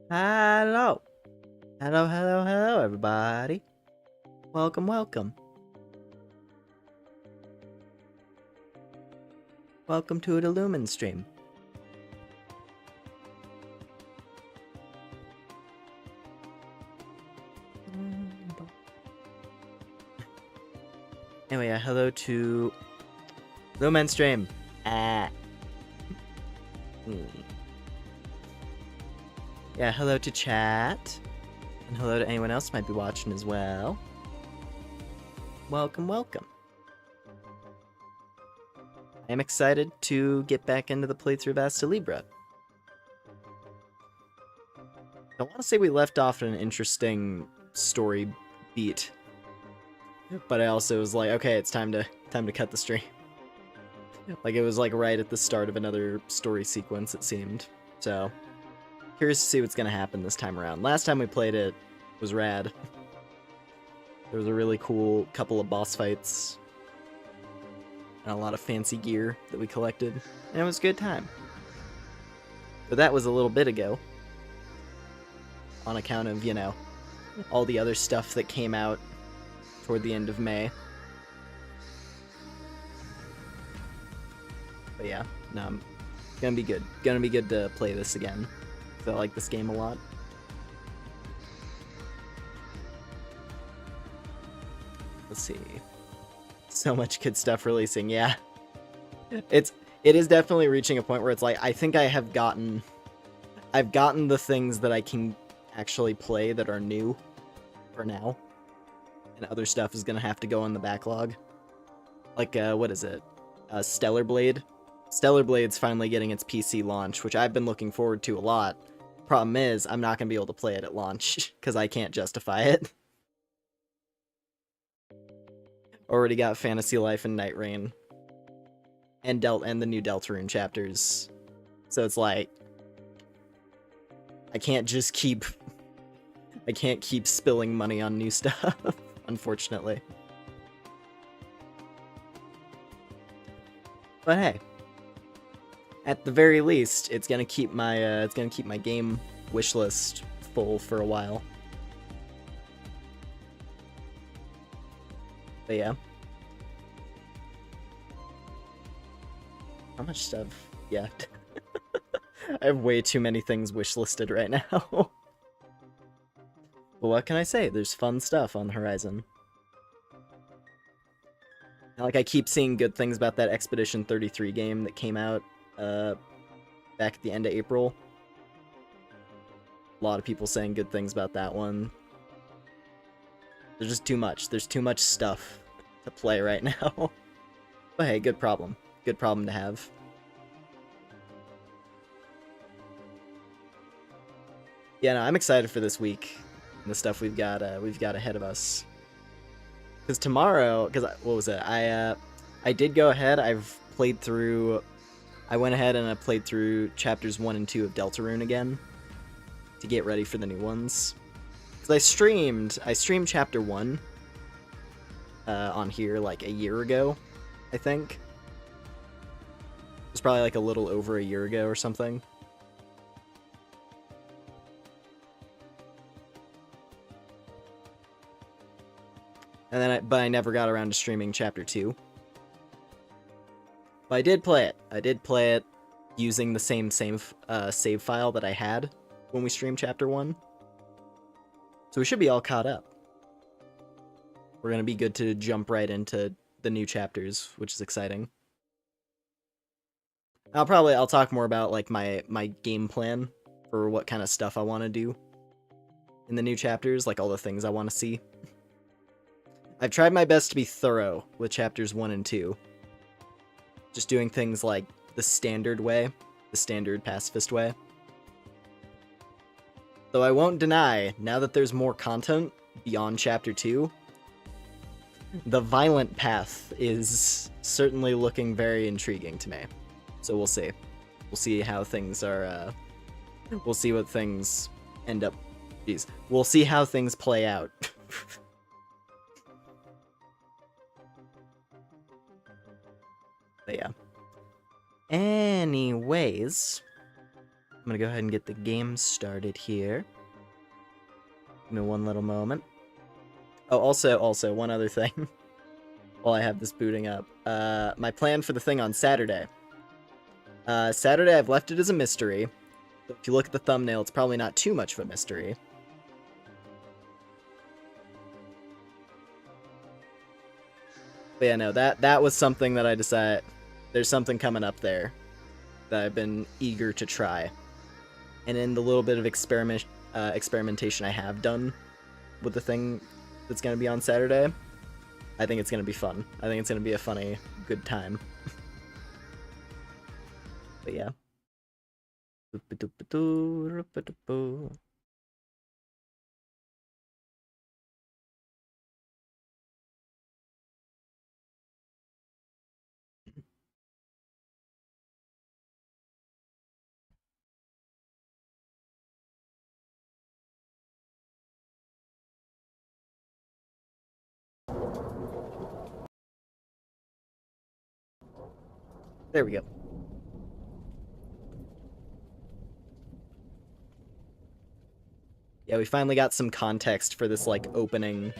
Hello. Hello, everybody. Welcome. Welcome to the Lumen stream. Anyway, hello to Lumen stream. Yeah, hello to chat. And hello to anyone else who might be watching as well. Welcome. I am excited to get back into the playthrough of ASTLIBRA. I want to say we left off at an interesting story beat. But I also was like, okay, it's time to cut the stream. Like, it was like right at the start of another story sequence, it seemed. So, curious to see what's gonna happen this time around. Last time we played it was rad. There was a really cool couple of boss fights and a lot of fancy gear that we collected, and it was a good time. But that was a little bit ago, on account of, you know, all the other stuff that came out toward the end of May. But yeah, no, gonna be good. Gonna be good to play this again. I like this game a lot. Let's see. So much good stuff releasing, yeah. It is definitely reaching a point where it's like, I think I've gotten the things that I can actually play that are new for now. And other stuff is gonna have to go on the backlog. Like, what is it? Stellar Blade? Stellar Blade's finally getting its PC launch, which I've been looking forward to a lot. Problem is, I'm not gonna be able to play it at launch, because I can't justify it. Already got Fantasy Life and Night Rain. And the new Deltarune chapters. So it's like, I can't keep spilling money on new stuff, unfortunately. But hey, at the very least, it's gonna keep my game wish list full for a while. But yeah. How much stuff? Yeah. I have way too many things wishlisted right now. But what can I say? There's fun stuff on the horizon. Like, I keep seeing good things about that Expedition 33 game that came out back at the end of April. A lot of people saying good things about that one. There's just too much. There's too much stuff to play right now. But hey, good problem. Good problem to have. Yeah, no, I'm excited for this week and the stuff we've got ahead of us. Because tomorrow, what was it? I did go ahead. I went ahead and I played through chapters 1 and 2 of Deltarune again to get ready for the new ones. Because I streamed chapter 1 on here like a year ago, I think. It was probably like a little over a year ago or something. And then but I never got around to streaming chapter 2. But I did play it. I did play it using the same save file that I had when we streamed chapter 1. So we should be all caught up. We're gonna be good to jump right into the new chapters, which is exciting. I'll talk more about like my game plan for what kind of stuff I want to do in the new chapters, like all the things I want to see. I've tried my best to be thorough with chapters 1 and 2. Just doing things like the standard way, the standard pacifist way. Though I won't deny, now that there's more content beyond chapter 2, the violent path is certainly looking very intriguing to me. So we'll see. We'll see how things are, we'll see what things end up... Jeez. We'll see how things play out. But yeah. Anyways, I'm gonna go ahead and get the game started here. Give me one little moment. Oh, also, one other thing. While I have this booting up. My plan for the thing on Saturday. Saturday, I've left it as a mystery. But if you look at the thumbnail, it's probably not too much of a mystery. But yeah, no, that was something that I decided... There's something coming up there that I've been eager to try. And in the little bit of experimentation I have done with the thing that's going to be on Saturday, I think it's going to be fun. I think it's going to be a funny, good time. But yeah. There we go. Yeah, we finally got some context for this, like, opening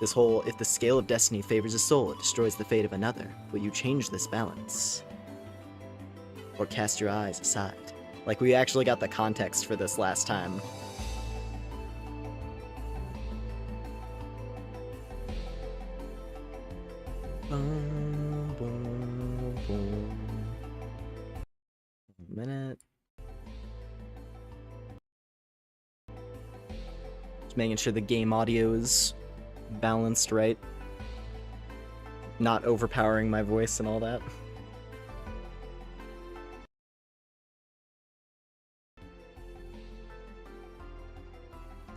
If the scale of destiny favors a soul, it destroys the fate of another. Will you change this balance? Or cast your eyes aside? Like, we actually got the context for this last time. Minute. Just making sure the game audio is balanced right. Not overpowering my voice and all that.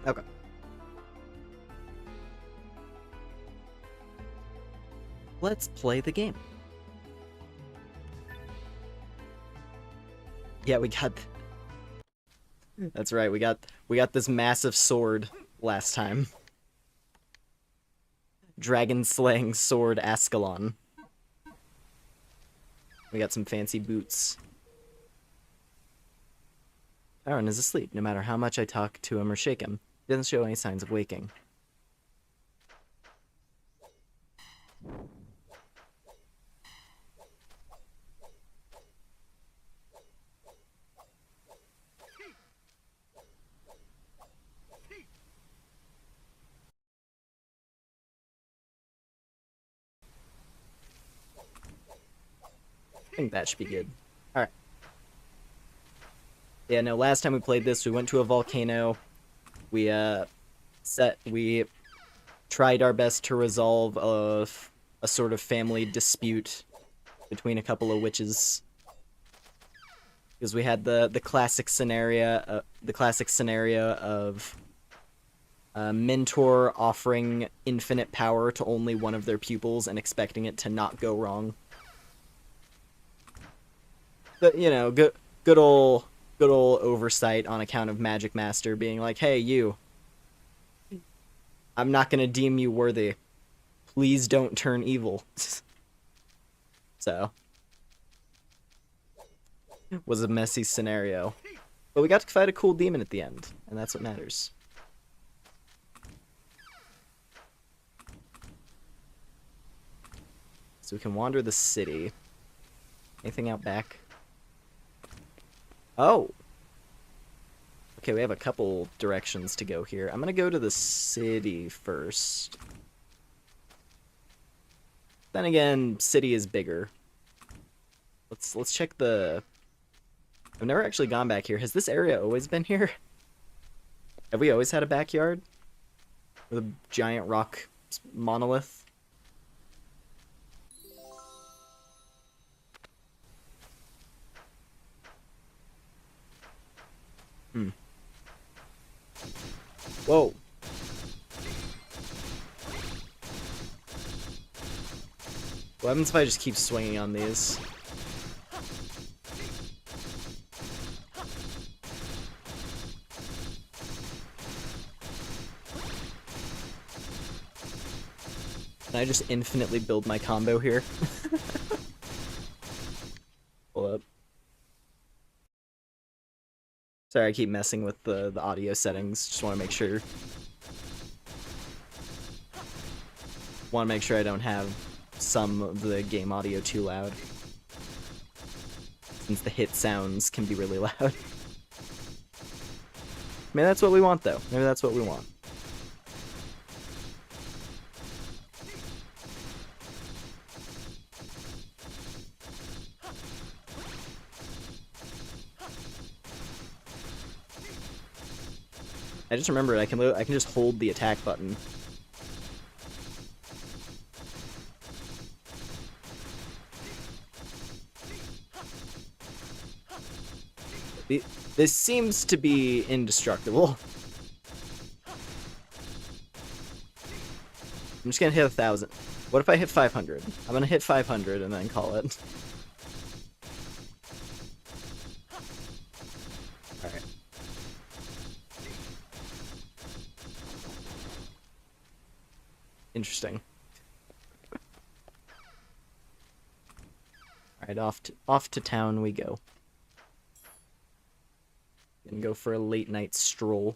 Okay. Let's play the game. Yeah, we got... That's right, we got this massive sword last time. Dragon slaying sword Ascalon. We got some fancy boots. Aaron is asleep, no matter how much I talk to him or shake him. He doesn't show any signs of waking. I think that should be good. Alright. Yeah, no, last time we played this, we went to a volcano. We tried our best to resolve a sort of family dispute between a couple of witches. Because we had the classic scenario of a mentor offering infinite power to only one of their pupils and expecting it to not go wrong. But, you know, good old oversight on account of Magic Master being like, hey, you, I'm not gonna deem you worthy. Please don't turn evil. So, was a messy scenario. But we got to fight a cool demon at the end, and that's what matters. So we can wander the city. Anything out back? Oh! Okay, we have a couple directions to go here. I'm gonna go to the city first. Then again, city is bigger. Let's check the... I've never actually gone back here. Has this area always been here? Have we always had a backyard? With a giant rock monolith? Hmm. Whoa. What happens if I just keep swinging on these? Can I just infinitely build my combo here? Hold up. Sorry, I keep messing with the audio settings. Just want to make sure. Want to make sure I don't have some of the game audio too loud. Since the hit sounds can be really loud. Maybe that's what we want, though. Maybe that's what we want. I just remembered I can just hold the attack button. This seems to be indestructible. I'm just gonna hit 1,000. What if I hit 500? I'm gonna hit 500 and then call it. Alright. Interesting. Alright, off to town we go. And go for a late night stroll.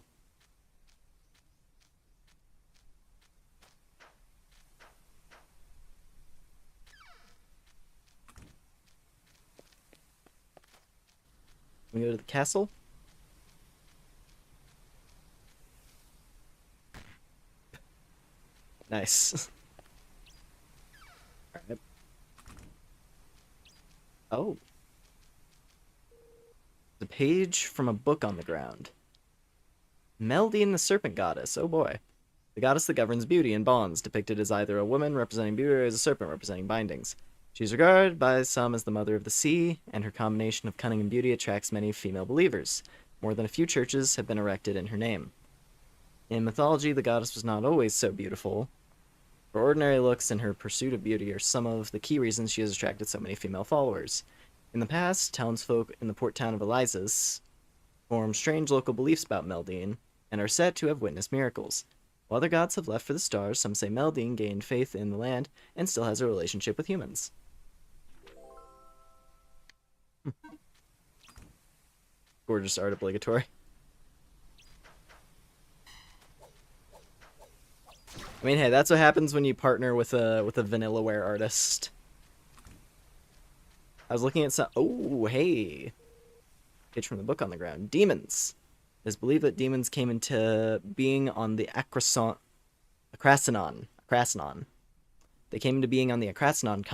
Can we go to the castle? Nice. Alright. Oh. The page from a book on the ground. Meldine the Serpent Goddess. Oh boy. The goddess that governs beauty and bonds, depicted as either a woman representing beauty or as a serpent representing bindings. She is regarded by some as the mother of the sea, and her combination of cunning and beauty attracts many female believers. More than a few churches have been erected in her name. In mythology, the goddess was not always so beautiful. Her ordinary looks and her pursuit of beauty are some of the key reasons she has attracted so many female followers. In the past, townsfolk in the port town of Elizas formed strange local beliefs about Meldine, and are said to have witnessed miracles. While other gods have left for the stars, some say Meldine gained faith in the land and still has a relationship with humans. Gorgeous art obligatory. I mean, hey, that's what happens when you partner with a vanillaware artist. I was looking at some. Oh, hey, page from the book on the ground. Demons. It is believed that demons came into being on the Akrasanon. They came into being on the Akrasanon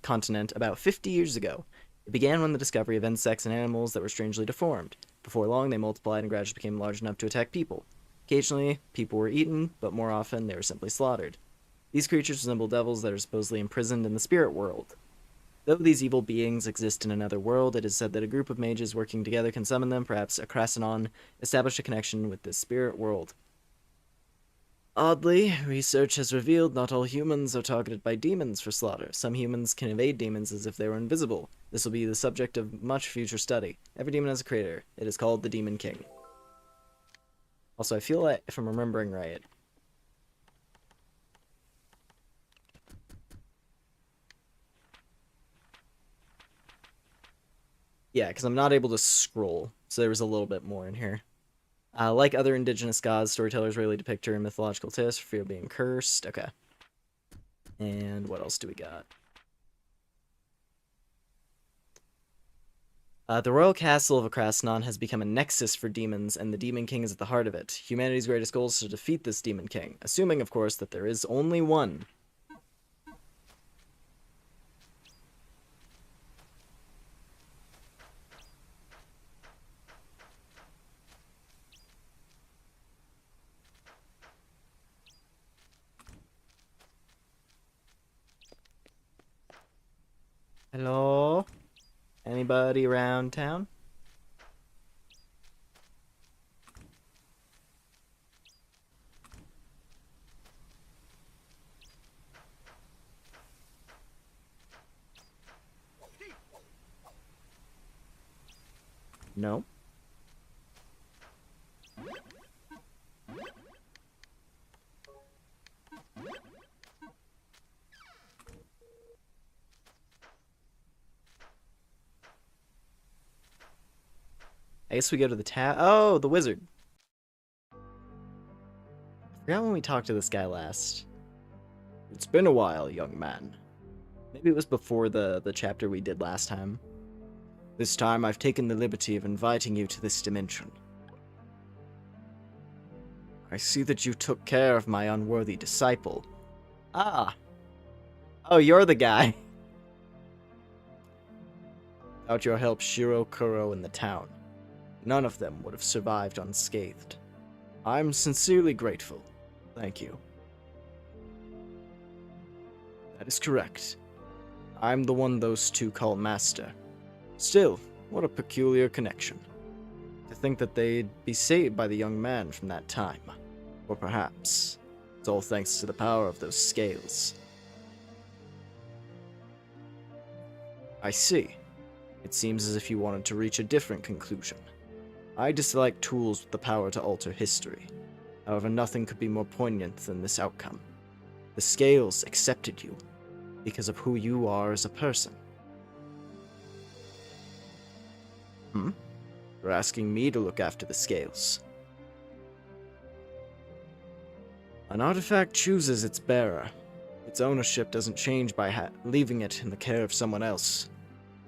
continent about 50 years ago. It began when the discovery of insects and animals that were strangely deformed. Before long, they multiplied and gradually became large enough to attack people. Occasionally, people were eaten, but more often, they were simply slaughtered. These creatures resemble devils that are supposedly imprisoned in the spirit world. Though these evil beings exist in another world, it is said that a group of mages working together can summon them. Perhaps Akrasanon established a connection with this spirit world. Oddly, research has revealed not all humans are targeted by demons for slaughter. Some humans can evade demons as if they were invisible. This will be the subject of much future study. Every demon has a creator. It is called the Demon King. Also, I feel like, if I'm remembering right, yeah, because I'm not able to scroll, so there was a little bit more in here. Like other indigenous gods, storytellers rarely depict her in mythological tales for fear of being cursed. Okay. And what else do we got? The royal castle of Akrasanon has become a nexus for demons, and the Demon King is at the heart of it. Humanity's greatest goal is to defeat this Demon King, assuming, of course, that there is only one. Hello? Anybody around town? No. I guess we go to the Oh, the wizard. I forgot when we talked to this guy last. It's been a while, young man. Maybe it was before the chapter we did last time. This time I've taken the liberty of inviting you to this dimension. I see that you took care of my unworthy disciple. Ah. Oh, you're the guy. Without your help, Shiro, Kuro, and the town, none of them would have survived unscathed. I'm sincerely grateful. Thank you. That is correct. I'm the one those two call Master. Still, what a peculiar connection. To think that they'd be saved by the young man from that time. Or perhaps, it's all thanks to the power of those scales. I see. It seems as if you wanted to reach a different conclusion. I dislike tools with the power to alter history. However, nothing could be more poignant than this outcome. The scales accepted you because of who you are as a person. You're asking me to look after the scales. An artifact chooses its bearer. Its ownership doesn't change by leaving it in the care of someone else.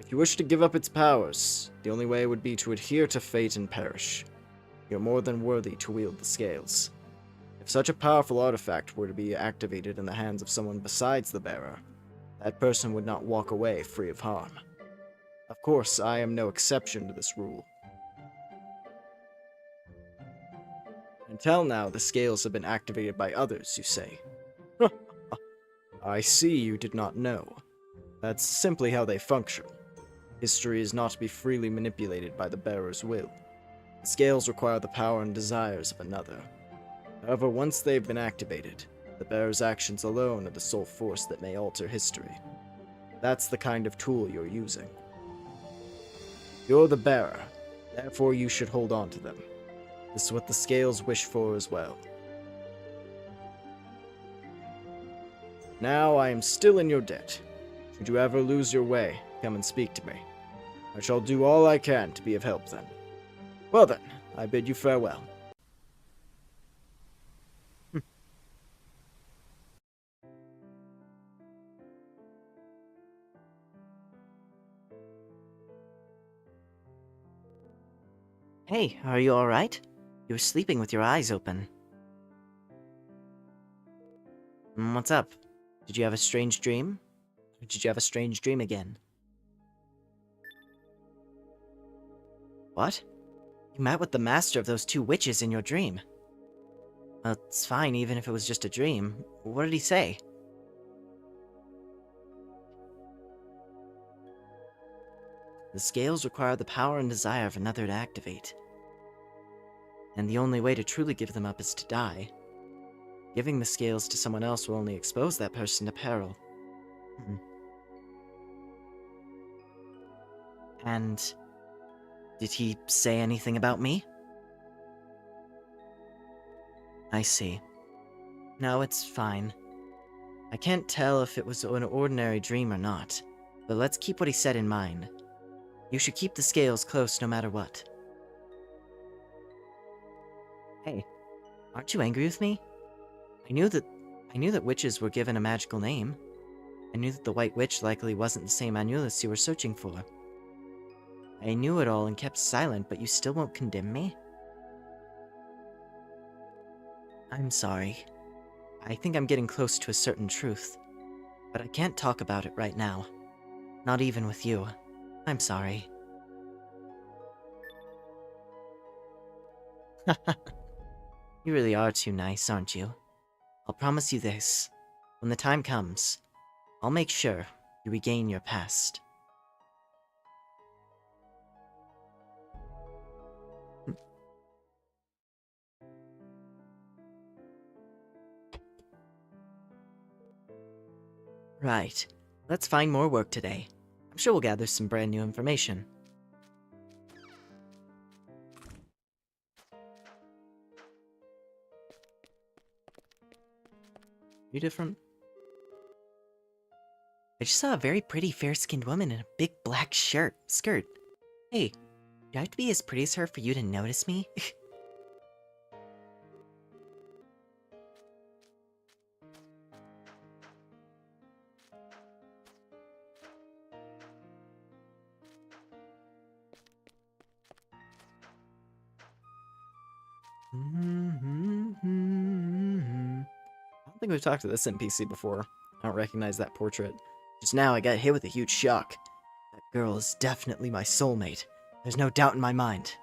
If you wish to give up its powers, the only way would be to adhere to fate and perish. You're more than worthy to wield the scales. If such a powerful artifact were to be activated in the hands of someone besides the bearer, that person would not walk away free of harm. Of course, I am no exception to this rule. Until now, the scales have been activated by others, you say. I see you did not know. That's simply how they function. History is not to be freely manipulated by the bearer's will. The scales require the power and desires of another. However, once they've been activated, the bearer's actions alone are the sole force that may alter history. That's the kind of tool you're using. You're the bearer, therefore you should hold on to them. This is what the scales wish for as well. Now I am still in your debt. Should you ever lose your way, come and speak to me. I shall do all I can to be of help then. Well then, I bid you farewell. Hey, are you alright? You were sleeping with your eyes open. What's up? Did you have a strange dream? Or did you have a strange dream again? What? You met with the master of those two witches in your dream. Well, it's fine even if it was just a dream. What did he say? The scales require the power and desire of another to activate. And the only way to truly give them up is to die. Giving the scales to someone else will only expose that person to peril. And did he say anything about me? I see. No, it's fine. I can't tell if it was an ordinary dream or not, but let's keep what he said in mind. You should keep the scales close no matter what. Hey, aren't you angry with me? I knew that witches were given a magical name. I knew that the White Witch likely wasn't the same Annulus you were searching for. I knew it all and kept silent, but you still won't condemn me? I'm sorry. I think I'm getting close to a certain truth, but I can't talk about it right now. Not even with you. I'm sorry. You really are too nice, aren't you? I'll promise you this. When the time comes, I'll make sure you regain your past. Right. Let's find more work today. I'm sure we'll gather some brand new information. You different? I just saw a very pretty fair-skinned woman in a big black skirt. Hey, do I have to be as pretty as her for you to notice me? I don't think we've talked to this NPC before. I don't recognize that portrait. Just now I got hit with a huge shock. That girl is definitely my soulmate. There's no doubt in my mind.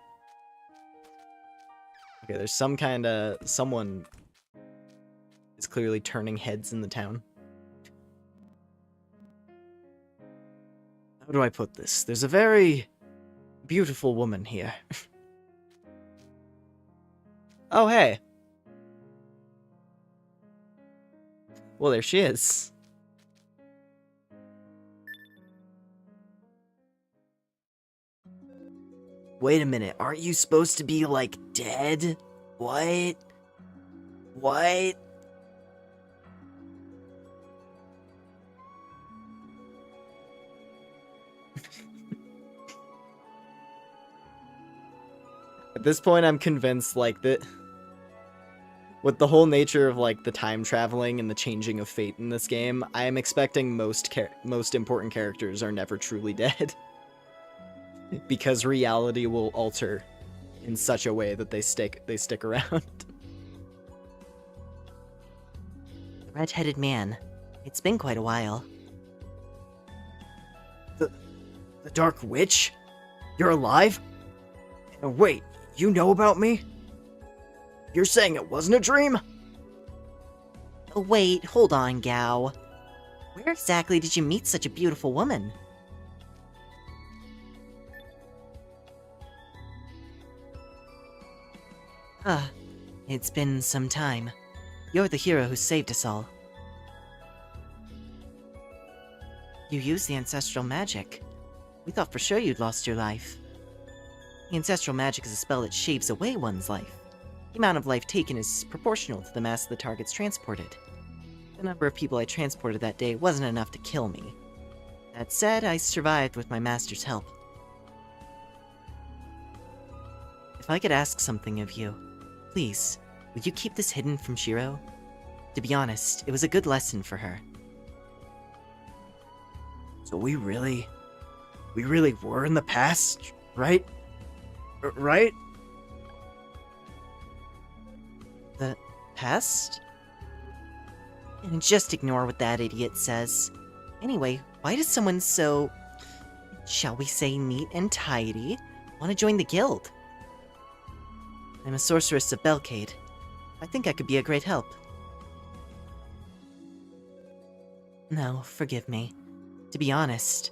Okay, there's someone is clearly turning heads in the town. How do I put this? There's a very beautiful woman here. Oh, hey. Well, there she is. Wait a minute, aren't you supposed to be, like, dead? What? What? At this point, I'm convinced, like, that with the whole nature of like the time traveling and the changing of fate in this game, I am expecting most important characters are never truly dead. Because reality will alter in such a way that they stick around. The red-headed man. It's been quite a while. The Dark Witch? You're alive? Oh, wait, you know about me? You're saying it wasn't a dream? Oh, wait, hold on, Gao. Where exactly did you meet such a beautiful woman? It's been some time. You're the hero who saved us all. You used the ancestral magic. We thought for sure you'd lost your life. The ancestral magic is a spell that shaves away one's life. The amount of life taken is proportional to the mass of the targets transported. The number of people I transported that day wasn't enough to kill me. That said, I survived with my master's help. If I could ask something of you, please, would you keep this hidden from Shiro? To be honest, it was a good lesson for her. So we really were in the past, right? Right? The past? And just ignore what that idiot says. Anyway, why does someone so, shall we say, neat and tidy want to join the guild? I'm a sorceress of Belcade. I think I could be a great help. No, forgive me. To be honest,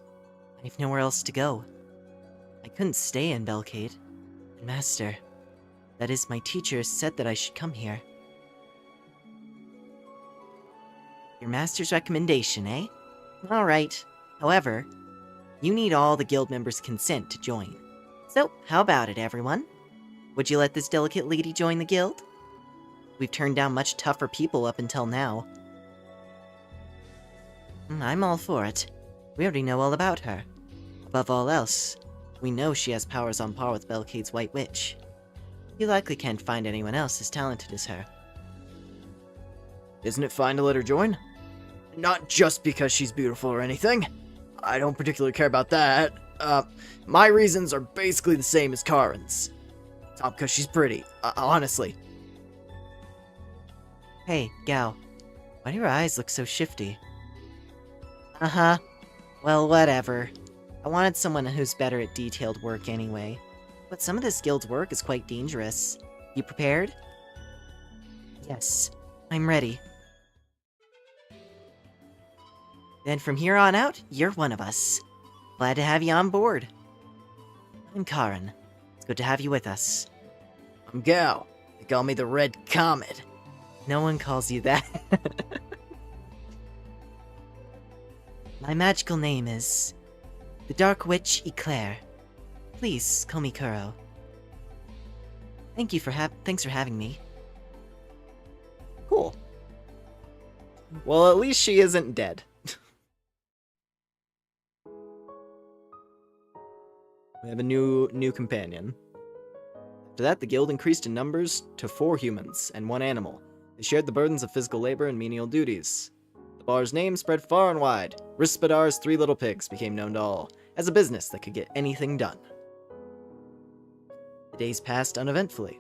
I've nowhere else to go. I couldn't stay in Belcade. And Master, that is, my teacher said that I should come here. Your master's recommendation, eh? Alright. However, you need all the guild members' consent to join. So, how about it, everyone? Would you let this delicate lady join the guild? We've turned down much tougher people up until now. I'm all for it. We already know all about her. Above all else, we know she has powers on par with Belcade's White Witch. You likely can't find anyone else as talented as her. Isn't it fine to let her join? Not just because she's beautiful or anything. I don't particularly care about that. My reasons are basically the same as Karin's. It's not because she's pretty, honestly. Hey, Gao. Why do your eyes look so shifty? Uh-huh. Well, whatever. I wanted someone who's better at detailed work anyway. But some of this guild's work is quite dangerous. You prepared? Yes, I'm ready. Then from here on out, you're one of us. Glad to have you on board. I'm Karin. It's good to have you with us. I'm Gao. They call me the Red Comet. No one calls you that. My magical name is the Dark Witch Eclair. Please call me Kuro. Thanks for having me. Cool. Well, at least she isn't dead. We have a new companion. After that, the guild increased in numbers to 4 humans and 1 animal. They shared the burdens of physical labor and menial duties. The bar's name spread far and wide. Rispadar's 3 Little Pigs became known to all, as a business that could get anything done. The days passed uneventfully.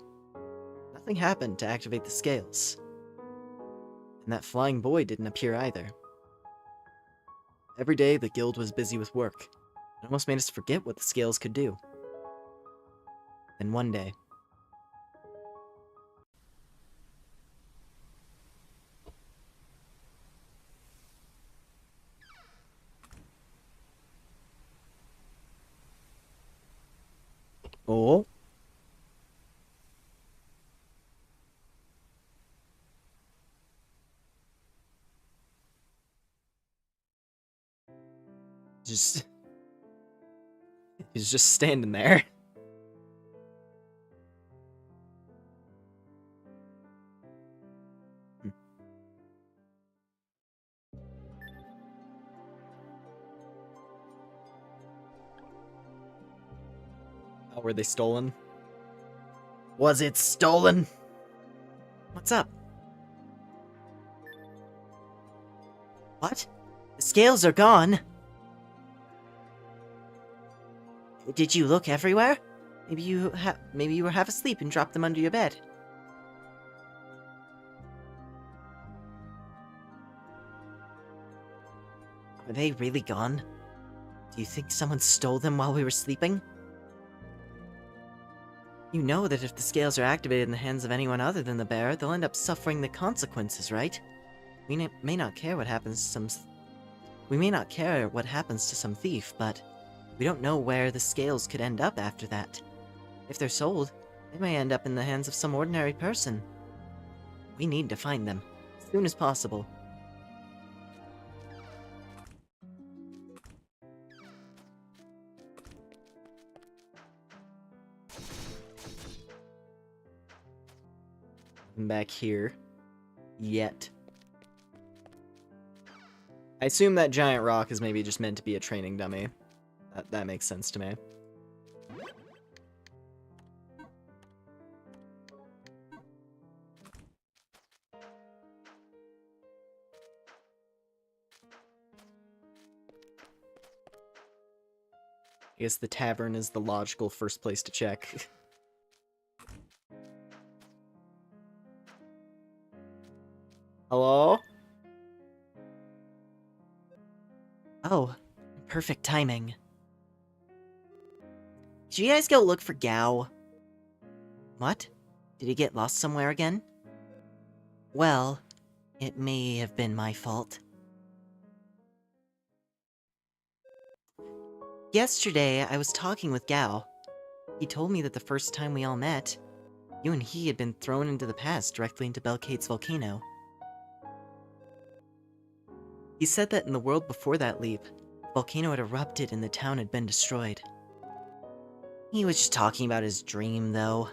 Nothing happened to activate the scales. And that flying boy didn't appear either. Every day, the guild was busy with work. It almost made us forget what the scales could do. Then one day... Oh? He's just standing there. Oh, were they stolen? Was it stolen? What's up? What? The scales are gone! Did you look everywhere? Maybe you were half asleep and dropped them under your bed. Are they really gone? Do you think someone stole them while we were sleeping? You know that if the scales are activated in the hands of anyone other than the bearer, they'll end up suffering the consequences, right? We may not care what happens to some... We may not care what happens to some thief, but we don't know where the scales could end up after that. If they're sold, they may end up in the hands of some ordinary person. We need to find them, as soon as possible. I'm back here. Yet. I assume that giant rock is maybe just meant to be a training dummy. That makes sense to me. I guess the tavern is the logical first place to check. Hello? Oh, perfect timing. Did you guys go look for Gao? What? Did he get lost somewhere again? Well, it may have been my fault. Yesterday, I was talking with Gao. He told me that the first time we all met, you and he had been thrown into the past directly into Belkade's volcano. He said that in the world before that leap, the volcano had erupted and the town had been destroyed. He was just talking about his dream, though.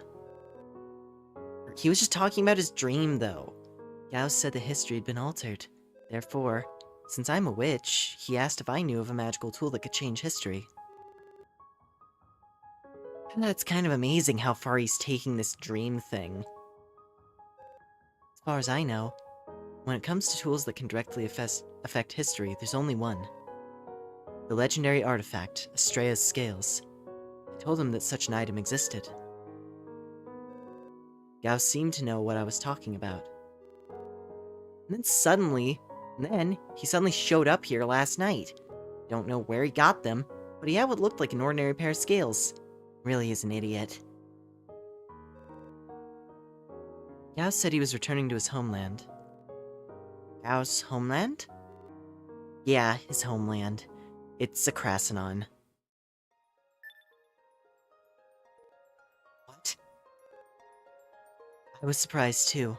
Gao said the history had been altered. Therefore, since I'm a witch, he asked if I knew of a magical tool that could change history. It's kind of amazing how far he's taking this dream thing. As far as I know, when it comes to tools that can directly affect history, there's only one. The legendary artifact, Astrea's Scales. I told him that such an item existed. Gao seemed to know what I was talking about. And then he suddenly showed up here last night. Don't know where he got them, but he had what looked like an ordinary pair of scales. Really is an idiot. Gao said he was returning to his homeland. Gao's homeland? Yeah, his homeland. It's Akrasanon. What? I was surprised too.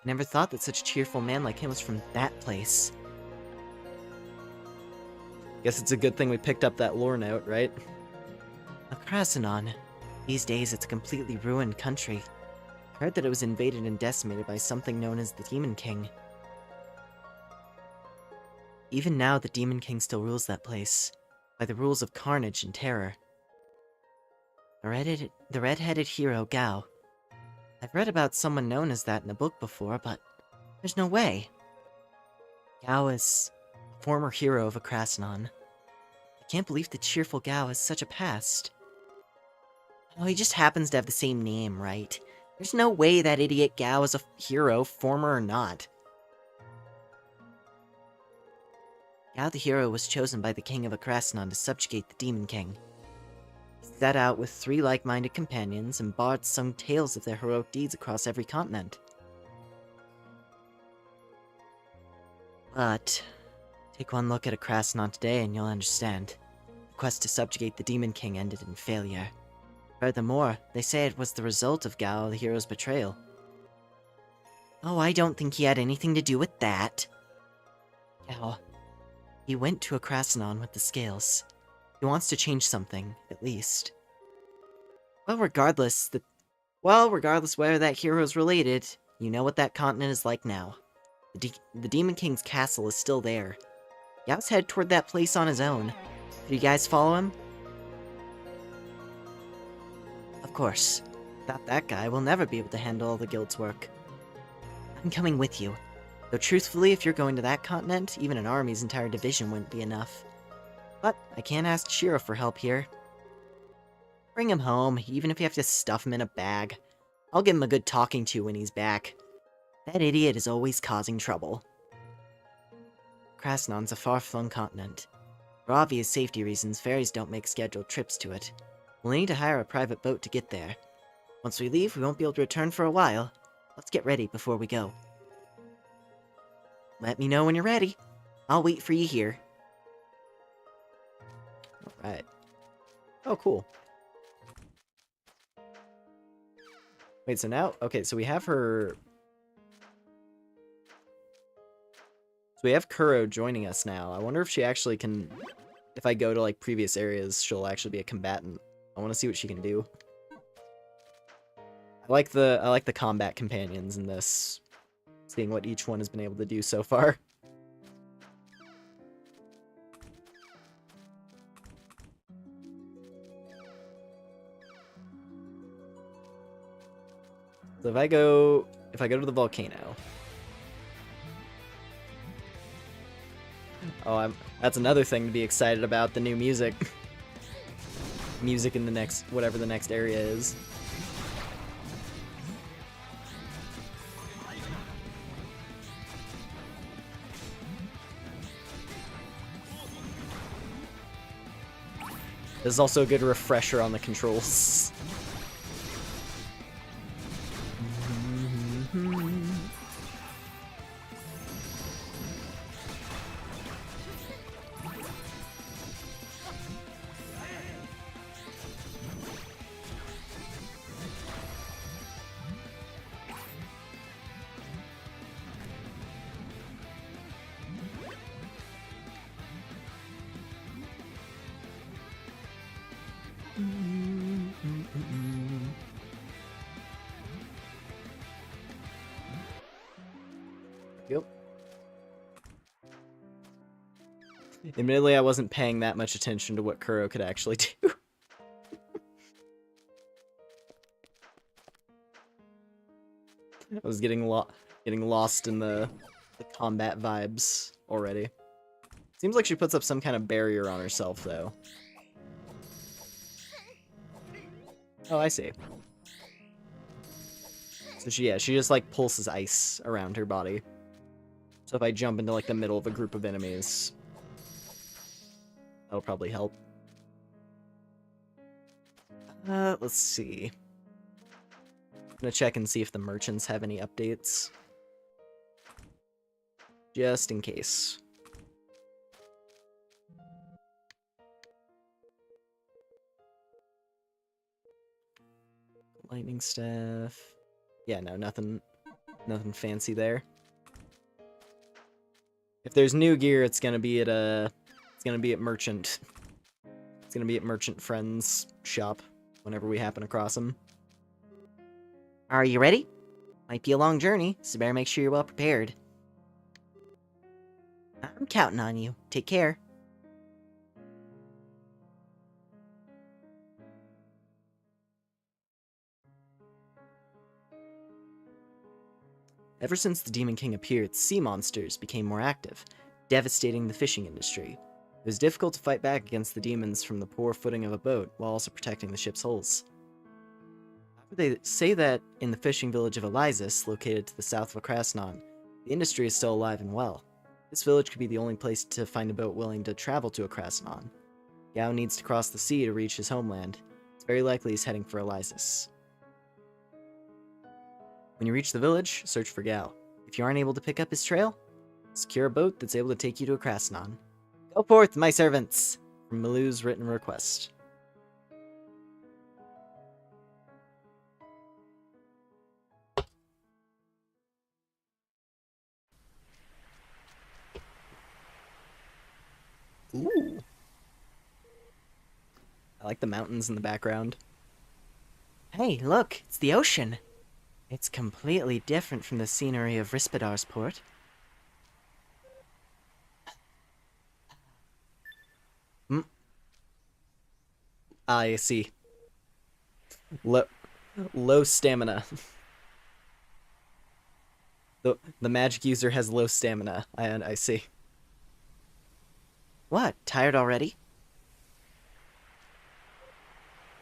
I never thought that such a cheerful man like him was from that place. Guess it's a good thing we picked up that lore note, right? Akrasanon. These days it's a completely ruined country. I heard that it was invaded and decimated by something known as the Demon King. Even now, the Demon King still rules that place, by the rules of carnage and terror. The red-headed hero, Gao. I've read about someone known as that in a book before, but there's no way. Gao is a former hero of Akrasanon. I can't believe the cheerful Gao has such a past. Oh, he just happens to have the same name, right? There's no way that idiot Gao is a hero, former or not. Gao the hero was chosen by the king of Akrasanon to subjugate the Demon King. He set out with 3 like-minded companions, and bards sung tales of their heroic deeds across every continent. But take one look at Akrasanon today and you'll understand. The quest to subjugate the Demon King ended in failure. Furthermore, they say it was the result of Gao the hero's betrayal. Oh, I don't think he had anything to do with that. Gao. He went to Akrasanon with the scales. He wants to change something, at least. Well, regardless whether that hero is related, you know what that continent is like now. The Demon King's castle is still there. Gao's headed toward that place on his own. Do you guys follow him? Of course. Without that guy, we'll never be able to handle all the guild's work. I'm coming with you. Though truthfully, if you're going to that continent, even an army's entire division wouldn't be enough. But I can't ask Shiro for help here. Bring him home, even if you have to stuff him in a bag. I'll give him a good talking to when he's back. That idiot is always causing trouble. Krasnon's a far-flung continent. For obvious safety reasons, ferries don't make scheduled trips to it. We'll need to hire a private boat to get there. Once we leave, we won't be able to return for a while. Let's get ready before we go. Let me know when you're ready. I'll wait for you here. Alright. Oh, cool. Wait, so now... Okay, so we have her... So we have Kuro joining us now. I wonder if she actually can... If I go to, like, previous areas, she'll actually be a combatant. I want to see what she can do. I like the combat companions in this. Seeing what each one has been able to do so far. So if I go to the volcano. Oh, that's another thing to be excited about, the new music. Music in the next, whatever the next area is. This is also a good refresher on the controls. Yep. Admittedly, I wasn't paying that much attention to what Kuro could actually do. I was getting lost in the combat vibes already. Seems like she puts up some kind of barrier on herself, though. Oh, I see. So she just like pulses ice around her body. So if I jump into like the middle of a group of enemies, that'll probably help. Let's see. I'm gonna check and see if the merchants have any updates. Just in case. Lightning staff. Yeah, no, nothing fancy there. If there's new gear, it's gonna be at Merchant. It's gonna be at Merchant Friend's shop whenever we happen across him. Are you ready? Might be a long journey, so better make sure you're well prepared. I'm counting on you. Take care. Ever since the Demon King appeared, sea monsters became more active, devastating the fishing industry. It was difficult to fight back against the demons from the poor footing of a boat, while also protecting the ship's hulls. They say that in the fishing village of Elysis, located to the south of Krasnon, the industry is still alive and well. This village could be the only place to find a boat willing to travel to a Krasnon. Gao needs to cross the sea to reach his homeland. It's very likely he's heading for Elysis. When you reach the village, search for Gao. If you aren't able to pick up his trail, secure a boat that's able to take you to a Krasnon. Go forth, my servants! From Milu's written request. Ooh. I like the mountains in the background. Hey, look, it's the ocean. It's completely different from the scenery of Rispidar's port. I see. Low stamina. The magic user has low stamina. I see. What, tired already?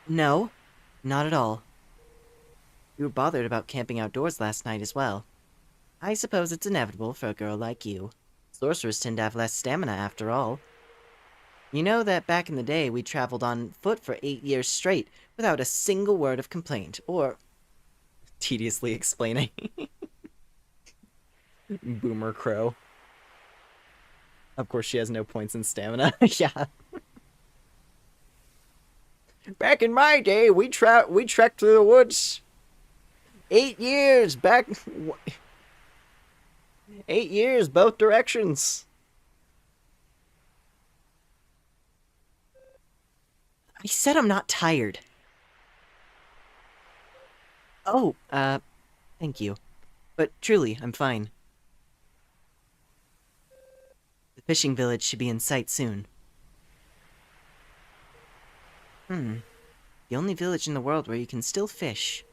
No, not at all. You were bothered about camping outdoors last night as well. I suppose it's inevitable for a girl like you. Sorcerers tend to have less stamina after all. You know that back in the day we traveled on foot for 8 years straight without a single word of complaint, or... Tediously explaining. Boomer Crow. Of course, she has no points in stamina. Yeah. Back in my day, we trekked through the woods. 8 years back. 8 years, both directions. I said I'm not tired. Oh, thank you. But truly, I'm fine. The fishing village should be in sight soon. The only village in the world where you can still fish.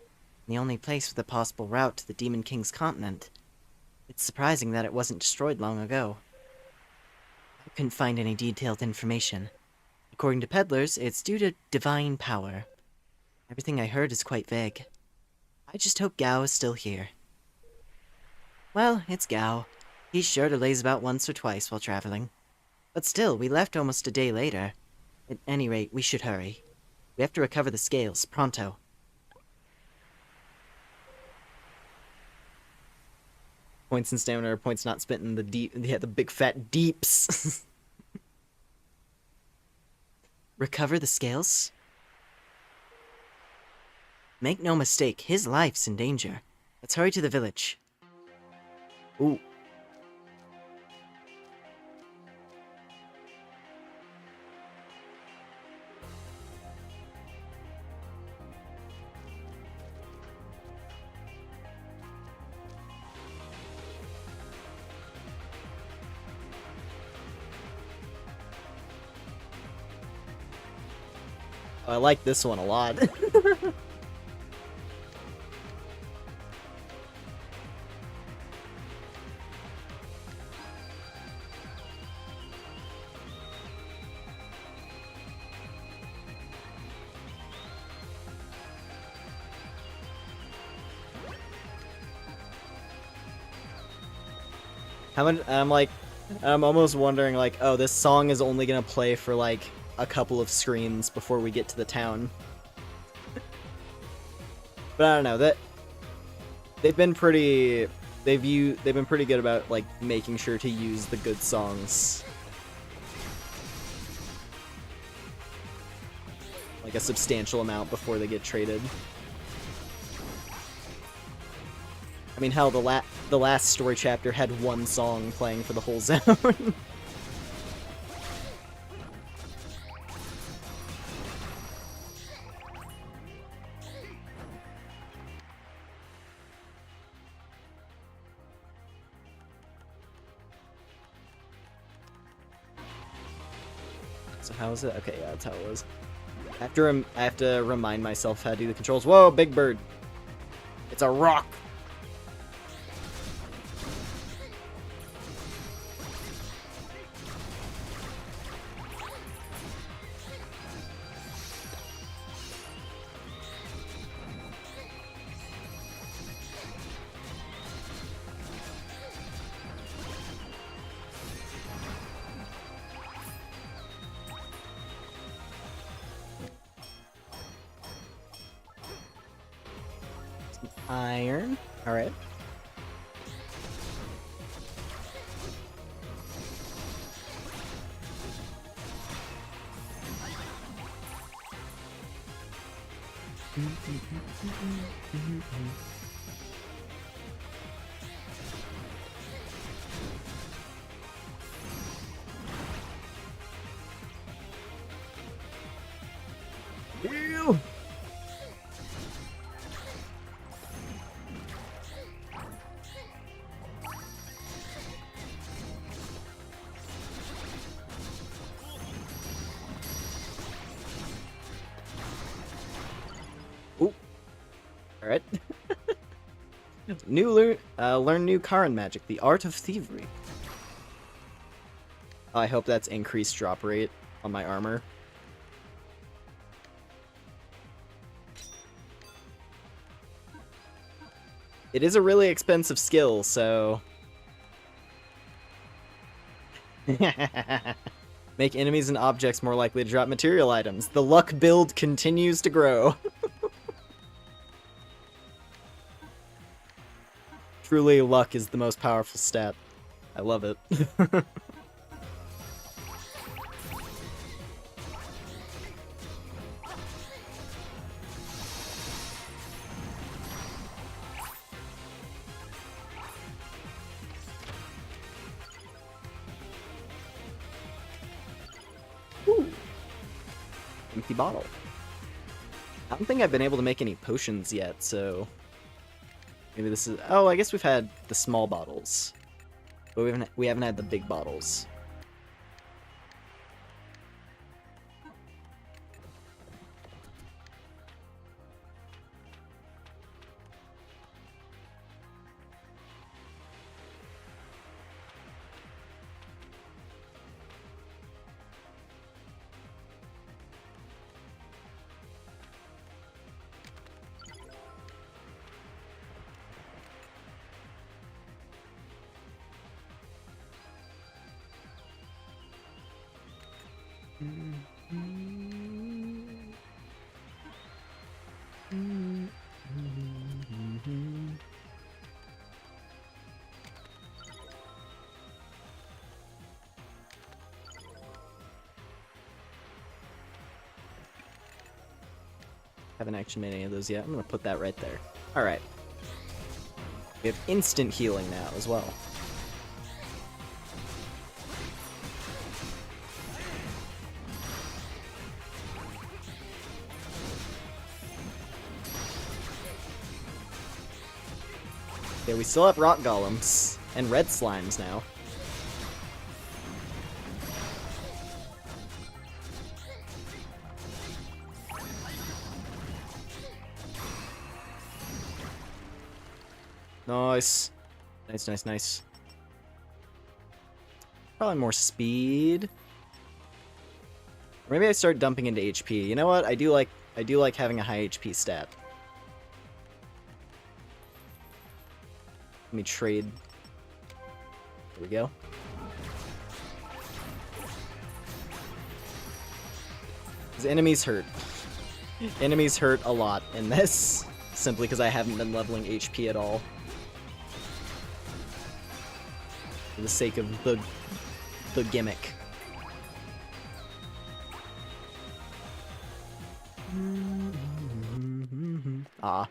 The only place with a possible route to the Demon King's continent. It's surprising that it wasn't destroyed long ago. I couldn't find any detailed information. According to peddlers, it's due to divine power. Everything I heard is quite vague. I just hope Gao is still here. Well, it's Gao. He's sure to laze about once or twice while traveling. But still, we left almost a day later. At any rate, we should hurry. We have to recover the scales, pronto. Points in stamina or points not spent in the the big fat deeps. Recover the scales? Make no mistake, his life's in danger. Let's hurry to the village. Ooh. I like this one a lot. I'm almost wondering, like, oh, this song is only gonna play for, like, a couple of screens before we get to the town. But I don't know, they've been pretty good about, like, making sure to use the good songs. Like, a substantial amount before they get traded. I mean, hell, the last story chapter had one song playing for the whole zone. So how is it? Okay, yeah, that's how it was. I have to remind myself how to do the controls. Whoa, Big Bird! It's a rock! Iron. Alright. Ew. Ooh. Alright. Learn new Karin magic, the art of thievery. I hope that's increased drop rate on my armor. It is a really expensive skill, so... Make enemies and objects more likely to drop material items. The luck build continues to grow. Truly, luck is the most powerful stat. I love it. Ooh. Empty bottle. I don't think I've been able to make any potions yet, so... Maybe this is... Oh, I guess we've had the small bottles. But we haven't had the big bottles. Haven't actually made any of those yet. I'm gonna put that right there. Alright. We have instant healing now as well. Yeah, we still have rock golems and red slimes now. Nice. Nice, nice, nice. Probably more speed. Or maybe I start dumping into HP. You know what? I do like having a high HP stat. Let me trade. There we go. Because enemies hurt. Enemies hurt a lot in this, simply because I haven't been leveling HP at all. For the sake of the gimmick. Ah.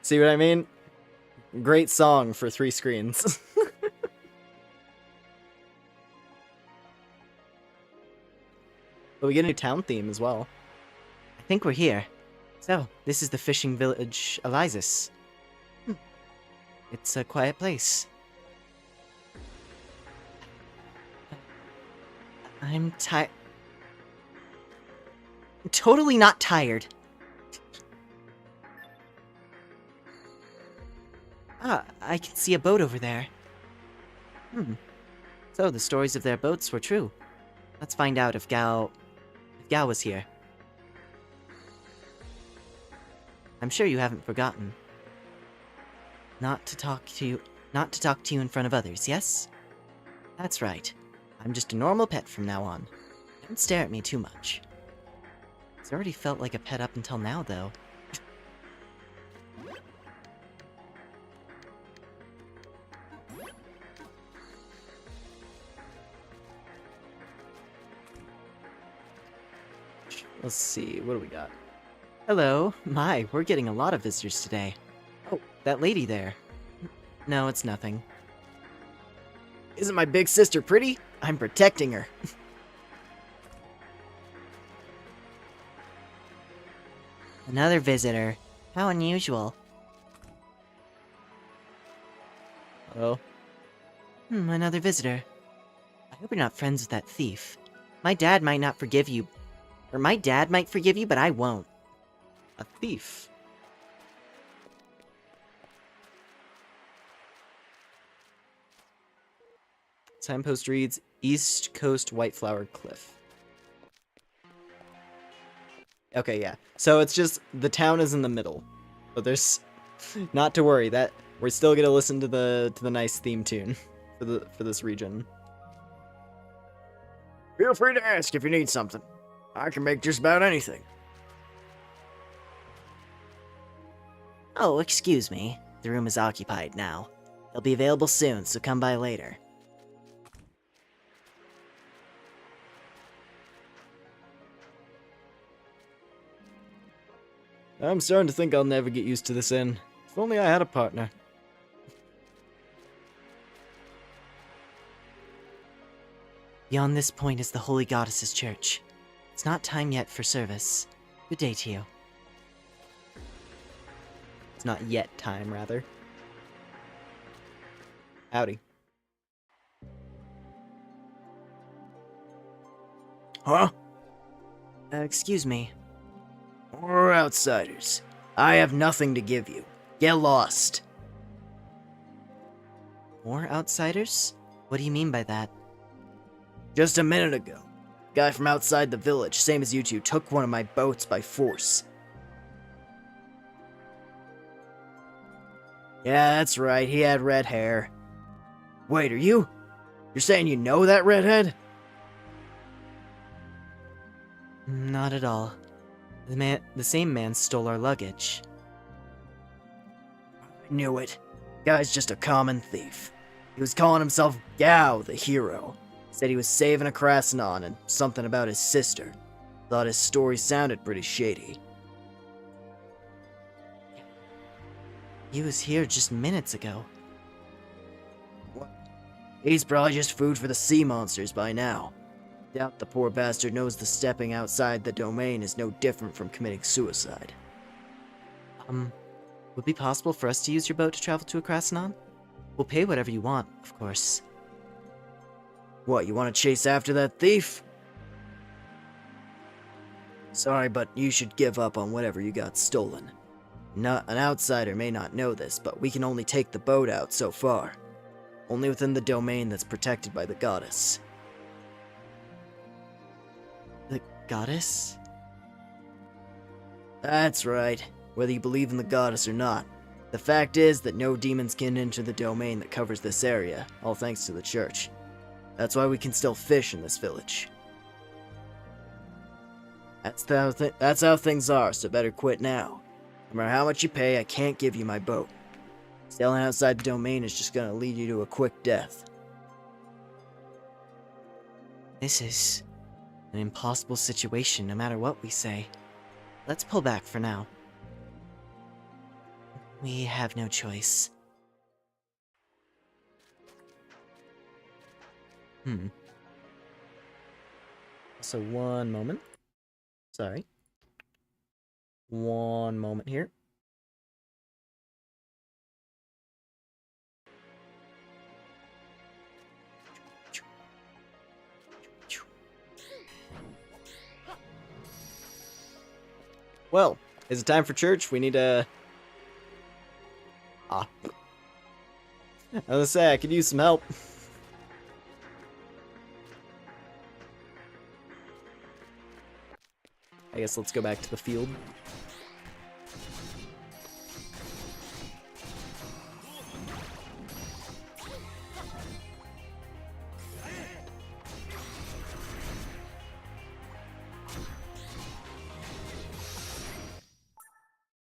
See what I mean? Great song for 3 screens. But we get a new town theme as well. I think we're here. So, this is the fishing village of Isis. It's a quiet place. I'm tired. Totally not tired. Ah, I can see a boat over there. So the stories of their boats were true. Let's find out if Gal was here. I'm sure you haven't forgotten. Not to talk to you in front of others, yes? That's right. I'm just a normal pet from now on. Don't stare at me too much. It's already felt like a pet up until now, though. Let's see, what do we got? Hello. My, we're getting a lot of visitors today. Oh, that lady there. No, it's nothing. Isn't my big sister pretty? I'm protecting her. Another visitor. How unusual. Oh. Another visitor. I hope you're not friends with that thief. My dad might not forgive you. Or my dad might forgive you, but I won't. A thief. Signpost reads East Coast Whiteflower Cliff. Okay, yeah. So it's just the town is in the middle, but there's not to worry that we're still gonna listen to the nice theme tune for this region. Feel free to ask if you need something. I can make just about anything. Oh, excuse me. The room is occupied now. They'll be available soon, so come by later. I'm starting to think I'll never get used to this inn. If only I had a partner. Beyond this point is the Holy Goddess's church. It's not time yet for service. Good day to you. It's not yet time, rather. Howdy. Huh? Excuse me. We're outsiders. I have nothing to give you. Get lost. More outsiders? What do you mean by that? Just a minute ago, a guy from outside the village, same as you two, took one of my boats by force. Yeah, that's right, he had red hair. Wait, are you? You're saying you know that redhead? Not at all. The same man stole our luggage. I knew it. Guy's just a common thief. He was calling himself Gao, the hero. Said he was saving a Krasnon and something about his sister. Thought his story sounded pretty shady. He was here just minutes ago. What? He's probably just food for the sea monsters by now. Doubt the poor bastard knows the stepping outside the domain is no different from committing suicide. Would it be possible for us to use your boat to travel to Akrasanon? We'll pay whatever you want, of course. What, you want to chase after that thief? Sorry, but you should give up on whatever you got stolen. An outsider may not know this, but we can only take the boat out so far. Only within the domain that's protected by the goddess. The goddess? That's right, whether you believe in the goddess or not. The fact is that no demons can enter the domain that covers this area, all thanks to the church. That's why we can still fish in this village. That's how things are, so better quit now. No matter how much you pay, I can't give you my boat. Sailing outside the domain is just gonna lead you to a quick death. This is an impossible situation no matter what we say. Let's pull back for now. We have no choice. So one moment. Sorry. One moment here. Well, is it time for church? We need a... I was gonna say, I could use some help. I guess let's go back to the field.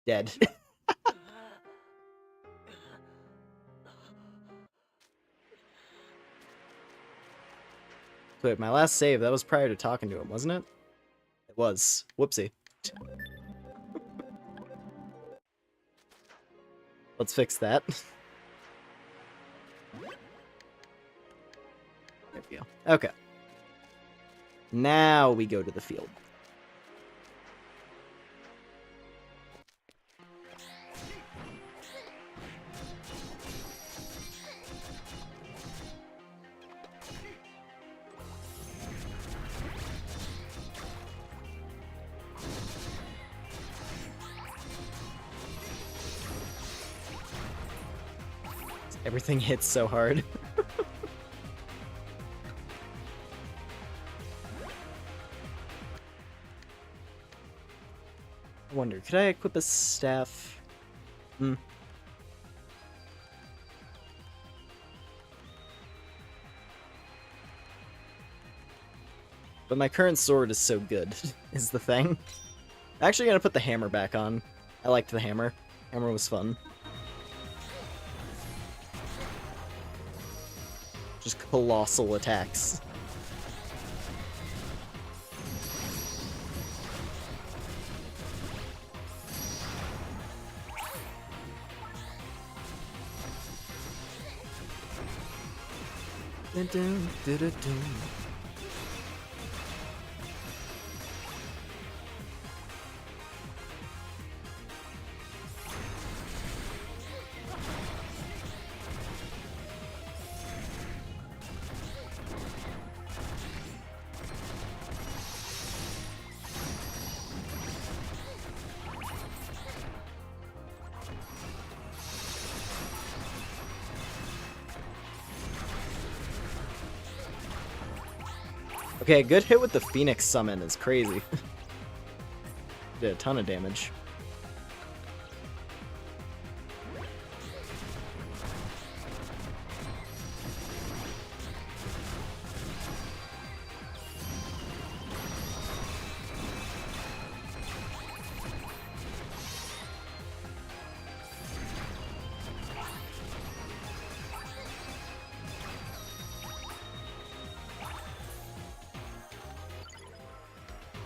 Dead. Wait, my last save, that was prior to talking to him, wasn't it? It was. Whoopsie. Let's fix that. There we go. Okay. Now we go to the field. Everything hits so hard. I wonder, could I equip a staff? Hmm. But my current sword is so good, is the thing. I'm actually gonna put the hammer back on. I liked the hammer. Hammer was fun. Just colossal attacks. Dun, dun, dun, dun, dun. Okay, a good hit with the Phoenix summon is crazy. Did a ton of damage.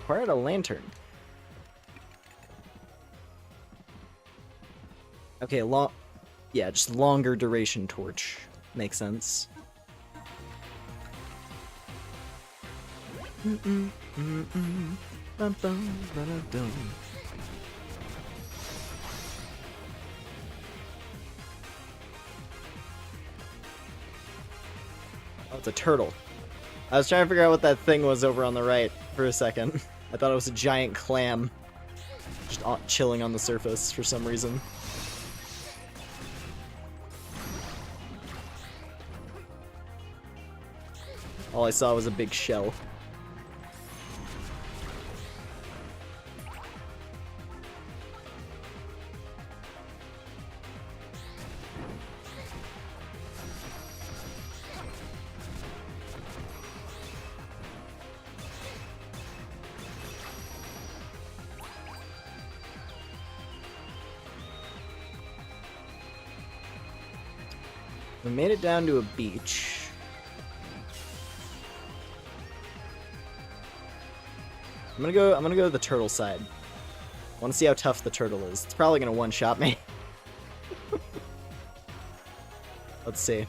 Acquired a lantern. Okay, yeah, just longer duration torch. Makes sense. Oh, it's a turtle. I was trying to figure out what that thing was over on the right for a second. I thought it was a giant clam. Just chilling on the surface for some reason. All I saw was a big shell. We made it down to a beach. I'm gonna go to the turtle side. I wanna see how tough the turtle is. It's probably gonna one-shot me. Let's see.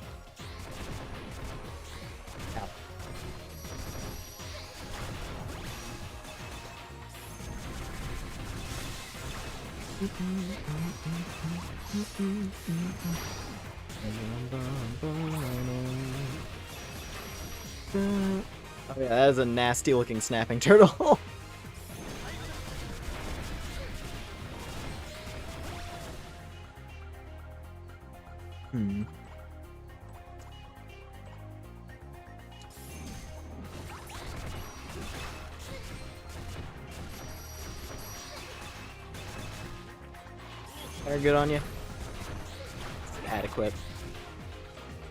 Ow. Oh yeah, that is a nasty looking snapping turtle. Hmm. Are good on you? Adequate.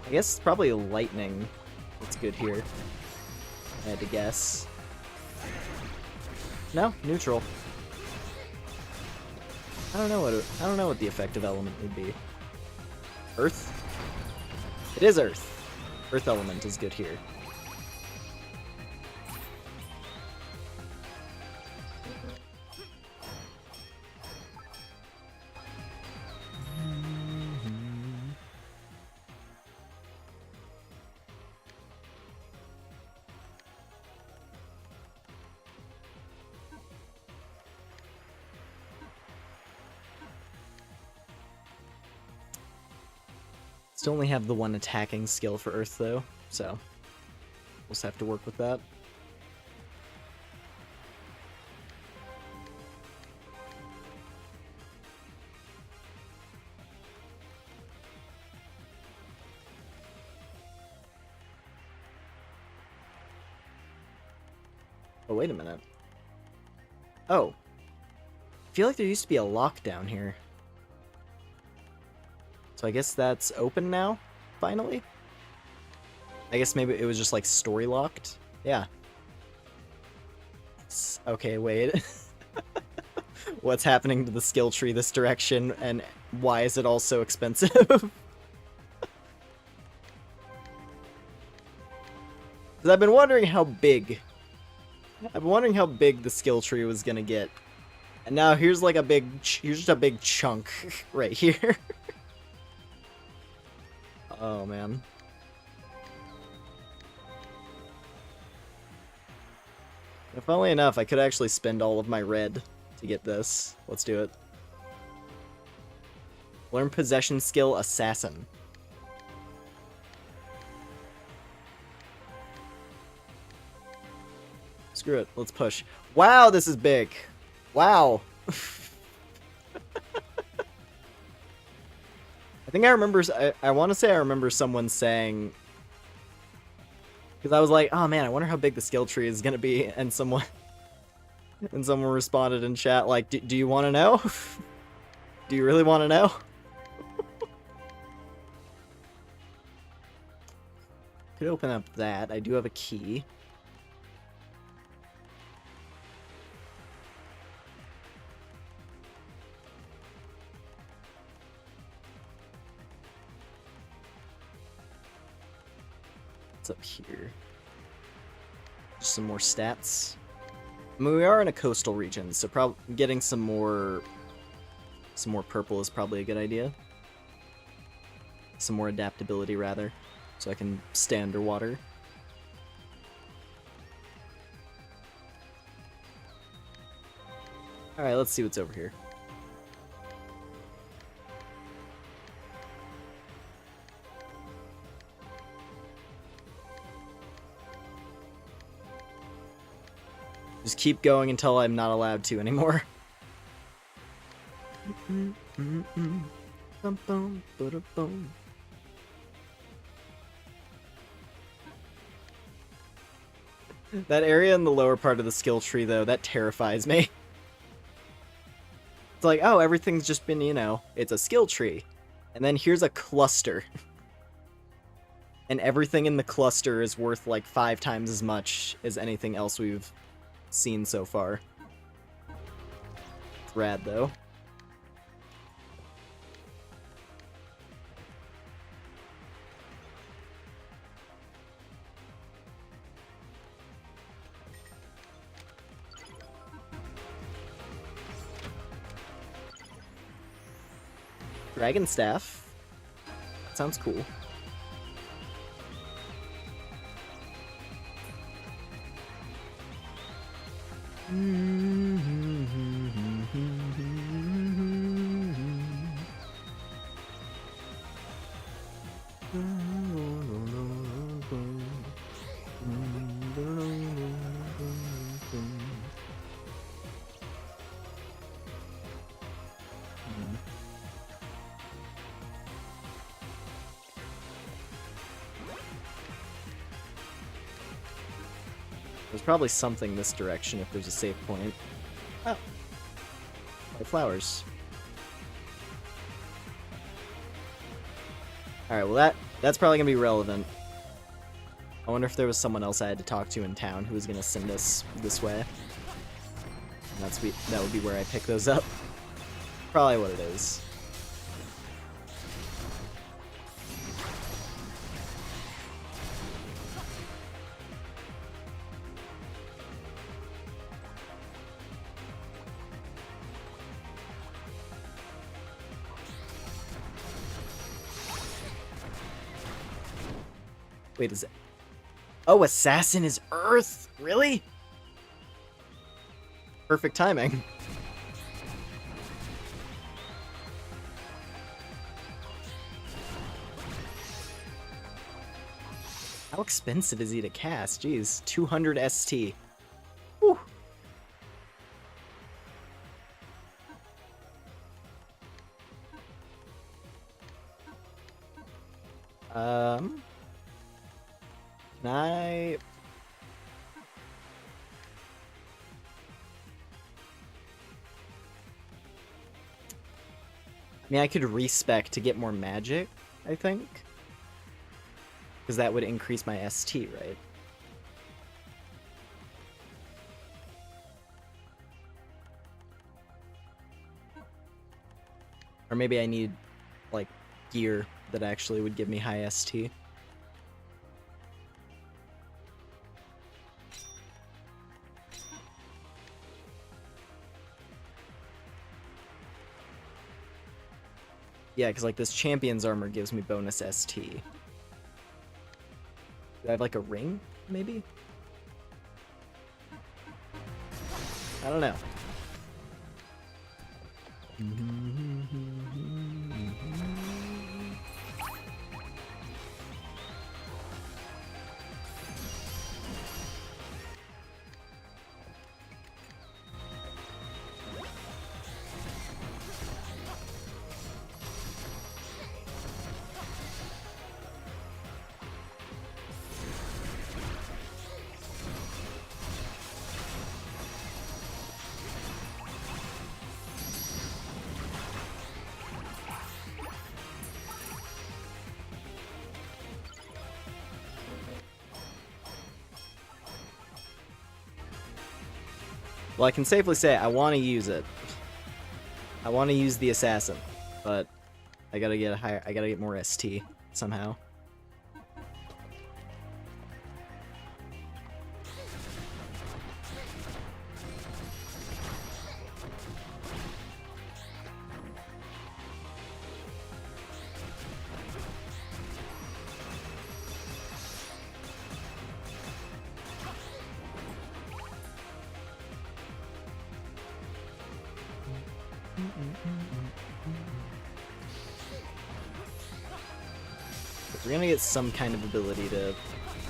I guess it's probably lightning that's good here. I had to guess. No, neutral. I don't know what the effective element would be. Earth? It is Earth. Earth element is good here. Still only have the one attacking skill for Earth, though, so we'll just have to work with that. Oh, wait a minute. Oh. I feel like there used to be a lock down here. So I guess that's open now, finally? I guess maybe it was just like story locked? Yeah. Okay, wait. What's happening to the skill tree this direction, and why is it all so expensive? Because I've been wondering how big... I've been wondering how big the skill tree was gonna get. And now here's like a big... Here's just a big chunk right here. Oh, man. If only enough, I could actually spend all of my red to get this. Let's do it. Learn possession skill assassin. Screw it. Let's push. Wow, this is big. Wow. I think I remember... I want to say I remember someone saying... Because I was like, oh man, I wonder how big the skill tree is going to be. And someone responded in chat like, do you want to know? Do you really want to know? Could open up that. I do have a key. What's up here? Just some more stats. I mean, we are in a coastal region, so probably getting some more purple is probably a good idea. Some more adaptability, rather, so I can stay underwater. Alright, let's see what's over here. Just keep going until I'm not allowed to anymore. That area in the lower part of the skill tree, though, that terrifies me. It's like, oh, everything's just been, you know, it's a skill tree. And then here's a cluster. And everything in the cluster is worth like 5 times as much as anything else we've seen so far. It's rad, though. Dragon Staff. That sounds cool. There's probably something this direction if there's a save point. Oh. White flowers. Alright, well that's probably gonna be relevant. I wonder if there was someone else I had to talk to in town who was gonna send us this way. And that would be where I pick those up. Probably what it is. Wait, is it... Oh, Assassin is Earth? Really? Perfect timing. How expensive is he to cast? Jeez, 200 ST. Whew. Can I... mean, I could respec to get more magic, I think. Because that would increase my ST, right? Or maybe I need, like, gear that actually would give me high ST. Yeah, because, like, this champion's armor gives me bonus ST. Do I have, like, a ring, maybe? I don't know. Well, I can safely say I want to use it. I want to use the assassin, but I gotta get a higher. I gotta get more ST somehow. We're gonna get some kind of ability to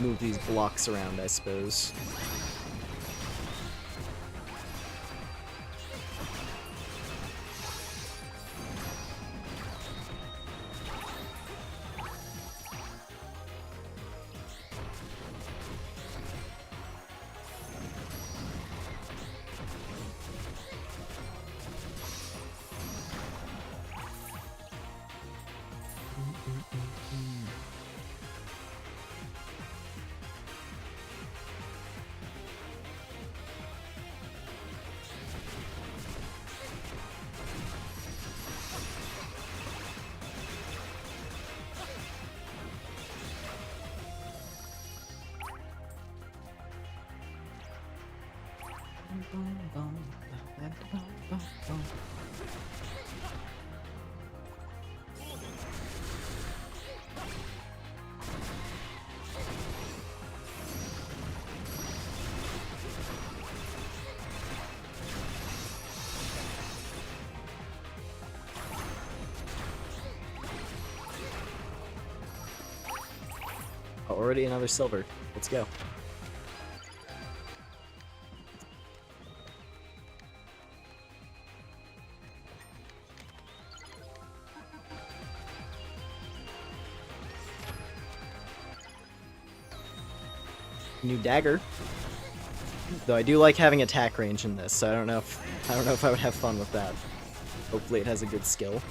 move these blocks around, I suppose. Oh, already another silver. Let's go. New dagger. Though I do like having attack range in this, so I don't know if I would have fun with that. Hopefully it has a good skill.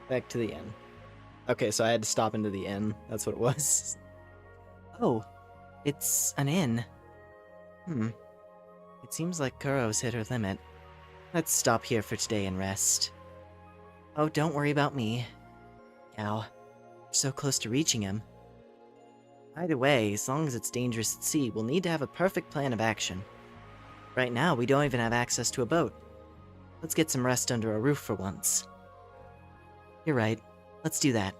Back to the inn. Okay, so I had to stop into the inn. That's what it was. Oh, it's an inn. It seems like Kuro's hit her limit. Let's stop here for today and rest. Oh, don't worry about me. Ow. We're so close to reaching him. Either way, as long as it's dangerous at sea, we'll need to have a perfect plan of action. Right now, we don't even have access to a boat. Let's get some rest under a roof for once. You're right. Let's do that.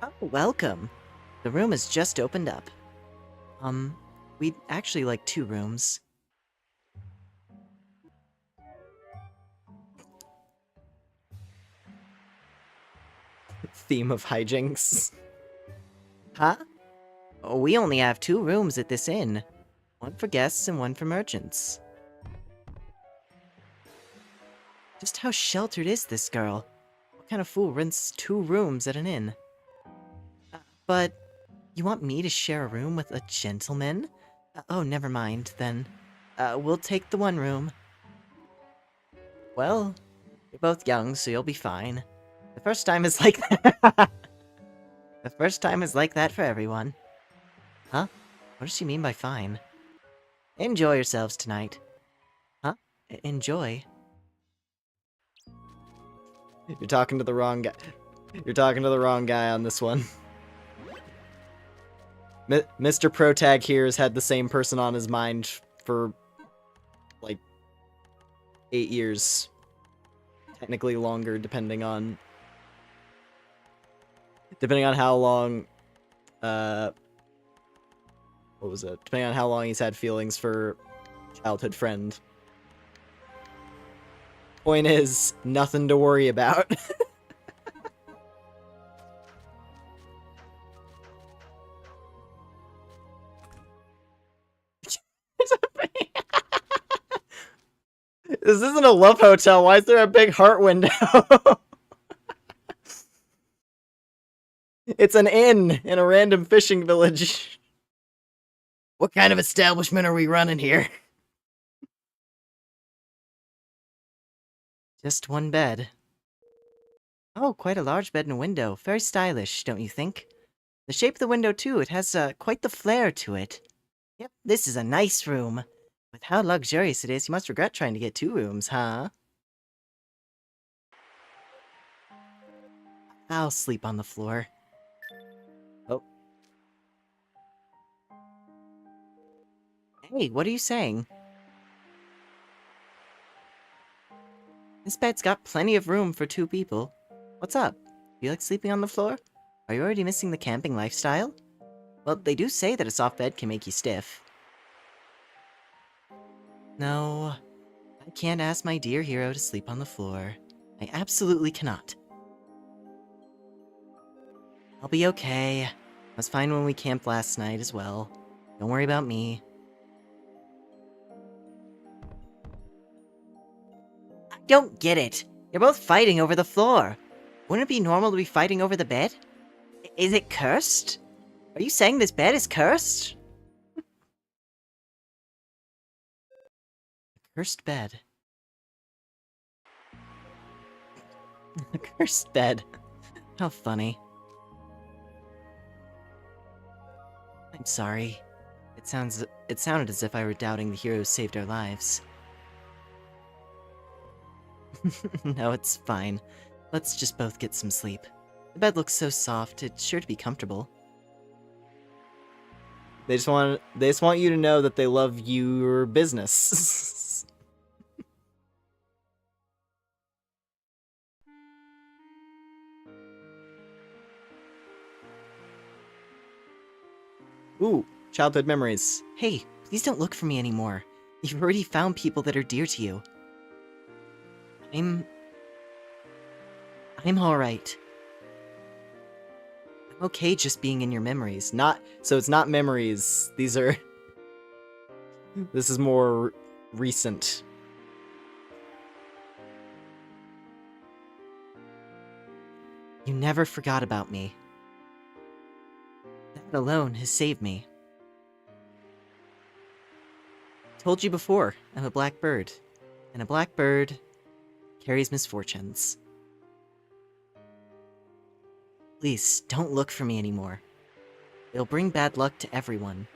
Oh, welcome. The room has just opened up. We'd actually like 2 rooms. theme of hijinks. Huh? Oh, we only have 2 rooms at this inn. One for guests and one for merchants. Just how sheltered is this girl? What kind of fool rents 2 rooms at an inn? But you want me to share a room with a gentleman? Oh, never mind, then. We'll take the 1 room. Well, you're both young, so you'll be fine. The first time is like that. The first time is like that for everyone. Huh? What does she mean by fine? Enjoy yourselves tonight. Huh? Enjoy? You're talking to the wrong guy. You're talking to the wrong guy on this one. Mr. Protag here has had the same person on his mind for, like, 8 years. Technically longer, depending on how long, what was it? Depending on how long he's had feelings for childhood friend. Point is, nothing to worry about. This isn't a love hotel. Why is there a big heart window? It's an inn in a random fishing village. What kind of establishment are we running here? Just 1 bed. Oh, quite a large bed and a window. Very stylish, don't you think? The shape of the window, too. It has quite the flair to it. Yep, this is a nice room. With how luxurious it is, you must regret trying to get 2 rooms, huh? I'll sleep on the floor. Oh. Hey, what are you saying? This bed's got plenty of room for 2 people. What's up? You like sleeping on the floor? Are you already missing the camping lifestyle? Well, they do say that a soft bed can make you stiff. No, I can't ask my dear hero to sleep on the floor. I absolutely cannot. I'll be okay. I was fine when we camped last night as well. Don't worry about me. I don't get it. You're both fighting over the floor. Wouldn't it be normal to be fighting over the bed? Is it cursed? Are you saying this bed is cursed? Cursed bed. A cursed bed. How funny. I'm sorry. It sounded as if I were doubting the hero who saved our lives. No, it's fine. Let's just both get some sleep. The bed looks so soft, it's sure to be comfortable. They just want you to know that they love your business. Ooh, childhood memories. Hey, please don't look for me anymore. You've already found people that are dear to you. I'm alright. I'm okay just being in your memories. So it's not memories. This is more recent. You never forgot about me. That alone has saved me. Told you before, I'm a black bird. And a black bird carries misfortunes. Please, don't look for me anymore. It'll bring bad luck to everyone.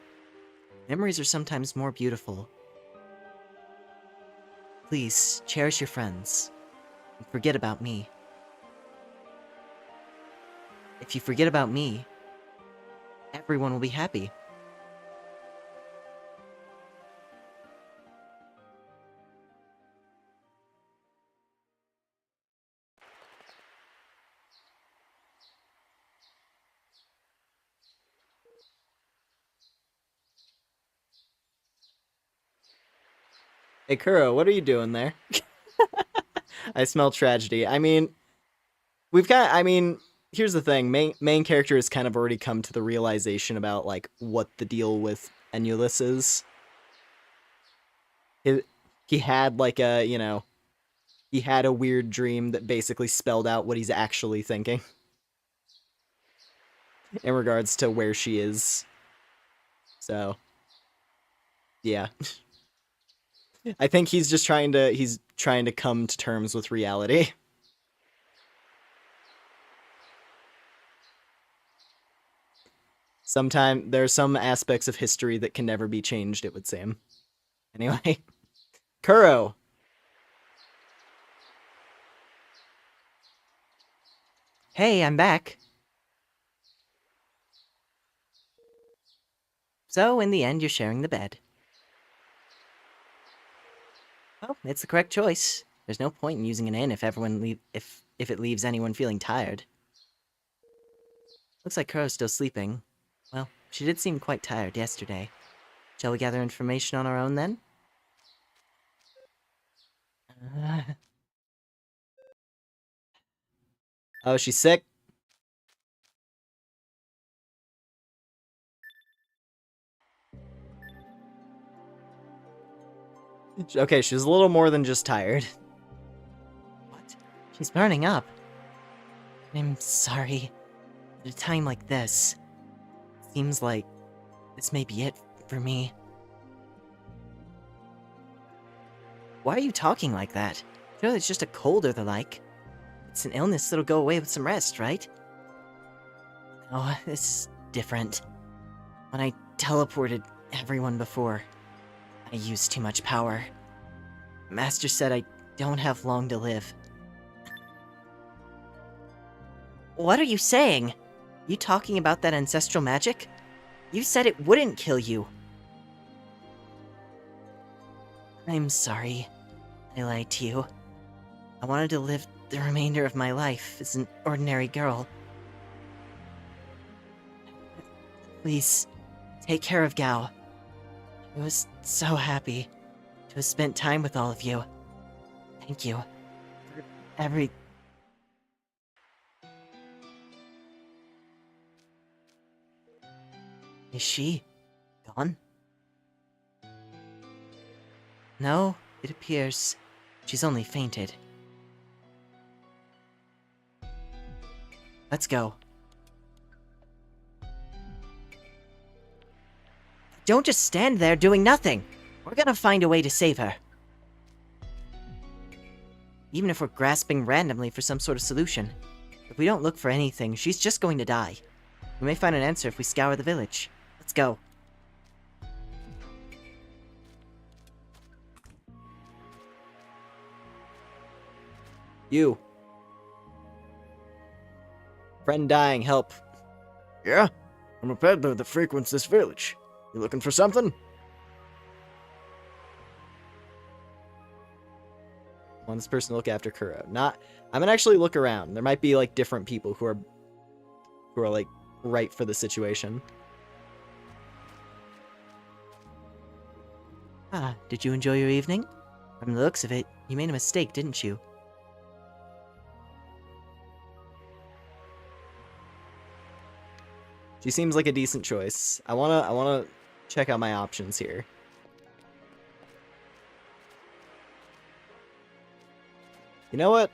Memories are sometimes more beautiful. Please, cherish your friends. And forget about me. If you forget about me, everyone will be happy. Hey, Kuro, what are you doing there? I smell tragedy. I mean, here's the thing. Main character has kind of already come to the realization about, like, what the deal with Enulus is. He had, like, a, you know, he had a weird dream that basically spelled out what he's actually thinking in regards to where she is. So, yeah. I think he's just trying to come to terms with reality. There's some aspects of history that can never be changed, it would seem. Anyway. Kuro! Hey, I'm back. So, in the end, you're sharing the bed. Well, it's the correct choice. There's no point in using an inn if it leaves anyone feeling tired. Looks like Kuro's still sleeping. Well, she did seem quite tired yesterday. Shall we gather information on our own, then? Oh, she's sick? Okay, she's a little more than just tired. What? She's burning up. I'm sorry. At a time like this, seems like this may be it for me. Why are you talking like that? Surely it's just a cold or the like. It's an illness that'll go away with some rest, right? Oh, this is different. When I teleported everyone before, I used too much power. Master said I don't have long to live. What are you saying? You talking about that ancestral magic? You said it wouldn't kill you. I'm sorry. I lied to you. I wanted to live the remainder of my life as an ordinary girl. Please, take care of Gao. I was so happy to have spent time with all of you. Thank you for every... Is she gone? No, it appears she's only fainted. Let's go. Don't just stand there doing nothing! We're gonna find a way to save her. Even if we're grasping randomly for some sort of solution. If we don't look for anything, she's just going to die. We may find an answer if we scour the village. Let's go. You. Friend dying, help. Yeah? I'm a peddler that frequents this village. You looking for something? I want this person to look after Kuro. I'm gonna actually look around. There might be, like, different people who are like, right for the situation. Ah, did you enjoy your evening? From the looks of it, you made a mistake, didn't you? She seems like a decent choice. I wanna check out my options here. You know what?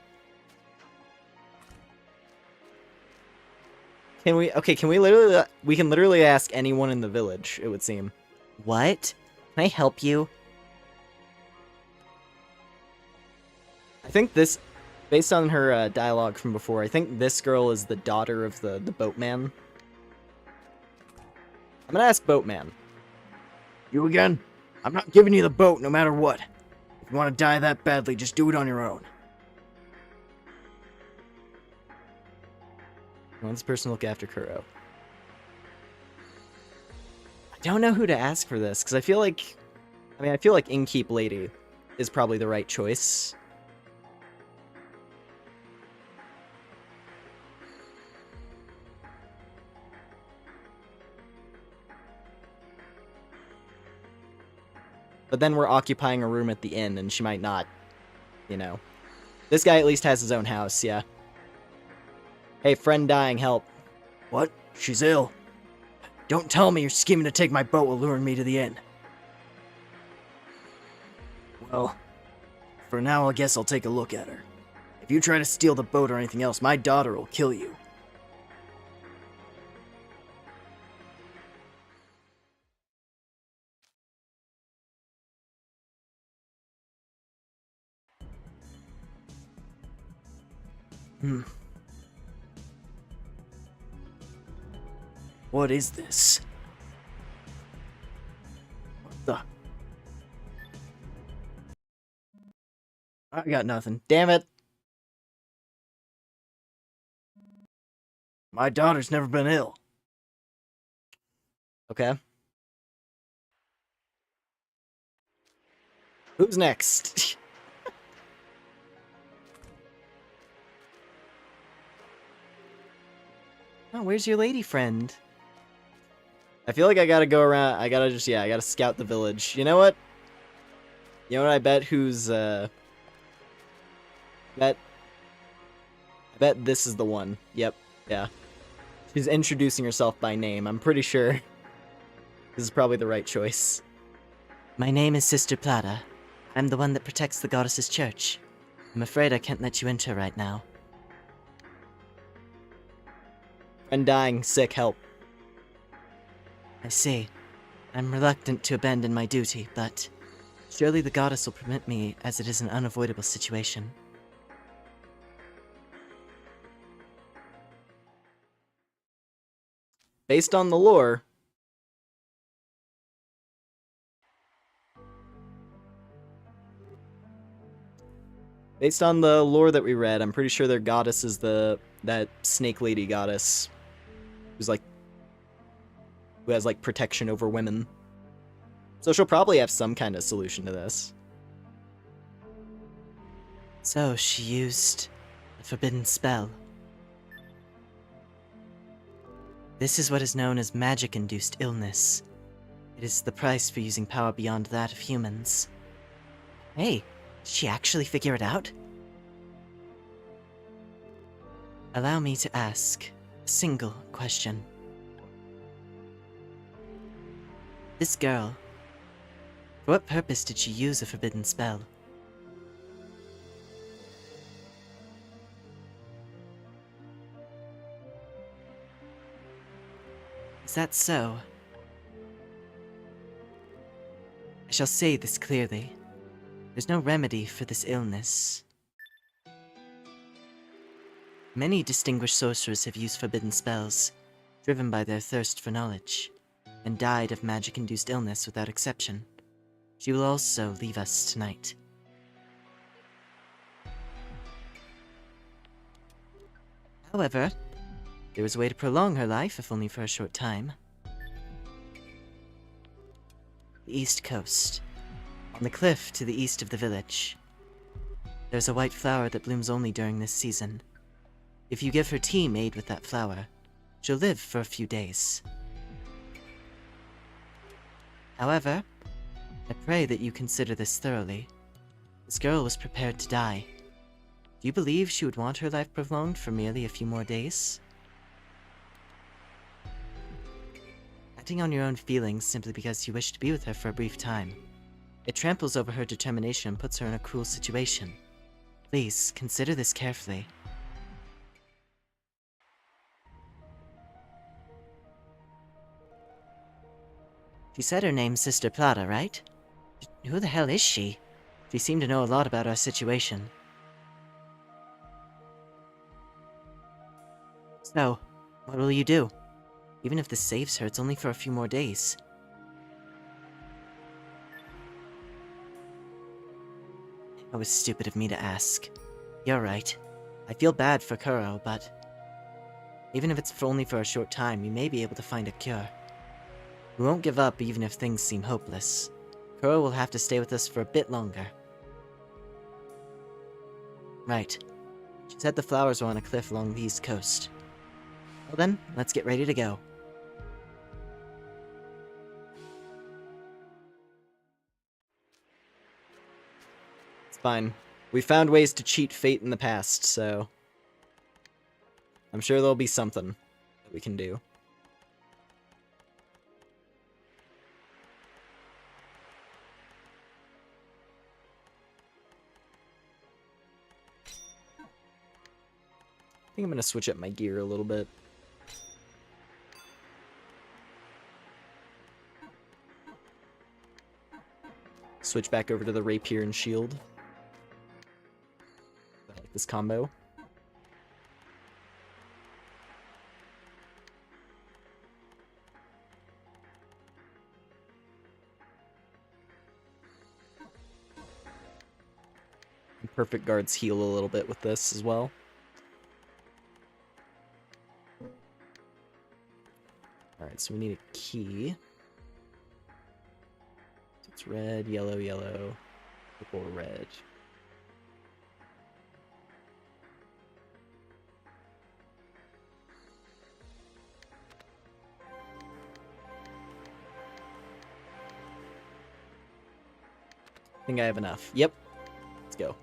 Can we can literally ask anyone in the village, it would seem. What? Can I help you? I think this, based on her dialogue from before, I think this girl is the daughter of the boatman. I'm gonna ask Boatman. You again? I'm not giving you the boat no matter what. If you want to die that badly, just do it on your own. I want this person to look after Kuro. I don't know who to ask for this, because I feel like Innkeep Lady is probably the right choice. But then we're occupying a room at the inn, and she might not, you know. This guy at least has his own house, yeah. Hey, friend dying, help. What? She's ill. Don't tell me you're scheming to take my boat while luring me to the inn. Well, for now I guess I'll take a look at her. If you try to steal the boat or anything else, my daughter will kill you. What is this? What the? I got nothing. Damn it. My daughter's never been ill. Okay. Who's next? Oh, where's your lady friend? I feel like I gotta go around. I gotta scout the village. You know what? I bet who's, I bet this is the one. Yep. Yeah. She's introducing herself by name. I'm pretty sure this is probably the right choice. My name is Sister Plata. I'm the one that protects the goddess's church. I'm afraid I can't let you enter right now. Friend dying, sick, help. I see. I'm reluctant to abandon my duty, but surely the goddess will permit me, as it is an unavoidable situation. Based on the lore, that we read, I'm pretty sure their goddess is that snake lady goddess who has like protection over women. So she'll probably have some kind of solution to this. So she used a forbidden spell. This is what is known as magic-induced illness. It is the price for using power beyond that of humans. Hey, did she actually figure it out? Allow me to ask a single question. This girl, for what purpose did she use a forbidden spell? Is that so? I shall say this clearly. There's no remedy for this illness. Many distinguished sorcerers have used forbidden spells, driven by their thirst for knowledge, and died of magic-induced illness without exception. She will also leave us tonight. However, there is a way to prolong her life, if only for a short time. The East Coast. On the cliff to the east of the village. There's a white flower that blooms only during this season. If you give her tea made with that flower, she'll live for a few days. However, I pray that you consider this thoroughly. This girl was prepared to die. Do you believe she would want her life prolonged for merely a few more days? Acting on your own feelings simply because you wish to be with her for a brief time. It tramples over her determination and puts her in a cruel situation. Please, consider this carefully. She said her name's Sister Plata, right? Who the hell is she? She seemed to know a lot about our situation. So, what will you do? Even if this saves her, it's only for a few more days. It was stupid of me to ask. You're right. I feel bad for Kuro, but even if it's only for a short time, we may be able to find a cure. We won't give up even if things seem hopeless. Kuro will have to stay with us for a bit longer. Right. She said the flowers were on a cliff along the east coast. Well then, let's get ready to go. It's fine. We found ways to cheat fate in the past, so... I'm sure there'll be something that we can do. I think I'm gonna switch up my gear a little bit. Switch back over to the rapier and shield. I like this combo. And perfect guards heal a little bit with this as well. Alright, so we need a key. So it's red, yellow, yellow, purple, red. I think I have enough. Yep. Let's go.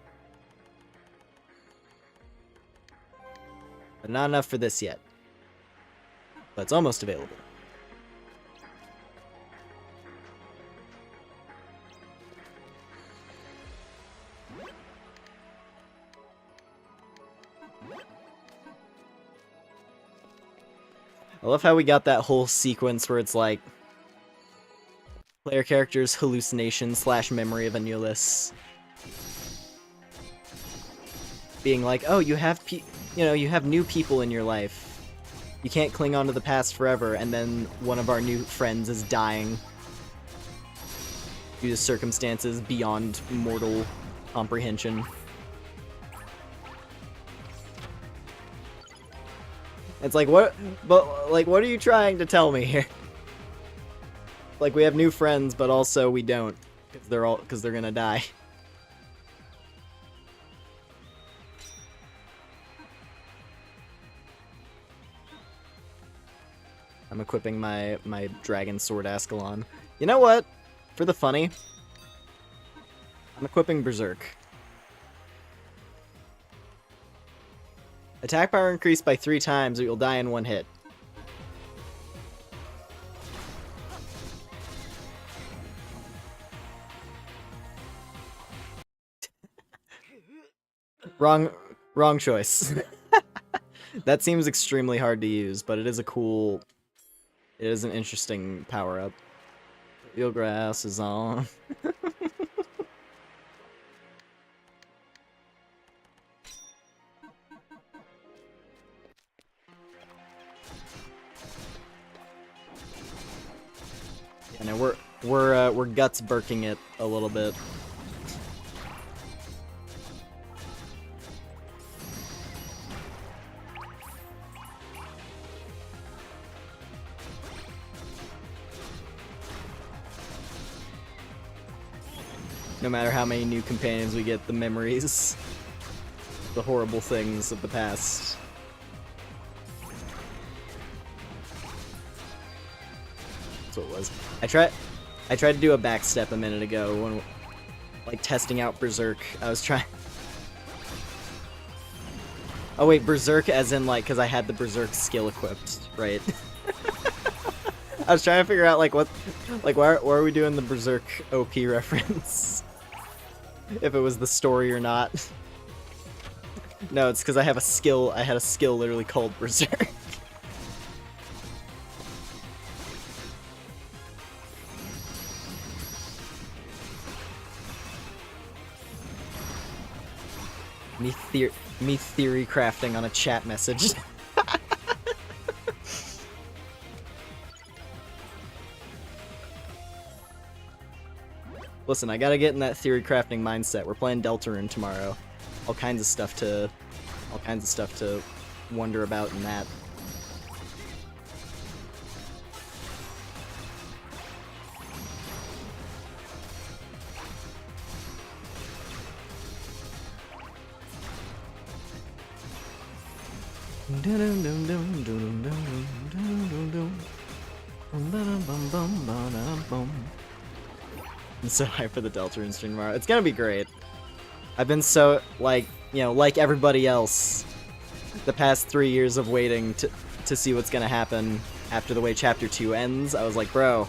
But not enough for this yet. But it's almost available. I love how we got that whole sequence where it's like player character's hallucination / memory of Anulus being like, oh, you have you have new people in your life. You can't cling on to the past forever, and then one of our new friends is dying due to circumstances beyond mortal comprehension. It's like, what are you trying to tell me here? Like, we have new friends, but also we don't, because they're gonna die. I'm equipping my dragon sword Ascalon. You know what? For the funny, I'm equipping Berserk. Attack power increased by 3 times, or you'll die in 1 hit. Wrong choice. That seems extremely hard to use, but it is an interesting power-up. Field grass is on. Yeah, no, we're guts burking it a little bit. No matter how many new companions we get, the memories, the horrible things of the past. That's what it was. I tried to do a backstep a minute ago when, like, testing out Berserk. I was trying. Oh wait, Berserk as in, like, because I had the Berserk skill equipped, right? I was trying to figure out, like, why are we doing the Berserk OP reference? If it was the story or not. No, it's because I had a skill literally called Berserk. Me theory crafting on a chat message. Listen, I gotta get in that theory crafting mindset. We're playing Deltarune tomorrow. All kinds of stuff to wonder about in that. I'm so hyped for the Deltarune stream tomorrow. It's gonna be great. I've been so, like, like everybody else, the past 3 years of waiting to see what's gonna happen after the way Chapter 2 ends, I was like, bro.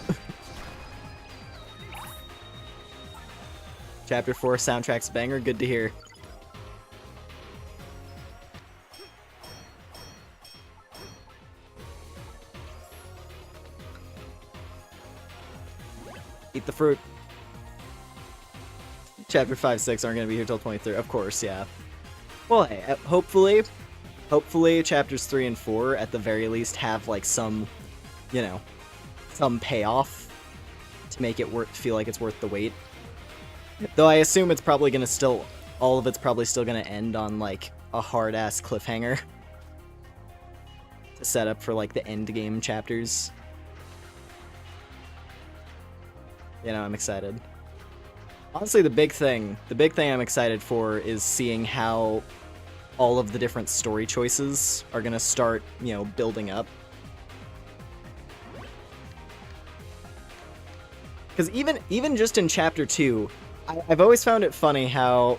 Chapter 4 soundtrack's banger, good to hear. Eat the fruit. Chapter 5, 6 aren't gonna be here till 23. Of course, yeah. Well, hey, hopefully chapters 3 and 4 at the very least have like some, you know, some payoff to make it feel like it's worth the wait. Though I assume it's probably gonna all of it's probably still gonna end on like a hard-ass cliffhanger to set up for like the end game chapters. You know, I'm excited. Honestly, the big thing I'm excited for is seeing how all of the different story choices are gonna start, you know, building up. Because even just in Chapter 2, I've always found it funny how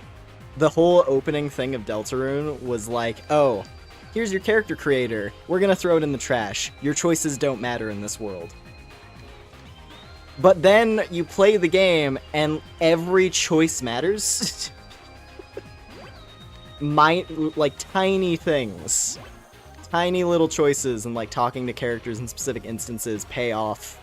the whole opening thing of Deltarune was like, oh, here's your character creator, we're gonna throw it in the trash, your choices don't matter in this world. But then you play the game, and every choice matters. Like, tiny things. Tiny little choices, and, like, talking to characters in specific instances pay off.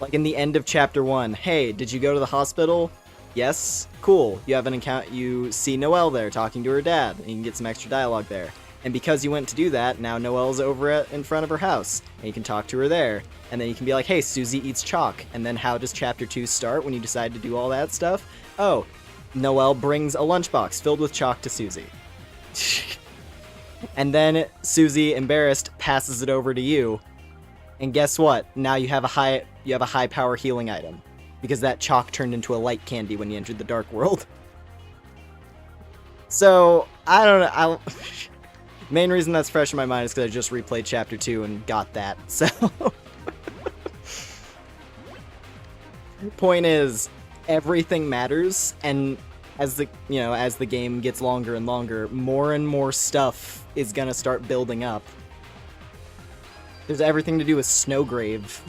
Like, in the end of Chapter 1, hey, did you go to the hospital? Yes? Cool. You have an account, you see Noelle there talking to her dad, and you can get some extra dialogue there. And because you went to do that, now Noelle's over in front of her house, and you can talk to her there. And then you can be like, hey, Susie eats chalk. And then how does Chapter 2 start when you decide to do all that stuff? Oh, Noelle brings a lunchbox filled with chalk to Susie. And then Susie, embarrassed, passes it over to you. And guess what? Now you have a high power healing item. Because that chalk turned into a light candy when you entered the dark world. So, I don't know. Main reason that's fresh in my mind is because I just replayed Chapter 2 and got that, so... Point is, everything matters, and as the game gets longer and longer, more and more stuff is gonna start building up. There's everything to do with Snowgrave.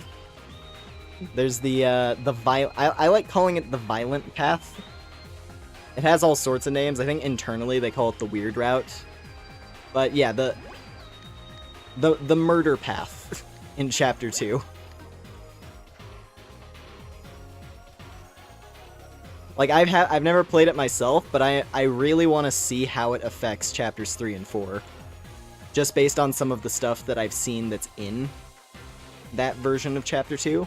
There's I like calling it the violent path. It has all sorts of names. I think internally they call it the weird route. But yeah, the murder path in Chapter 2. Like, I've never played it myself, but I really want to see how it affects Chapters 3 and 4. Just based on some of the stuff that I've seen that's in that version of Chapter 2.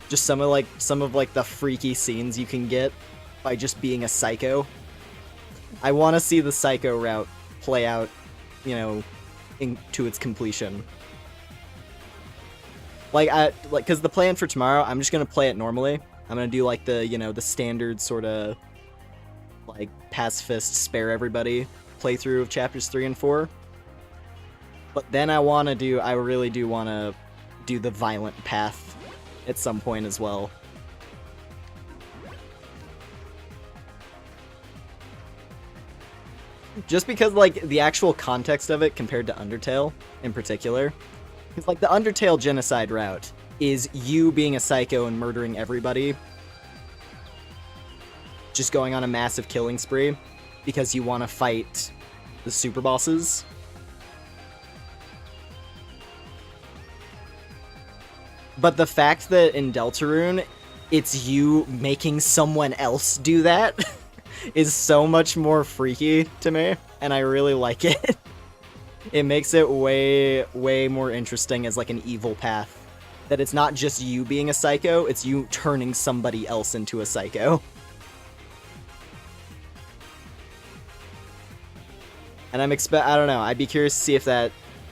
Just some of the freaky scenes you can get by just being a psycho. I want to see the psycho route play out, you know, to its completion. Because the plan for tomorrow, I'm just gonna play it normally. I'm gonna do like the standard sort of like pacifist spare everybody playthrough of Chapters 3 and 4. But then I really do want to do the violent path at some point as well. Just because, like, the actual context of it compared to Undertale, in particular. Because, like, the Undertale genocide route is you being a psycho and murdering everybody. Just going on a massive killing spree. Because you want to fight the super bosses. But the fact that in Deltarune, it's you making someone else do that... is so much more freaky to me, and I really like it. It makes it way, way more interesting as like an evil path. That it's not just you being a psycho, it's you turning somebody else into a psycho. And I don't know, I'd be curious to see if that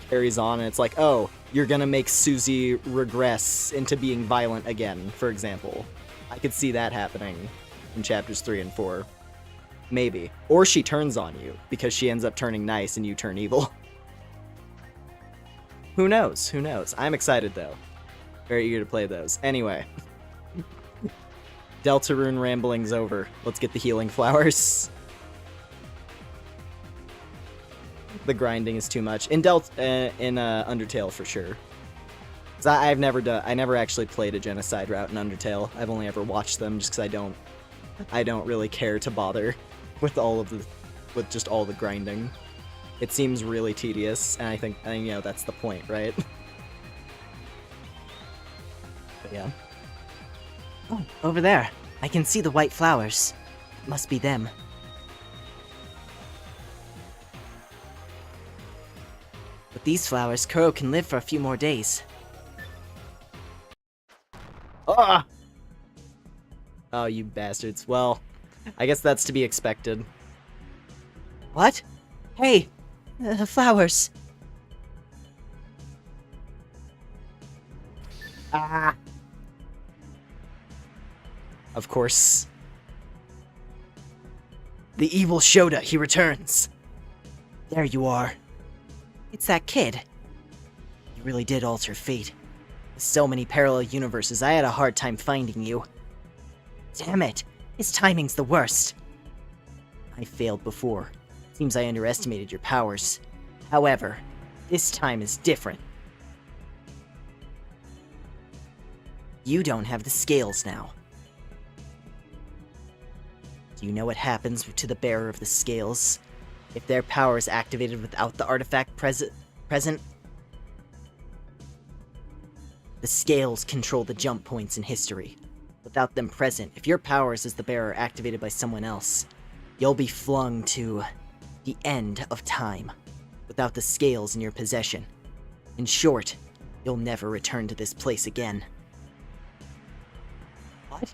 carries on, and it's like, oh, you're gonna make Susie regress into being violent again, for example. I could see that happening in Chapters 3 and 4. Maybe. Or she turns on you, because she ends up turning nice and you turn evil. Who knows? Who knows? I'm excited, though. Very eager to play those. Anyway. Deltarune rambling's over. Let's get the healing flowers. the grinding is too much. In Undertale for sure. 'Cause I never actually played a genocide route in Undertale. I've only ever watched them just because I don't really care to bother with with just all the grinding. It seems really tedious, and I think that's the point, right? But yeah. Oh, over there. I can see the white flowers. It must be them. With these flowers, Kuro can live for a few more days. Ah! Oh, you bastards. Well, I guess that's to be expected. What? Hey! Flowers! Ah! Of course. The evil Shota, he returns. There you are. It's that kid. You really did alter fate. With so many parallel universes, I had a hard time finding you. Damn it! His timing's the worst. I failed before. Seems I underestimated your powers. However, this time is different. You don't have the scales now. Do you know what happens to the bearer of the scales if their power is activated without the artifact present? The scales control the jump points in history. Without them present, if your powers as the bearer are activated by someone else, you'll be flung to the end of time, without the scales in your possession. In short, you'll never return to this place again. What?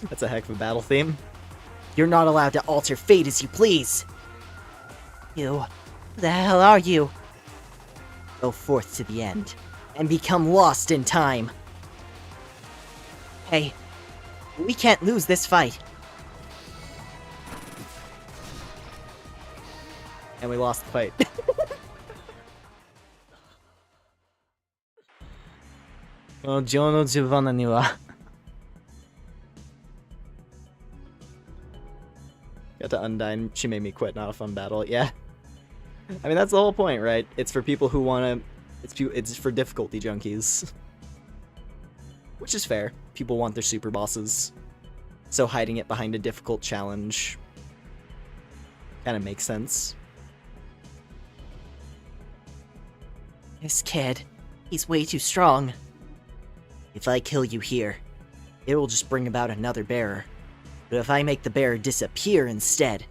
That's a heck of a battle theme. You're not allowed to alter fate as you please! You... Who the hell are you? Go forth to the end, and become lost in time! Hey, we can't lose this fight. And we lost the fight. Got to Undyne, she made me quit, not a fun battle. Yeah. I mean, that's the whole point, right? It's for people who want to... It's for difficulty junkies. Which is fair. People want their super bosses. So hiding it behind a difficult challenge kind of makes sense. This kid, he's way too strong. If I kill you here, it will just bring about another bearer. But if I make the bearer disappear instead,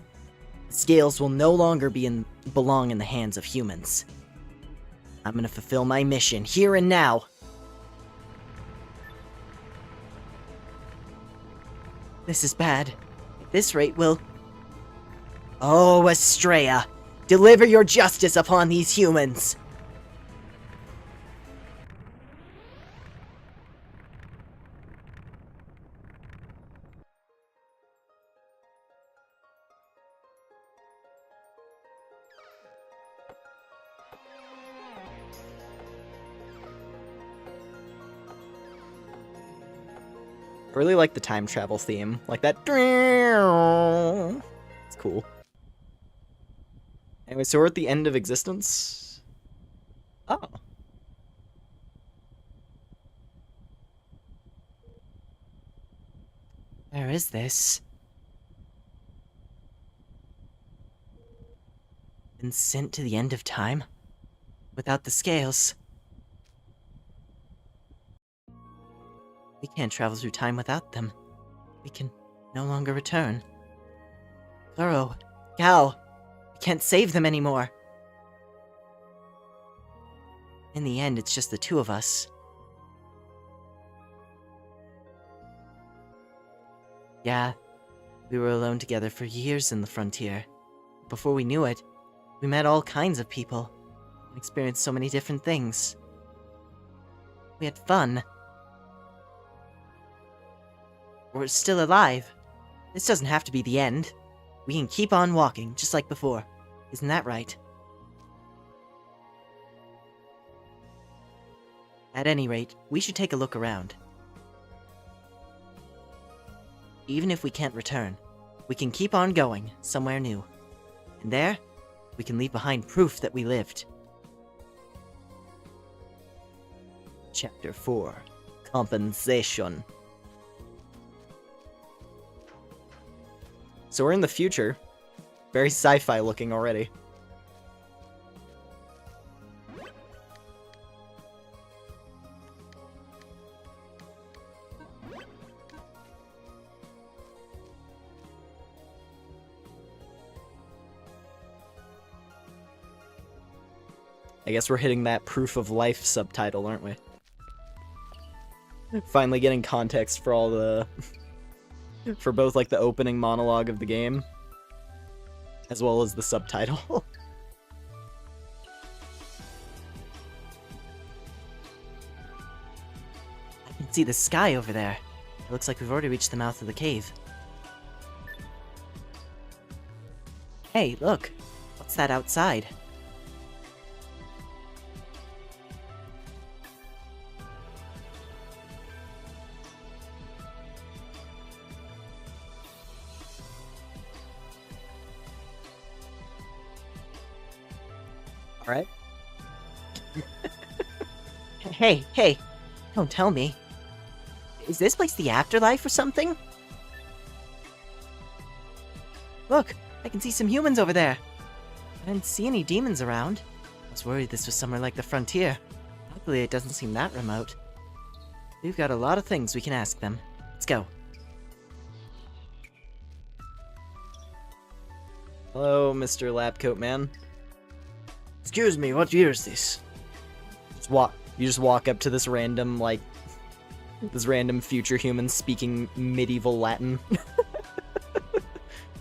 the scales will no longer belong in the hands of humans. I'm gonna fulfill my mission here and now. This is bad. At this rate, we'll... Oh, Estrella! Deliver your justice upon these humans! I really like the time travel theme. Like that. It's cool. Anyway, so we're at the end of existence. Oh. Where is this? Been sent to the end of time? Without the scales? We can't travel through time without them. We can no longer return. Kuro, Gao, we can't save them anymore. In the end, it's just the two of us. Yeah, we were alone together for years in the frontier. Before we knew it, we met all kinds of people and experienced so many different things. We had fun. We're still alive. This doesn't have to be the end. We can keep on walking, just like before. Isn't that right? At any rate, we should take a look around. Even if we can't return, we can keep on going somewhere new. And there, we can leave behind proof that we lived. Chapter 4. Compensation. So we're in the future. Very sci-fi looking already. I guess we're hitting that proof of life subtitle, aren't we? Finally getting context for all the... for both, like, the opening monologue of the game, as well as the subtitle. I can see the sky over there. It looks like we've already reached the mouth of the cave. Hey, look! What's that outside? Alright. Hey, don't tell me. Is this place the afterlife or something? Look, I can see some humans over there. I didn't see any demons around. I was worried this was somewhere like the frontier. Luckily, it doesn't seem that remote. We've got a lot of things we can ask them. Let's go. Hello, Mr. Labcoat Man. Excuse me, what year is this? You just walk up to this random, like, this random future human speaking medieval Latin.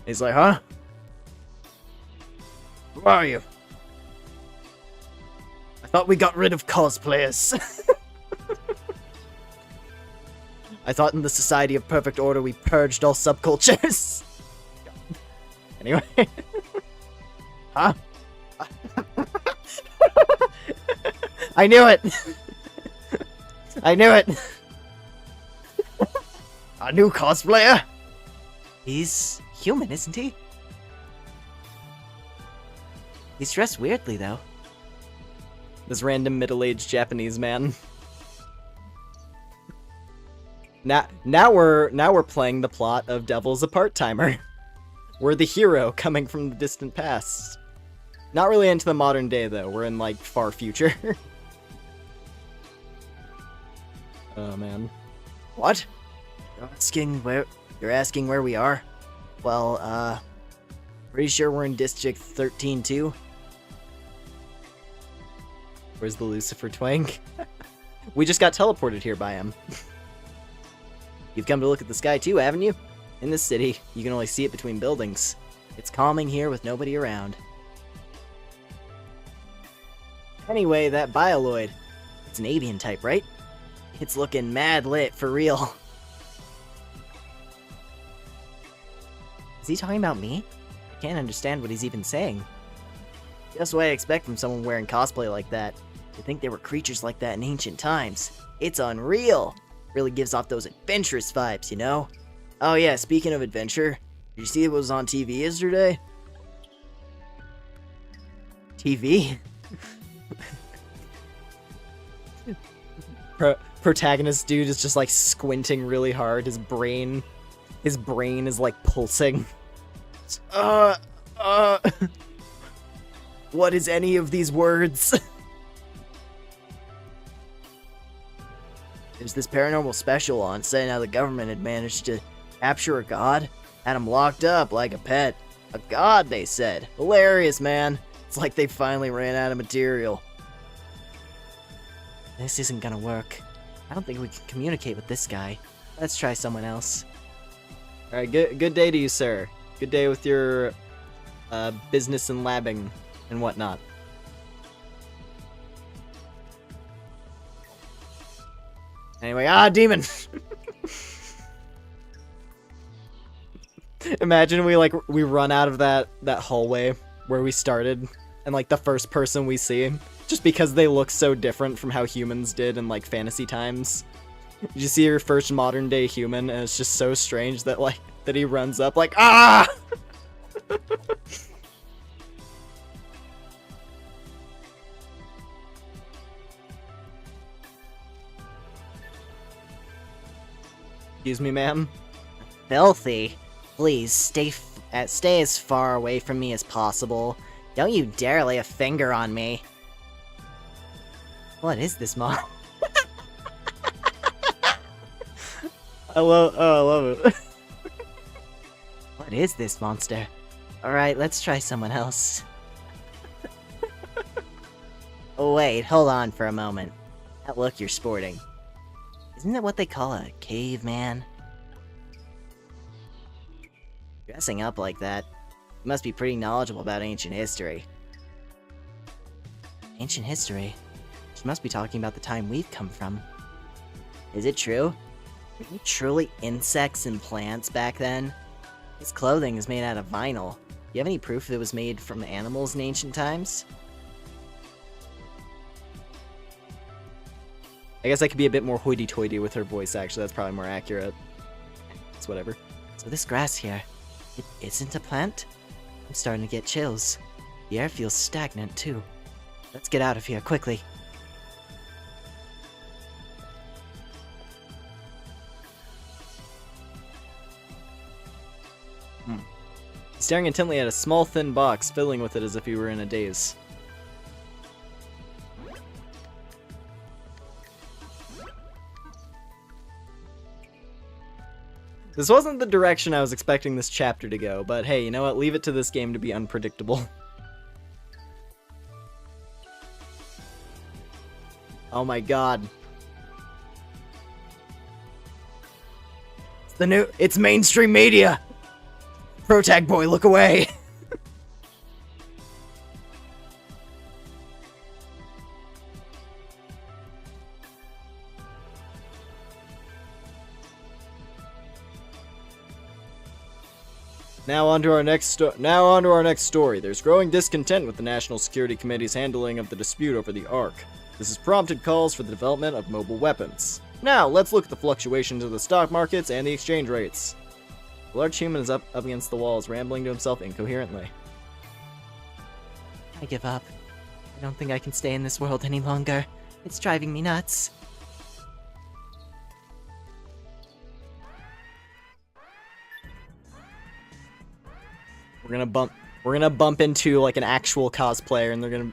He's like, huh? Who are you? I thought we got rid of cosplayers. I thought in the Society of Perfect Order we purged all subcultures. Anyway. Huh? I knew it! I knew it! A new cosplayer? He's human, isn't he? He's dressed weirdly, though. This random middle-aged Japanese man. Now we're playing the plot of Devil's a Part-Timer. We're the hero coming from the distant past. Not really into the modern day, though. We're in, like, far future. Oh, man. What? You're asking where we are? Well, pretty sure we're in District 13 too. Where's the Lucifer twang? We just got teleported here by him. You've come to look at the sky too, haven't you? In this city, you can only see it between buildings. It's calming here with nobody around. Anyway, that bioloid. It's an avian type, right? It's looking mad lit, for real. Is he talking about me? I can't understand what he's even saying. Just what I expect from someone wearing cosplay like that. You'd think there were creatures like that in ancient times. It's unreal! Really gives off those adventurous vibes, you know? Oh yeah, speaking of adventure, did you see what was on TV yesterday? TV? Protagonist dude is just like squinting really hard. His brain is like pulsing. What is any of these words? There's this paranormal special on saying how the government had managed to capture a god, had him locked up like a pet. A god, they said. Hilarious, man. It's like they finally ran out of material. This isn't gonna work. I don't think we can communicate with this guy. Let's try someone else. Alright, good day to you, sir. Good day with your business and labbing and whatnot. Anyway, demon! Imagine we run out of that hallway where we started, and like the first person we see, just because they look so different from how humans did in like fantasy times, You see your first modern day human, and it's just so strange that like that he runs up like ah. Excuse me, ma'am. Filthy. Please, stay as far away from me as possible. Don't you dare lay a finger on me. What is this, Mom? I love it. What is this monster? Alright, let's try someone else. Oh wait, hold on for a moment. That look you're sporting. Isn't that what they call a caveman? Dressing up like that, you must be pretty knowledgeable about ancient history. Ancient history? She must be talking about the time we've come from. Is it true? Were you truly insects and plants back then? His clothing is made out of vinyl. Do you have any proof that it was made from animals in ancient times? I guess I could be a bit more hoity-toity with her voice, actually. That's probably more accurate. It's whatever. So this grass here, it isn't a plant? I'm starting to get chills. The air feels stagnant, too. Let's get out of here, quickly. Staring intently at a small, thin box, fiddling with it as if he were in a daze. This wasn't the direction I was expecting this chapter to go, but hey, you know what? Leave it to this game to be unpredictable. Oh my god. It's mainstream media! Protag boy, look away! Now on to our next story. There's growing discontent with the National Security Committee's handling of the dispute over the Ark. This has prompted calls for the development of mobile weapons. Now, let's look at the fluctuations of the stock markets and the exchange rates. The large human is up against the walls, rambling to himself incoherently. I give up. I don't think I can stay in this world any longer. It's driving me nuts. We're gonna bump into like an actual cosplayer, and they're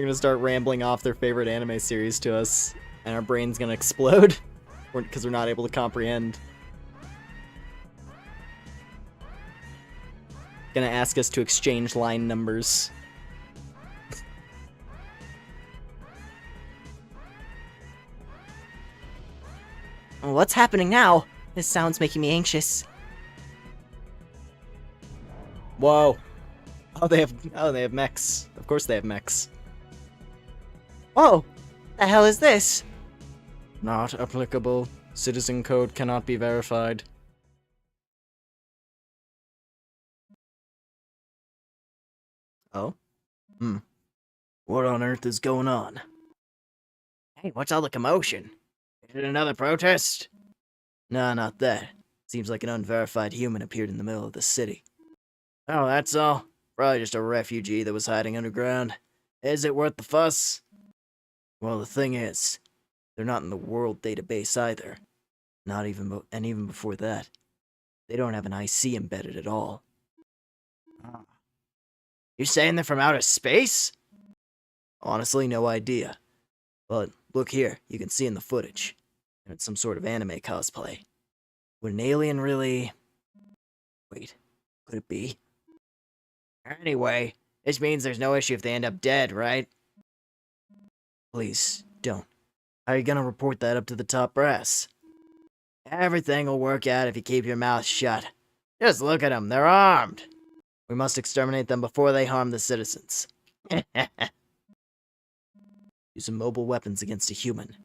gonna start rambling off their favorite anime series to us, and our brain's gonna explode because we're not able to comprehend. Gonna ask us to exchange line numbers. What's happening now? This sound's making me anxious. Whoa. Oh, they have mechs. Of course they have mechs. Whoa! The hell is this? Not applicable. Citizen code cannot be verified. Oh? What on earth is going on? Hey, what's all the commotion? Is it another protest? Nah, not that. Seems like an unverified human appeared in the middle of the city. Oh, that's all. Probably just a refugee that was hiding underground. Is it worth the fuss? Well, the thing is, they're not in the world database either. Not even, and even before that, they don't have an IC embedded at all. You're saying they're from outer space? Honestly, no idea. But look here, you can see in the footage. And it's some sort of anime cosplay. Would an alien really... Wait, could it be? Anyway, this means there's no issue if they end up dead, right? Please, don't. How are you gonna report that up to the top brass? Everything will work out if you keep your mouth shut. Just look at them, they're armed! We must exterminate them before they harm the citizens. Using mobile weapons against a human.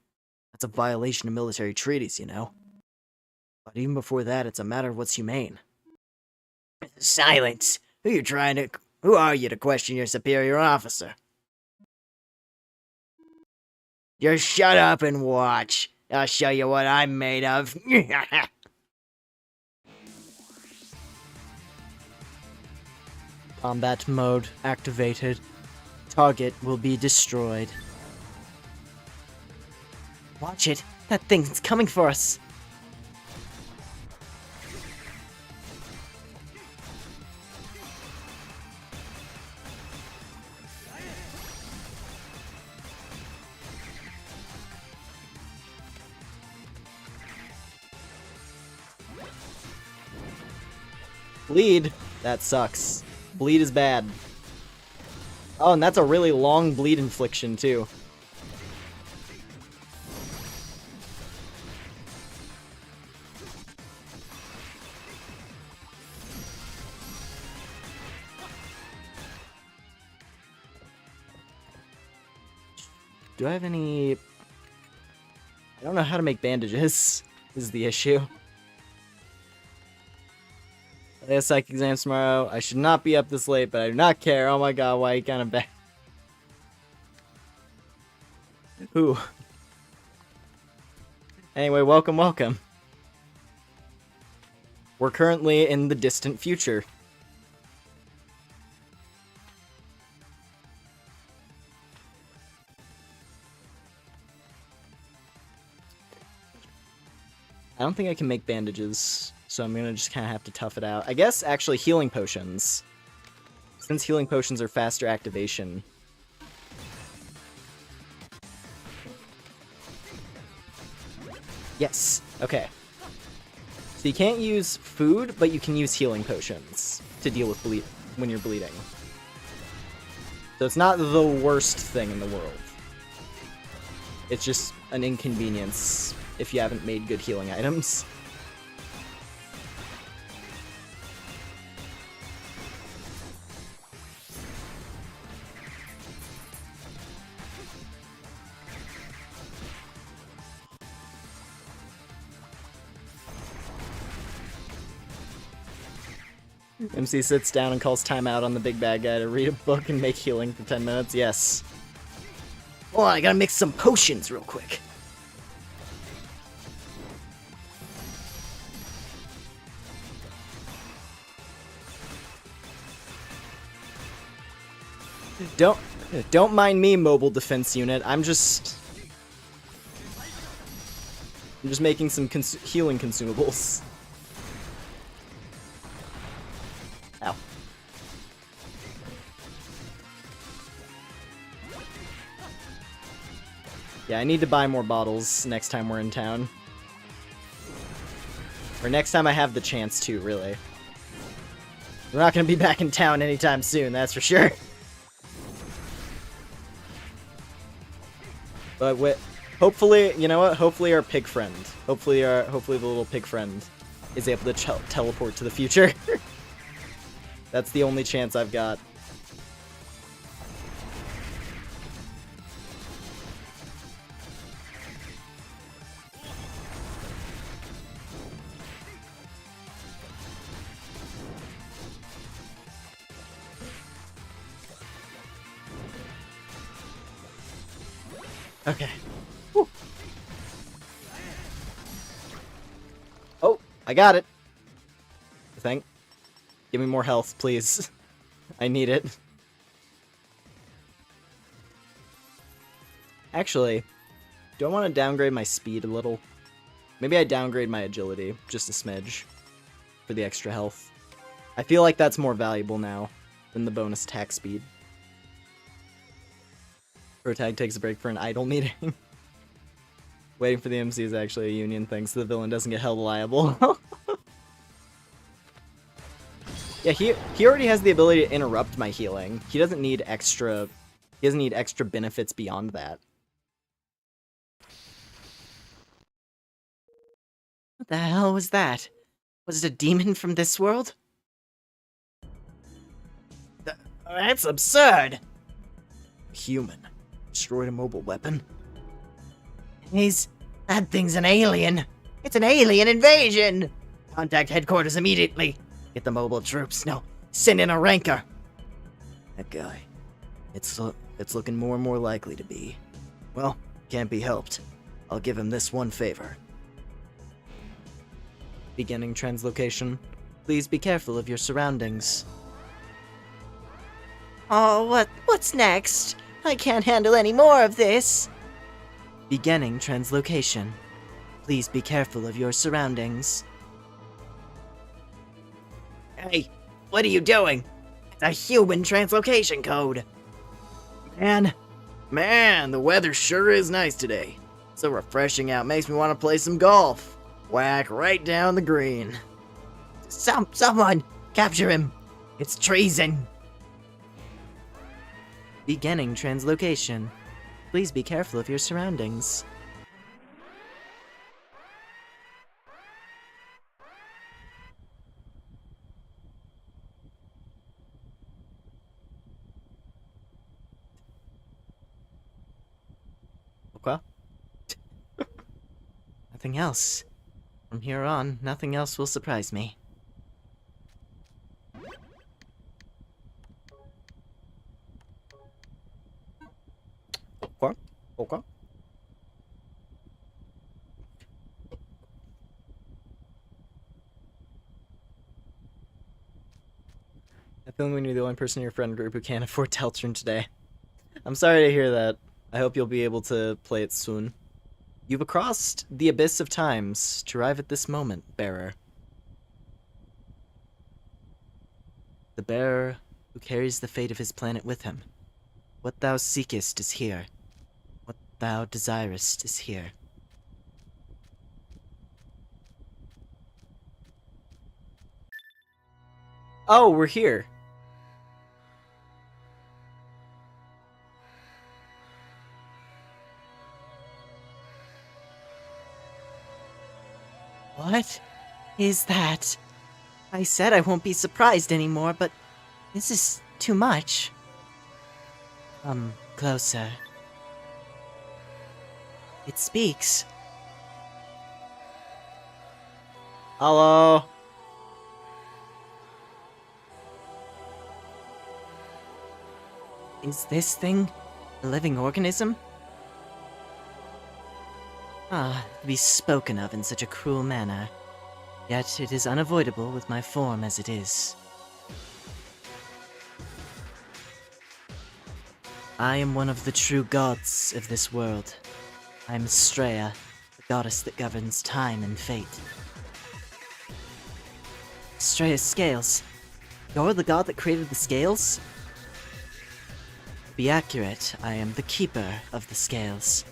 That's a violation of military treaties, you know? But even before that, it's a matter of what's humane. Silence! Who are you to question your superior officer? Just shut up and watch. I'll show you what I'm made of. Combat mode activated. Target will be destroyed. Watch it! That thing's coming for us! Bleed? That sucks. Bleed is bad. Oh, and that's a really long bleed infliction, too. Do I have any... I don't know how to make bandages, is the issue. I have psych exams tomorrow. I should not be up this late, but I do not care. Oh my god, why are you kind of bad? Ooh. Anyway, welcome, welcome. We're currently in the distant future. I don't think I can make bandages, so I'm gonna just kind of have to tough it out. I guess, actually, healing potions. Since healing potions are faster activation. Yes, okay. So you can't use food, but you can use healing potions to deal with bleed when you're bleeding. So it's not the worst thing in the world. It's just an inconvenience if you haven't made good healing items. MC sits down and calls timeout on the big bad guy to read a book and make healing for 10 minutes. Yes. Oh, I gotta mix some potions real quick. Don't mind me, mobile defense unit. I'm just making some healing consumables. Ow. Yeah, I need to buy more bottles next time we're in town. Or next time I have the chance to, really. We're not gonna be back in town anytime soon, that's for sure. But hopefully, you know what? Hopefully our pig friend, hopefully the little pig friend is able to teleport to the future. That's the only chance I've got. Okay. Whew. Oh, I got it. Thank. Give me more health, please. I need it. Actually, do I want to downgrade my speed a little? Maybe I downgrade my agility, just a smidge, for the extra health. I feel like that's more valuable now than the bonus attack speed. Protag takes a break for an idle meeting. Waiting for the MC is actually a union thing, so the villain doesn't get held liable. Yeah, he already has the ability to interrupt my healing. He doesn't need extra benefits beyond that. What the hell was that? Was it a demon from this world? That's absurd! Human. Destroyed a mobile weapon. That thing's an alien! It's an alien invasion! Contact headquarters immediately! Get the mobile troops. No, send in a ranker! That guy. It's looking more and more likely to be. Well, can't be helped. I'll give him this one favor. Beginning translocation. Please be careful of your surroundings. Oh, what's next? I can't handle any more of this. Beginning translocation. Please be careful of your surroundings. Hey, what are you doing? It's a human translocation code. Man, the weather sure is nice today. So refreshing out, makes me want to play some golf. Whack right down the green. Someone, capture him. It's treason. Beginning translocation. Please be careful of your surroundings. Okay. Nothing else. From here on, nothing else will surprise me. Okay. Okay. I feel like when you're the only person in your friend group who can't afford Teltron today. I'm sorry to hear that. I hope you'll be able to play it soon. You've crossed the abyss of times to arrive at this moment, bearer. The bearer who carries the fate of his planet with him. What thou seekest is here. What thou desirest is here. Oh, we're here. What is that? I said I won't be surprised anymore, but this is too much. Come closer. It speaks. Hello. Is this thing a living organism? Ah, to be spoken of in such a cruel manner. Yet it is unavoidable with my form as it is. I am one of the true gods of this world. I am Astrea, the goddess that governs time and fate. Astrea's scales. You're the god that created the scales? To be accurate, I am the keeper of the scales.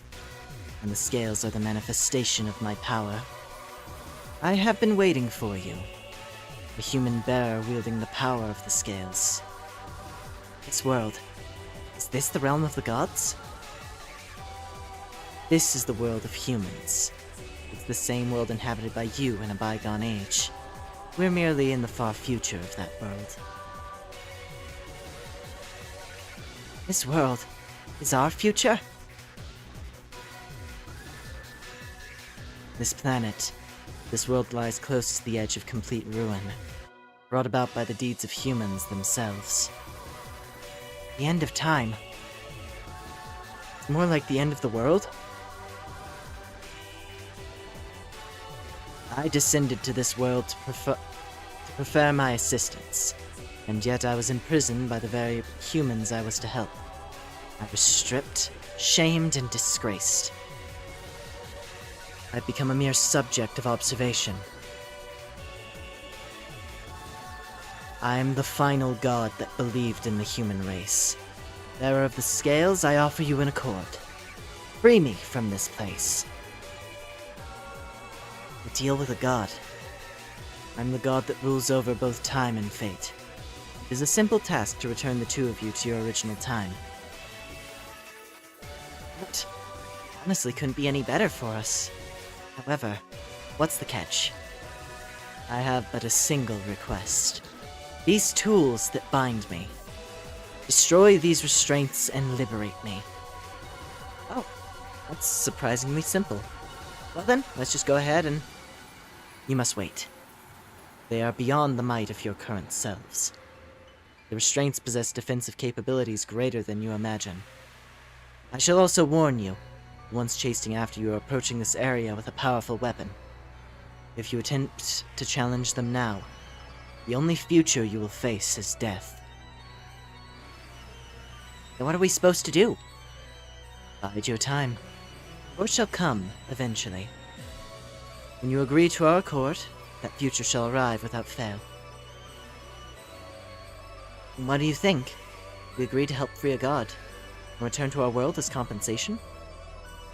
And the scales are the manifestation of my power. I have been waiting for you. A human bearer wielding the power of the scales. This world. Is this the realm of the gods? This is the world of humans. It's the same world inhabited by you in a bygone age. We're merely in the far future of that world. This world is our future? This planet, this world lies close to the edge of complete ruin, brought about by the deeds of humans themselves. The end of time. It's more like the end of the world. I descended to this world to prefer my assistance, and yet I was imprisoned by the very humans I was to help. I was stripped, shamed, and disgraced. I've become a mere subject of observation. I am the final god that believed in the human race. Bearer of the scales, I offer you an accord. Free me from this place. A deal with a god. I'm the god that rules over both time and fate. It is a simple task to return the two of you to your original time. That honestly couldn't be any better for us. However, what's the catch? I have but a single request. These tools that bind me. Destroy these restraints and liberate me. Oh, That's surprisingly simple. well then, let's just go ahead and... You must wait. They are beyond the might of your current selves. The restraints possess defensive capabilities greater than you imagine. I shall also warn you, The ones chasing after you are approaching this area with a powerful weapon. If you attempt to challenge them now, the only future you will face is death. Then what are we supposed to do? Bide your time. Or shall come, eventually. When you agree to our accord, that future shall arrive without fail. And what do you think? We agree to help free a god, and return to our world as compensation?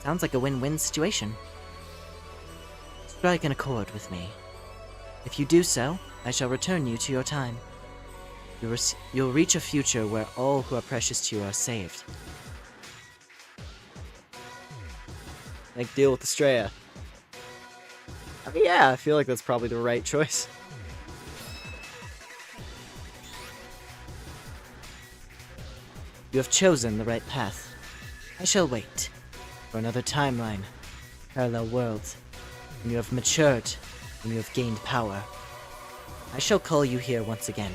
Sounds like a win-win situation. Strike an accord with me. If you do so, I shall return you to your time. You'll reach a future where all who are precious to you are saved. Like, deal with Estrella. I mean, yeah, I feel like that's probably the right choice. You have chosen the right path. I shall wait for another timeline, parallel worlds, when you have matured, when you have gained power. I shall call you here once again.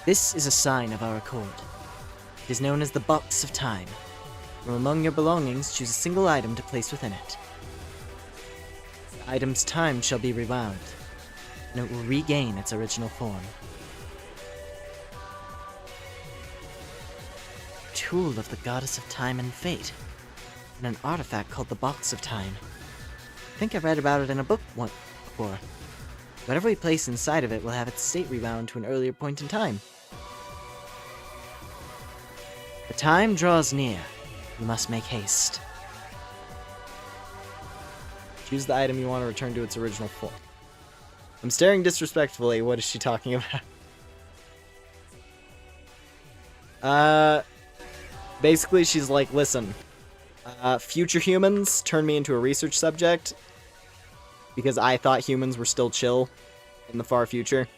This is a sign of our accord. It is known as the Box of Time. From among your belongings, choose a single item to place within it. The item's time shall be rewound, and it will regain its original form. Tool of the Goddess of Time and Fate, and an artifact called the Box of Time. I think I read about it in a book once before. Whatever we place inside of it will have its state rewound to an earlier point in time. The time draws near. You must make haste. Choose the item you want to return to its original form. I'm staring disrespectfully. What is she talking about? Basically, she's like, listen, future humans turned me into a research subject because I thought humans were still chill in the far future.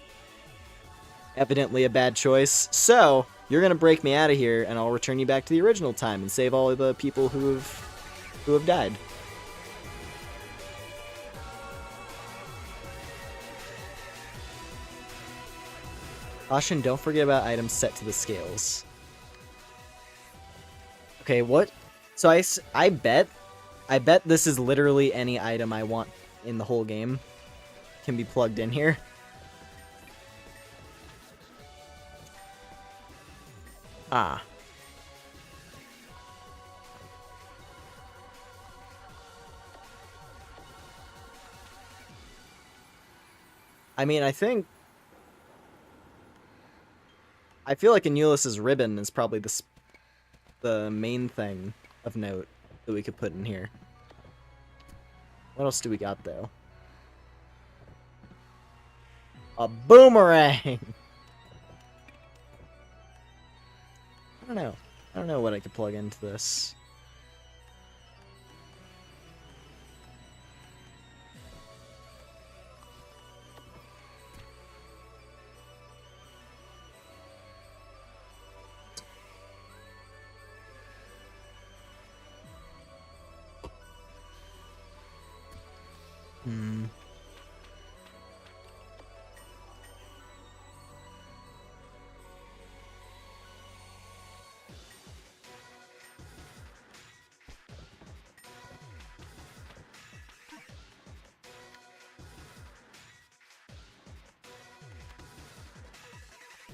Evidently a bad choice. So, you're gonna break me out of here, and I'll return you back to the original time and save all of the people who have died. Caution, don't forget about items set to the scales. Okay, what? So I bet this is literally any item I want in the whole game can be plugged in here. Ah. I mean, I feel like Anulus's ribbon is probably the main thing of note that we could put in here. What else do we got, though? A boomerang! I don't know. I don't know what I could plug into this.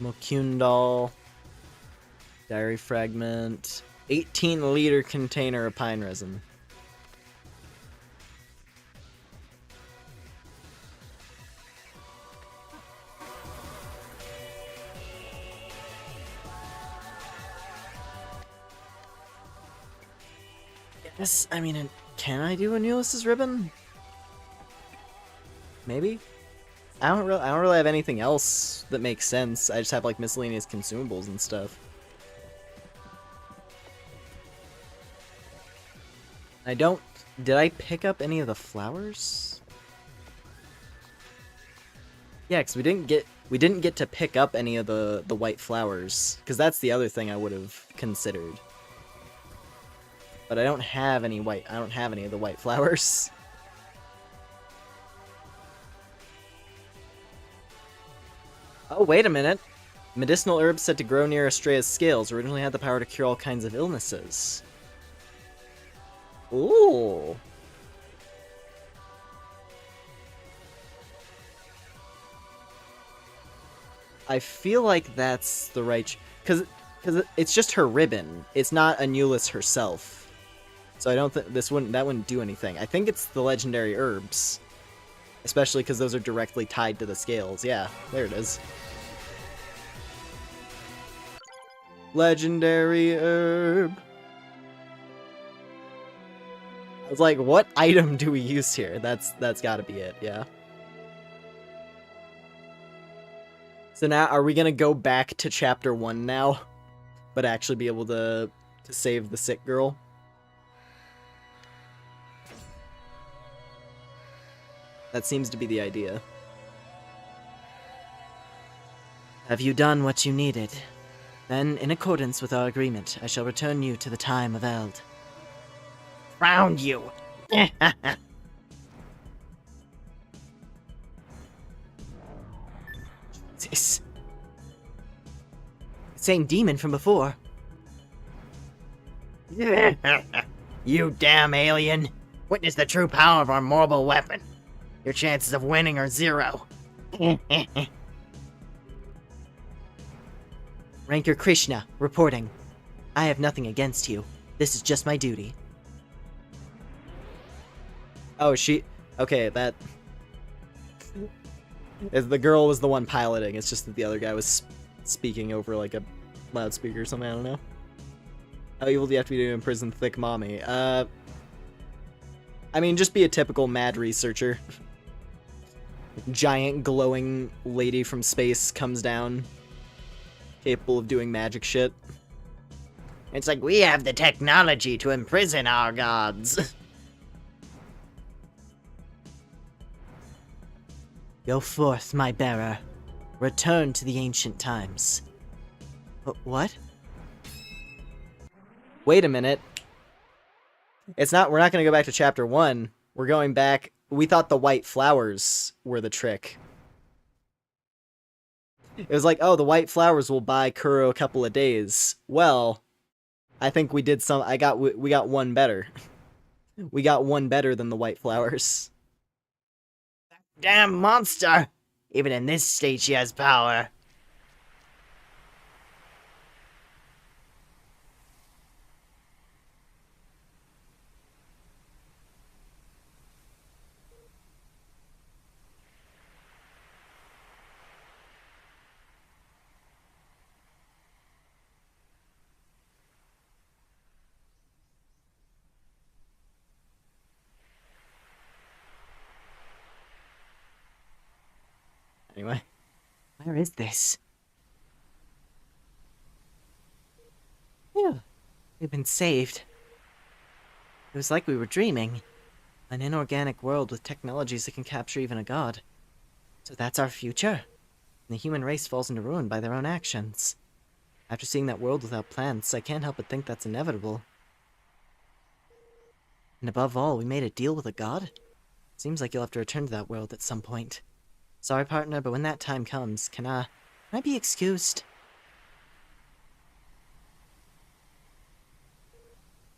Mokundal. Diary fragment. 18-liter container of pine resin. Yes, I mean, can I do Anulus's ribbon? Maybe? I don't really have anything else that makes sense. I just have like miscellaneous consumables and stuff. Did I pick up any of the flowers? Yeah, because we didn't get to pick up any of the white flowers, because that's the other thing I would have considered. But I don't have any of the white flowers. Oh, wait a minute. Medicinal herbs said to grow near Estrella's scales originally had the power to cure all kinds of illnesses. Ooh. I feel like that's the right... Because it's just her ribbon. It's not Anulus herself. So I don't think that wouldn't do anything. I think it's the legendary herbs. Especially because those are directly tied to the scales. Yeah, there it is. Legendary herb. I was like, what item do we use here? That's gotta be it, yeah. So now, are we gonna go back to chapter 1 now? But actually be able to save the sick girl? That seems to be the idea. Have you done what you needed? Then, in accordance with our agreement, I shall return you to the time of Eld. Found you! This... Same demon from before. You damn alien! Witness the true power of our mobile weapon. Your chances of winning are 0. Ranker Krishna, reporting. I have nothing against you. This is just my duty. Oh, okay, that... The girl was the one piloting, it's just that the other guy was speaking over, like, a loudspeaker or something, I don't know. How evil do you have to be to imprison Thick Mommy? I mean, just be a typical mad researcher. Giant glowing lady from space comes down, capable of doing magic shit. It's like, we have the technology to imprison our gods. Go forth, my bearer. Return to the ancient times. What? Wait a minute. We're not gonna go back to chapter 1. We're going back. We thought the white flowers were the trick. It was like, oh, the white flowers will buy Kuro a couple of days. Well, I think we did we got one better. We got one better than the white flowers. Damn monster! Even in this state she has power. Anyway. Where is this? Phew. We've been saved. It was like we were dreaming. An inorganic world with technologies that can capture even a god. So that's our future? And the human race falls into ruin by their own actions. After seeing that world without plants, I can't help but think that's inevitable. And above all, we made a deal with a god? Seems like you'll have to return to that world at some point. Sorry, partner, but when that time comes, can I be excused?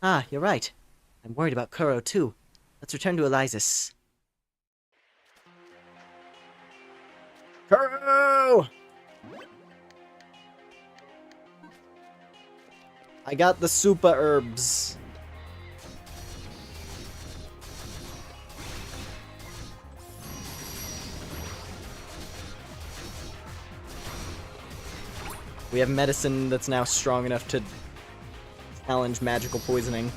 Ah, you're right. I'm worried about Kuro, too. Let's return to Elysis. Kuro! I got the super herbs. We have medicine that's now strong enough to challenge magical poisoning.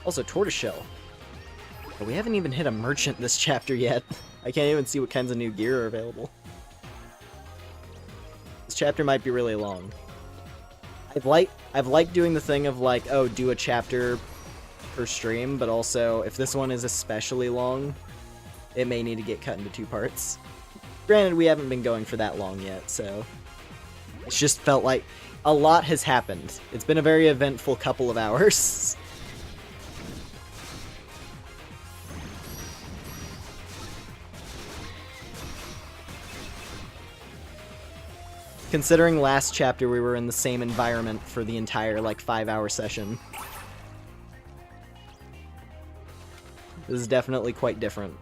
Also, tortoiseshell. But we haven't even hit a merchant this chapter yet. I can't even see what kinds of new gear are available. This chapter might be really long. I've liked doing the thing of like, oh, do a chapter per stream, but also if this one is especially long, it may need to get cut into 2 parts. Granted, we haven't been going for that long yet, so it's just felt like a lot has happened. It's been a very eventful couple of hours. Considering last chapter we were in the same environment for the entire, like, 5-hour session. This is definitely quite different.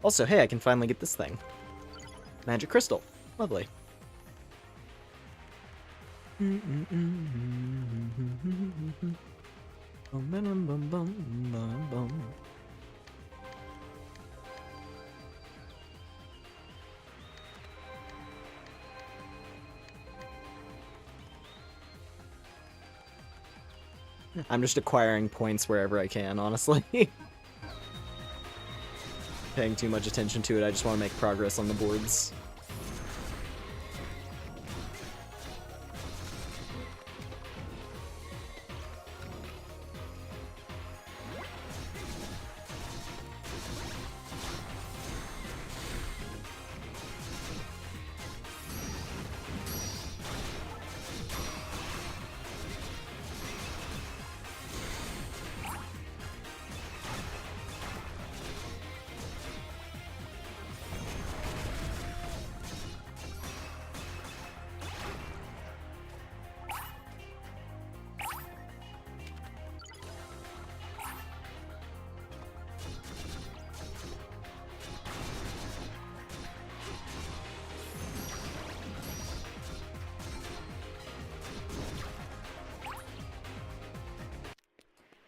Also, hey, I can finally get this thing. Magic crystal. Lovely. I'm just acquiring points wherever I can, honestly. Paying too much attention to it, I just want to make progress on the boards.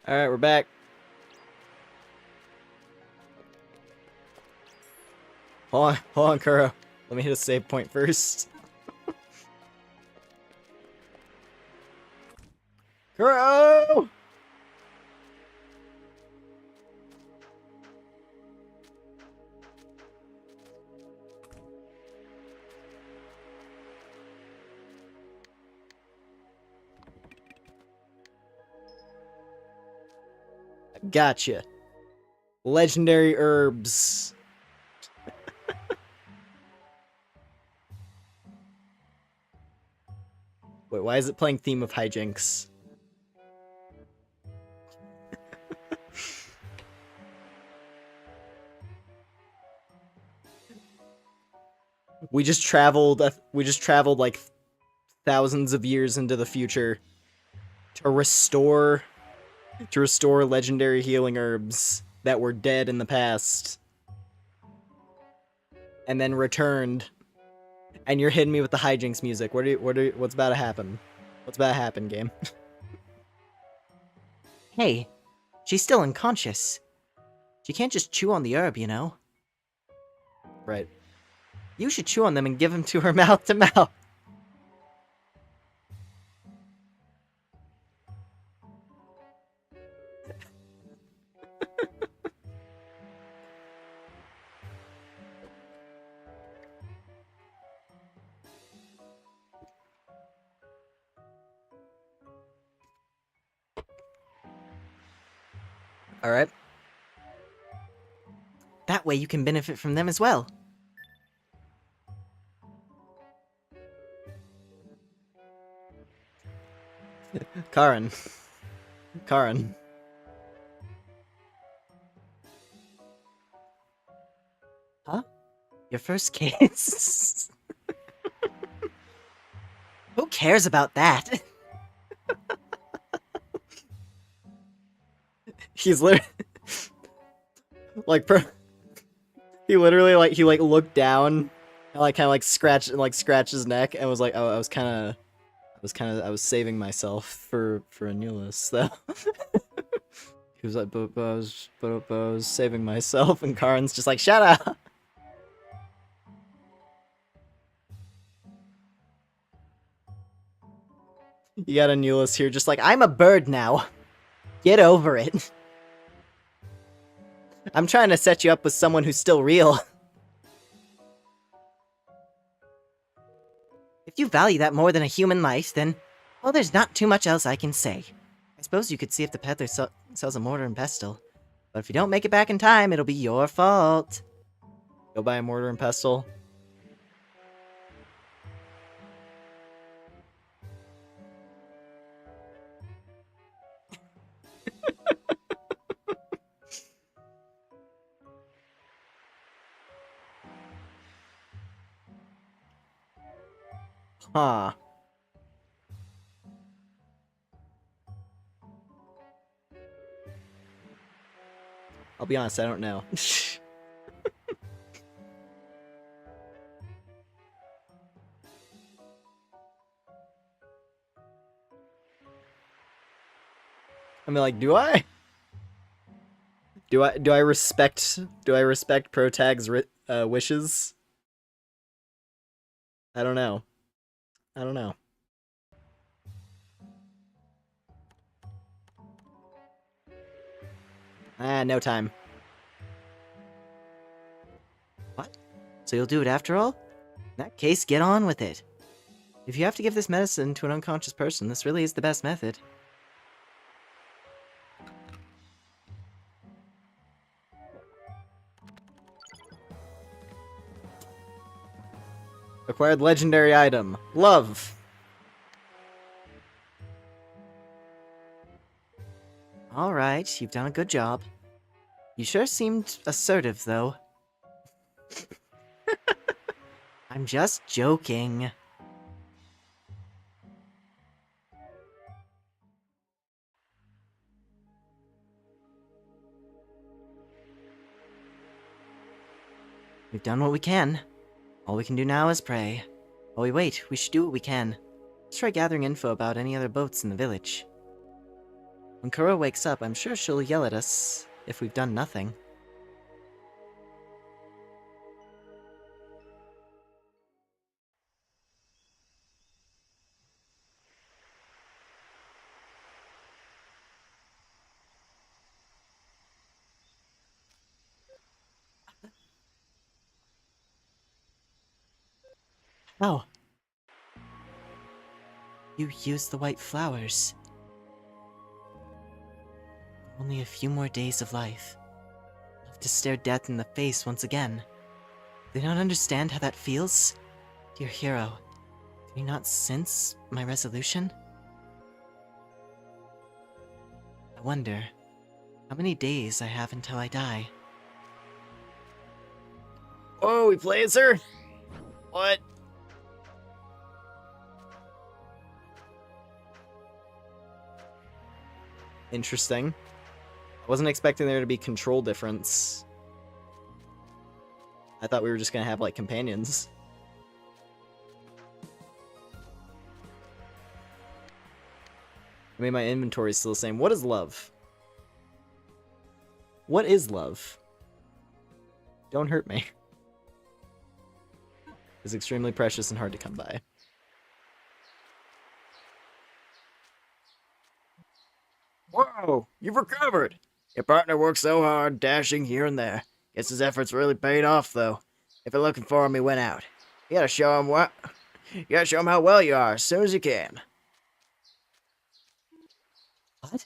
Alright, we're back. Hold on, Kuro. Let me hit a save point first. Kuro! Gotcha. Legendary herbs. Wait, why is it playing Theme of Hijinks? We just traveled like thousands of years into the future to restore legendary healing herbs that were dead in the past. And then returned. And you're hitting me with the hijinks music. What's about to happen? What's about to happen, game? Hey, she's still unconscious. She can't just chew on the herb, you know? Right. You should chew on them and give them to her mouth to mouth. Alright. That way you can benefit from them as well. Karin. Karin. Huh? Your first kiss? Who cares about that? He's literally... he literally, looked down and, kind of, scratched his neck and was like, oh, I was saving myself for Anulus, though. He was like, but I was saving myself, and Karin's just like, shut up! You got Anulus here just like, I'm a bird now. Get over it. I'm trying to set you up with someone who's still real. If you value that more than a human life, then, well, there's not too much else I can say. I suppose you could see if the peddler sells a mortar and pestle. But if you don't make it back in time, it'll be your fault. Go buy a mortar and pestle. Huh. I'll be honest, I don't know. I mean, like, do I? Do I respect Protag's wishes? I don't know. I don't know. Ah, no time. What? So you'll do it after all? In that case, get on with it. If you have to give this medicine to an unconscious person, this really is the best method. Acquired legendary item. Love. Alright, you've done a good job. You sure seemed assertive, though. I'm just joking. We've done what we can. All we can do now is pray. While we wait, we should do what we can. Let's try gathering info about any other boats in the village. When Kuro wakes up, I'm sure she'll yell at us if we've done nothing. Oh. You used the white flowers. Only a few more days of life. I'll have to stare death in the face once again. Do you not understand how that feels? Dear hero, can you not sense my resolution? I wonder how many days I have until I die. Oh, we play it, sir? What? Interesting. I wasn't expecting there to be control difference. I thought we were just gonna have, like, companions. I mean, my inventory is still the same. What is love? What is love? Don't hurt me. It's extremely precious and hard to come by. Whoa, you've recovered! Your partner worked so hard, dashing here and there. Guess his efforts really paid off, though. If you're looking for him, he went out. You gotta show him what... You gotta show him how well you are as soon as you can. What?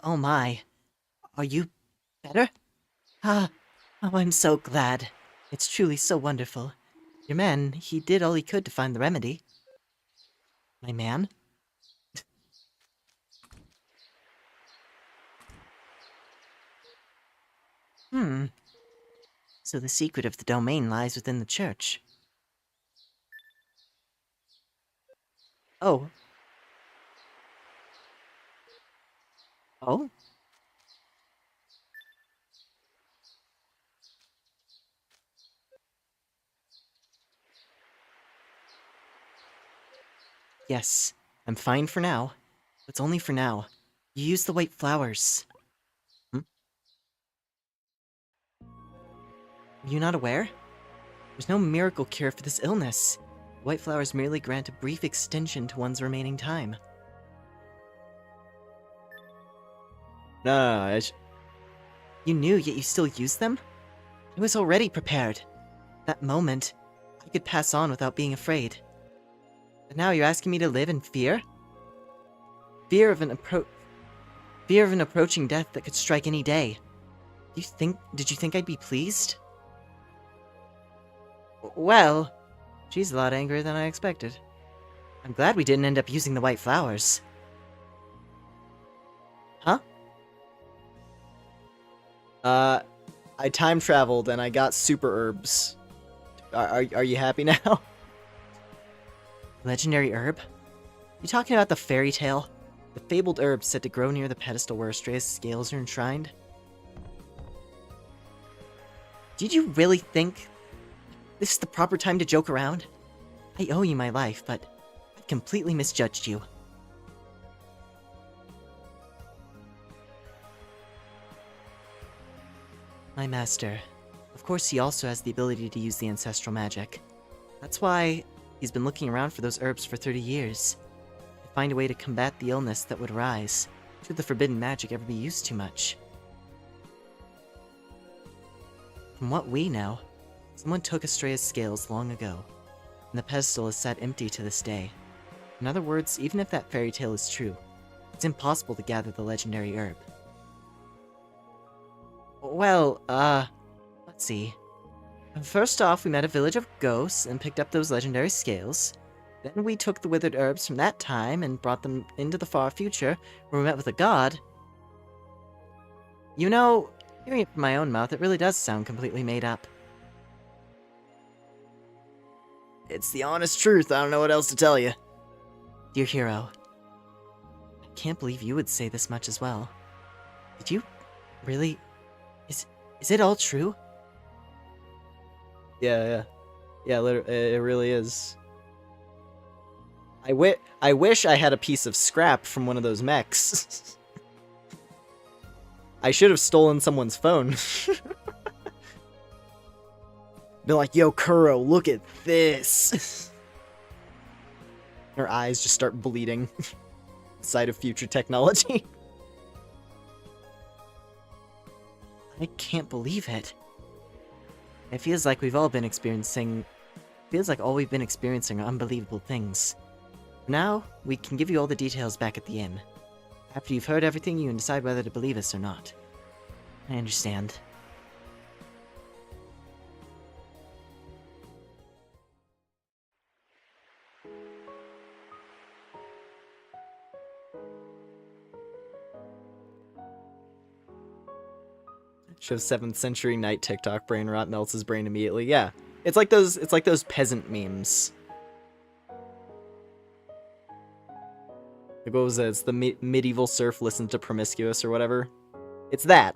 Oh my. Are you better? Ah, oh, I'm so glad. It's truly so wonderful. Your man, he did all he could to find the remedy. My man? So the secret of the domain lies within the church. Oh. Oh? Yes, I'm fine for now. It's only for now. You used the white flowers. Are you not aware? There's no miracle cure for this illness. White flowers merely grant a brief extension to one's remaining time. No, You knew, yet you still used them? I was already prepared. That moment, I could pass on without being afraid. But now you're asking me to live in fear? Fear of an approaching death that could strike any day. Did you think I'd be pleased? Well, she's a lot angrier than I expected. I'm glad we didn't end up using the white flowers. Huh? I time traveled and I got super herbs. Are you happy now? Legendary herb? You talking about the fairy tale? The fabled herb said to grow near the pedestal where Astrea's scales are enshrined? Did you really think this is the proper time to joke around? I owe you my life, but I've completely misjudged you. My master. Of course, he also has the ability to use the ancestral magic. That's why he's been looking around for those herbs for 30 years. To find a way to combat the illness that would arise should the forbidden magic ever be used too much. From what we know, someone took Astrea's scales long ago, and the pedestal is sat empty to this day. In other words, even if that fairy tale is true, it's impossible to gather the legendary herb. Well, let's see. First off, we met a village of ghosts and picked up those legendary scales. Then we took the withered herbs from that time and brought them into the far future, where we met with a god. You know, hearing it from my own mouth, it really does sound completely made up. It's the honest truth. I don't know what else to tell you. Dear hero, I can't believe you would say this much as well. Did you really... Is it all true? Yeah, it really is. I wish I had a piece of scrap from one of those mechs. I should have stolen someone's phone. Be like, yo, Kuro, look at this. Her eyes just start bleeding. Sight of future technology. I can't believe it. It feels like we've all been experiencing... Feels like all we've been experiencing are unbelievable things. Now, we can give you all the details back at the inn. After you've heard everything, you can decide whether to believe us or not. I understand. Should have 7th century knight TikTok brain rot melts his brain immediately. Yeah. It's like those peasant memes. Like, what was it? It's the medieval serf listens to Promiscuous or whatever. It's that.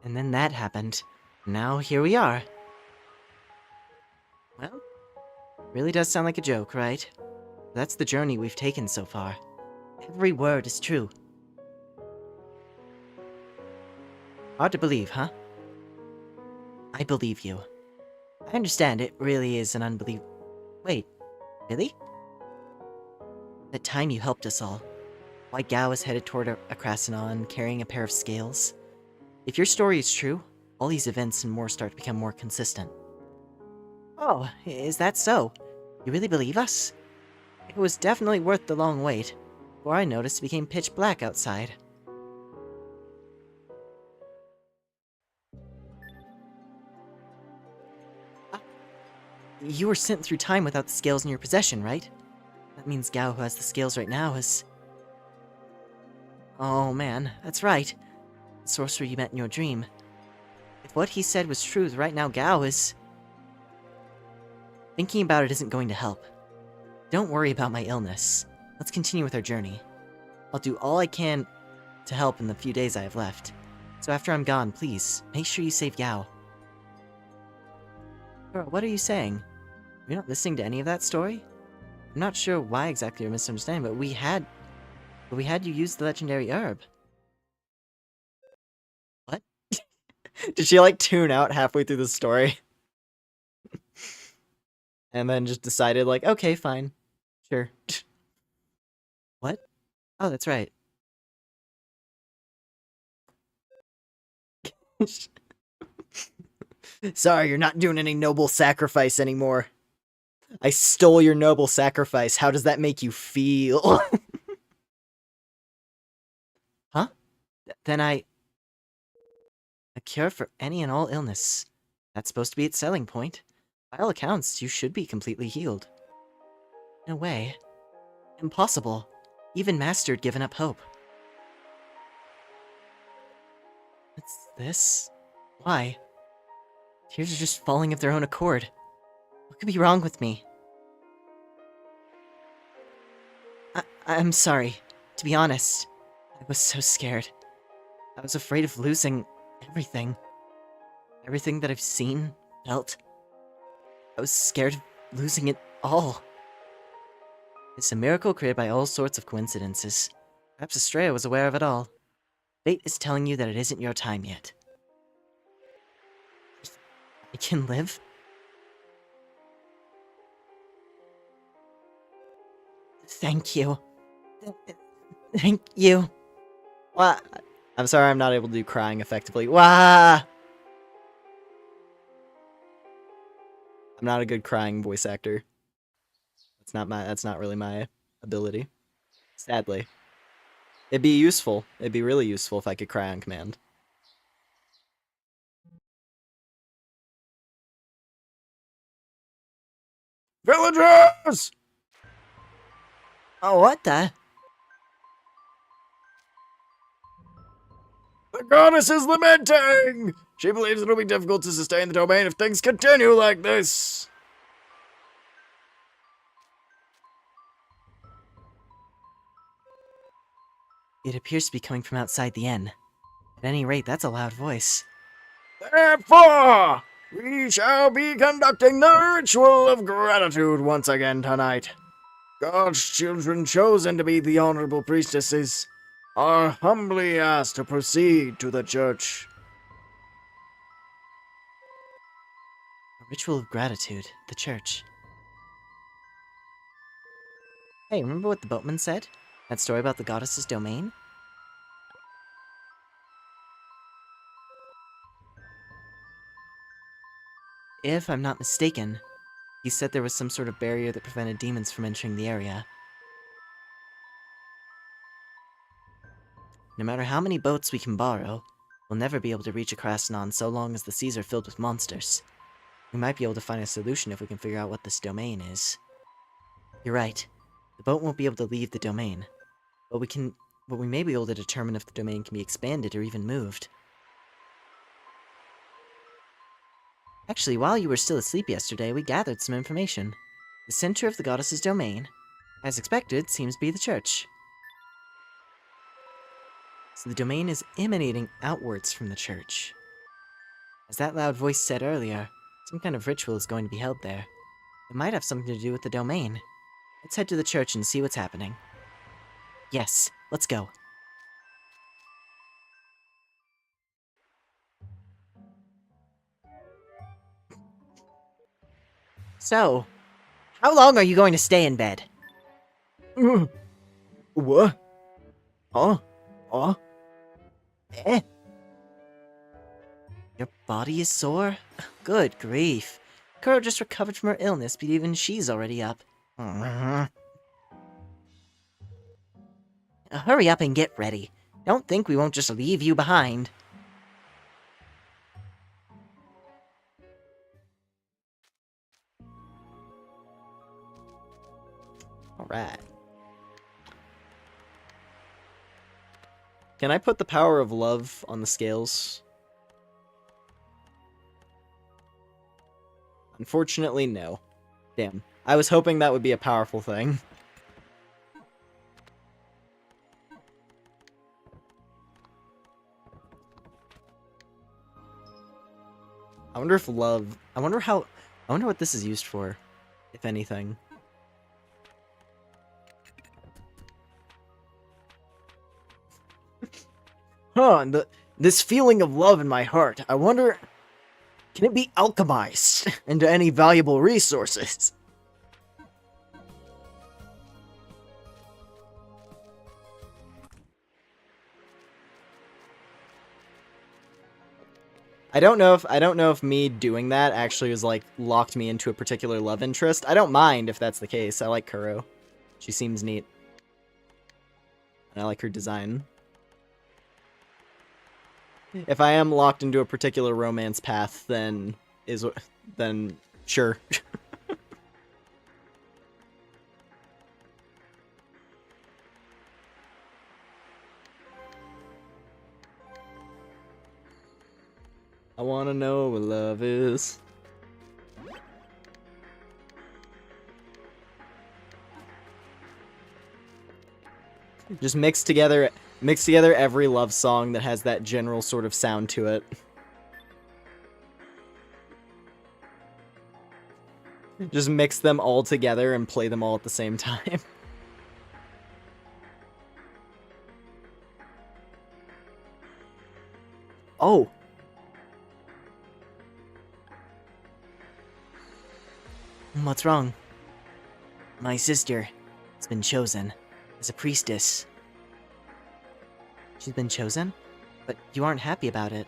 And then that happened. Now here we are. Well, really does sound like a joke, right? That's the journey we've taken so far. Every word is true. Hard to believe, huh? I believe you. I understand it really is an Wait, really? The time you helped us all. Why Gao is headed toward Akrasanon carrying a pair of scales. If your story is true, all these events and more start to become more consistent. Oh, is that so? You really believe us? It was definitely worth the long wait. Before I noticed, it became pitch black outside. You were sent through time without the scales in your possession, right? That means Gao, who has the scales right now, is... Oh man, that's right. The sorcerer you met in your dream. If what he said was true, right now Gao is... Thinking about it isn't going to help. Don't worry about my illness. Let's continue with our journey. I'll do all I can to help in the few days I have left. So after I'm gone, please, make sure you save Gao. Girl, what are you saying? You're not listening to any of that story? I'm not sure why exactly you're misunderstanding, but we had you use the legendary herb. What? Did she like tune out halfway through the story? And then just decided like, okay, fine. Sure. What? Oh, that's right. Sorry, you're not doing any noble sacrifice anymore. I stole your noble sacrifice. How does that make you feel? Huh? Then a cure for any and all illness. That's supposed to be its selling point. By all accounts, you should be completely healed. No way. Impossible. Even Master had given up hope. What's this? Why? Tears are just falling of their own accord. What could be wrong with me? I'm sorry. To be honest, I was so scared. I was afraid of losing everything. Everything that I've seen, felt. I was scared of losing it all. It's a miracle created by all sorts of coincidences. Perhaps Estrella was aware of it all. Fate is telling you that it isn't your time yet. I can live? Thank you. Thank you. What? I'm sorry I'm not able to do crying effectively. Wah! I'm not a good crying voice actor. That's not really my ability. Sadly. It'd be useful. It'd be really useful if I could cry on command. Villagers! Oh, what the? The goddess is lamenting! She believes it'll be difficult to sustain the domain if things continue like this. It appears to be coming from outside the inn. At any rate, that's a loud voice. Therefore, we shall be conducting the ritual of gratitude once again tonight. God's children chosen to be the honorable priestesses are humbly asked to proceed to the church. A ritual of gratitude, the church. Hey, remember what the boatman said? That story about the goddess's domain? If I'm not mistaken, he said there was some sort of barrier that prevented demons from entering the area. No matter how many boats we can borrow, we'll never be able to reach Akrasnon so long as the seas are filled with monsters. We might be able to find a solution if we can figure out what this domain is. You're right. The boat won't be able to leave the domain. But we may be able to determine if the domain can be expanded or even moved. Actually, while you were still asleep yesterday, we gathered some information. The center of the goddess's domain, as expected, seems to be the church. So the domain is emanating outwards from the church. As that loud voice said earlier, some kind of ritual is going to be held there. It might have something to do with the domain. Let's head to the church and see what's happening. Yes, let's go. So, how long are you going to stay in bed? What? Huh? Eh? Your body is sore? Good grief. Kuro just recovered from her illness, but even she's already up. Hurry up and get ready. Don't think we won't just leave you behind. Alright. Can I put the power of love on the scales? Unfortunately, no. Damn. I was hoping that would be a powerful thing. I wonder if love... I wonder what this is used for, if anything. This feeling of love in my heart, I wonder... Can it be alchemized into any valuable resources? I don't know if me doing that actually was like locked me into a particular love interest. I don't mind if that's the case. I like Kuro. She seems neat. And I like her design. If I am locked into a particular romance path, then sure. I wanna know what love is. Just mix together every love song that has that general sort of sound to it. Just mix them all together and play them all at the same time. Oh! What's wrong? My sister has been chosen as a priestess. She's been chosen? But you aren't happy about it.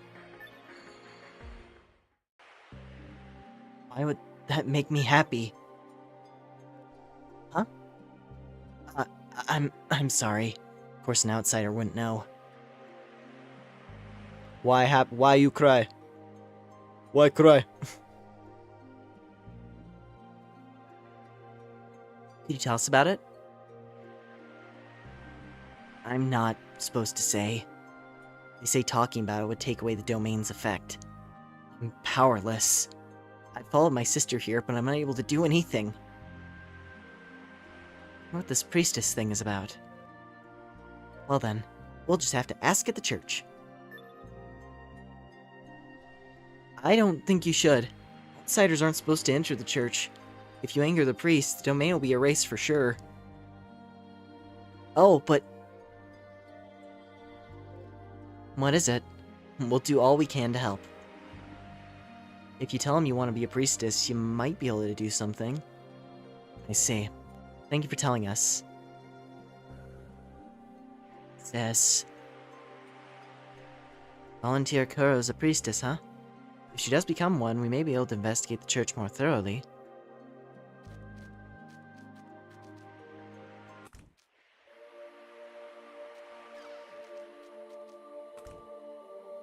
Why would that make me happy? Huh? I'm sorry. Of course an outsider wouldn't know. Why you cry? Why cry? Could you tell us about it? I'm not supposed to say. They say talking about it would take away the domain's effect. I'm powerless. I followed my sister here, but I'm unable to do anything. I wonder what this priestess thing is about. Well then, we'll just have to ask at the church. I don't think you should. Outsiders aren't supposed to enter the church. If you anger the priest, the domain will be erased for sure. Oh, but... What is it? We'll do all we can to help. If you tell him you want to be a priestess, you might be able to do something. I see. Thank you for telling us. Yes. Volunteer Kuro is a priestess, huh? If she does become one, we may be able to investigate the church more thoroughly.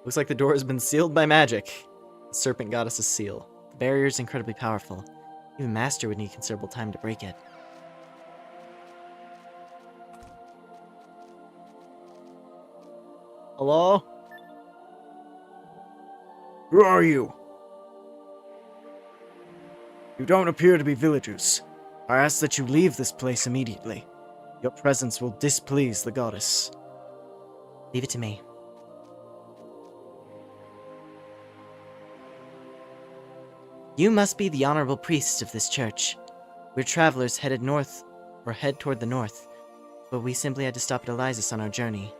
Looks like the door has been sealed by magic. The serpent goddess's seal. The barrier is incredibly powerful. Even Master would need considerable time to break it. Hello? Who are you? You don't appear to be villagers. I ask that you leave this place immediately. Your presence will displease the goddess. Leave it to me. You must be the honorable priests of this church. We're travelers headed north, or head toward the north, but we simply had to stop at Elysis on our journey.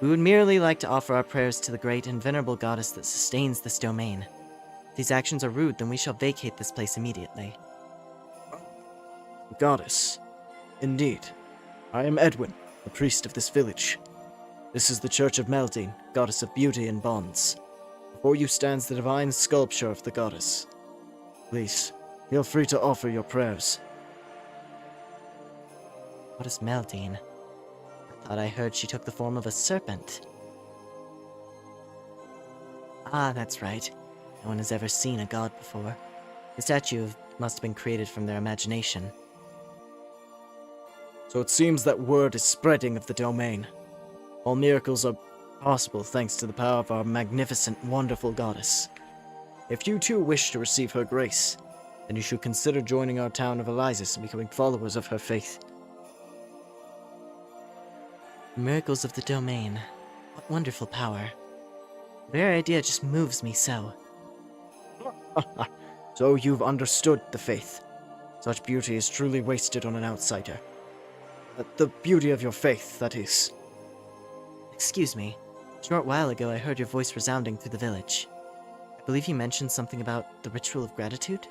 We would merely like to offer our prayers to the great and venerable goddess that sustains this domain. If these actions are rude, then we shall vacate this place immediately. Goddess. Indeed. I am Edwin, the priest of this village. This is the Church of Meldine, goddess of beauty and bonds. Before you stands the divine sculpture of the goddess. Please, feel free to offer your prayers. What is Meldine? I thought I heard she took the form of a serpent. Ah, that's right. No one has ever seen a god before. The statue must have been created from their imagination. So it seems that word is spreading of the domain. All miracles are possible thanks to the power of our magnificent, wonderful goddess. If you too wish to receive her grace, then you should consider joining our town of Elysis and becoming followers of her faith. Miracles of the domain. What wonderful power. The very idea just moves me so. So you've understood the faith. Such beauty is truly wasted on an outsider. The beauty of your faith, that is. Excuse me. A short while ago I heard your voice resounding through the village. I believe you mentioned something about the ritual of gratitude?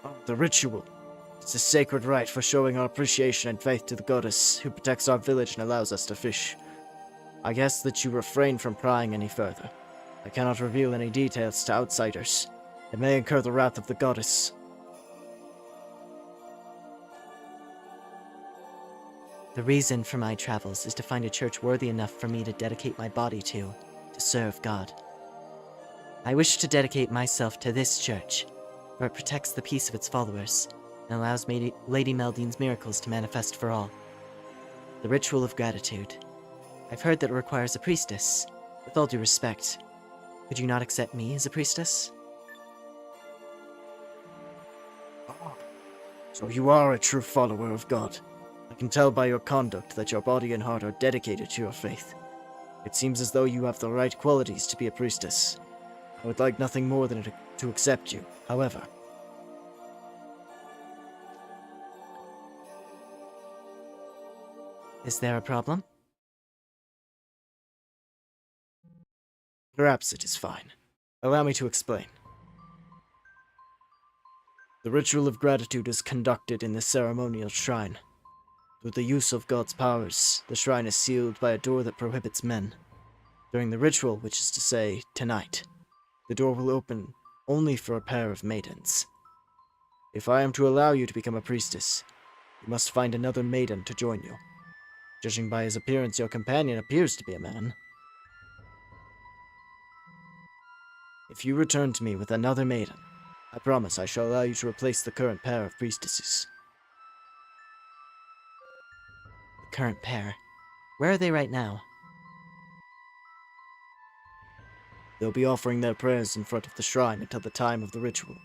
Oh, the ritual. It's a sacred rite for showing our appreciation and faith to the goddess who protects our village and allows us to fish. I guess that you refrain from prying any further. I cannot reveal any details to outsiders. It may incur the wrath of the goddess. The reason for my travels is to find a church worthy enough for me to dedicate my body to serve God. I wish to dedicate myself to this church, for it protects the peace of its followers, and allows Lady Meldine's miracles to manifest for all. The ritual of gratitude. I've heard that it requires a priestess, With all due respect, could you not accept me as a priestess? So you are a true follower of God. I can tell by your conduct that your body and heart are dedicated to your faith. It seems as though you have the right qualities to be a priestess. I would like nothing more than to accept you, however. Is there a problem? Perhaps it is fine. Allow me to explain. The ritual of gratitude is conducted in the ceremonial shrine. Through the use of God's powers, the shrine is sealed by a door that prohibits men. During the ritual, which is to say, tonight, the door will open only for a pair of maidens. If I am to allow you to become a priestess, you must find another maiden to join you. Judging by his appearance, your companion appears to be a man. If you return to me with another maiden, I promise I shall allow you to replace the current pair of priestesses. The current pair. Where are they right now? They'll be offering their prayers in front of the shrine until the time of the ritual.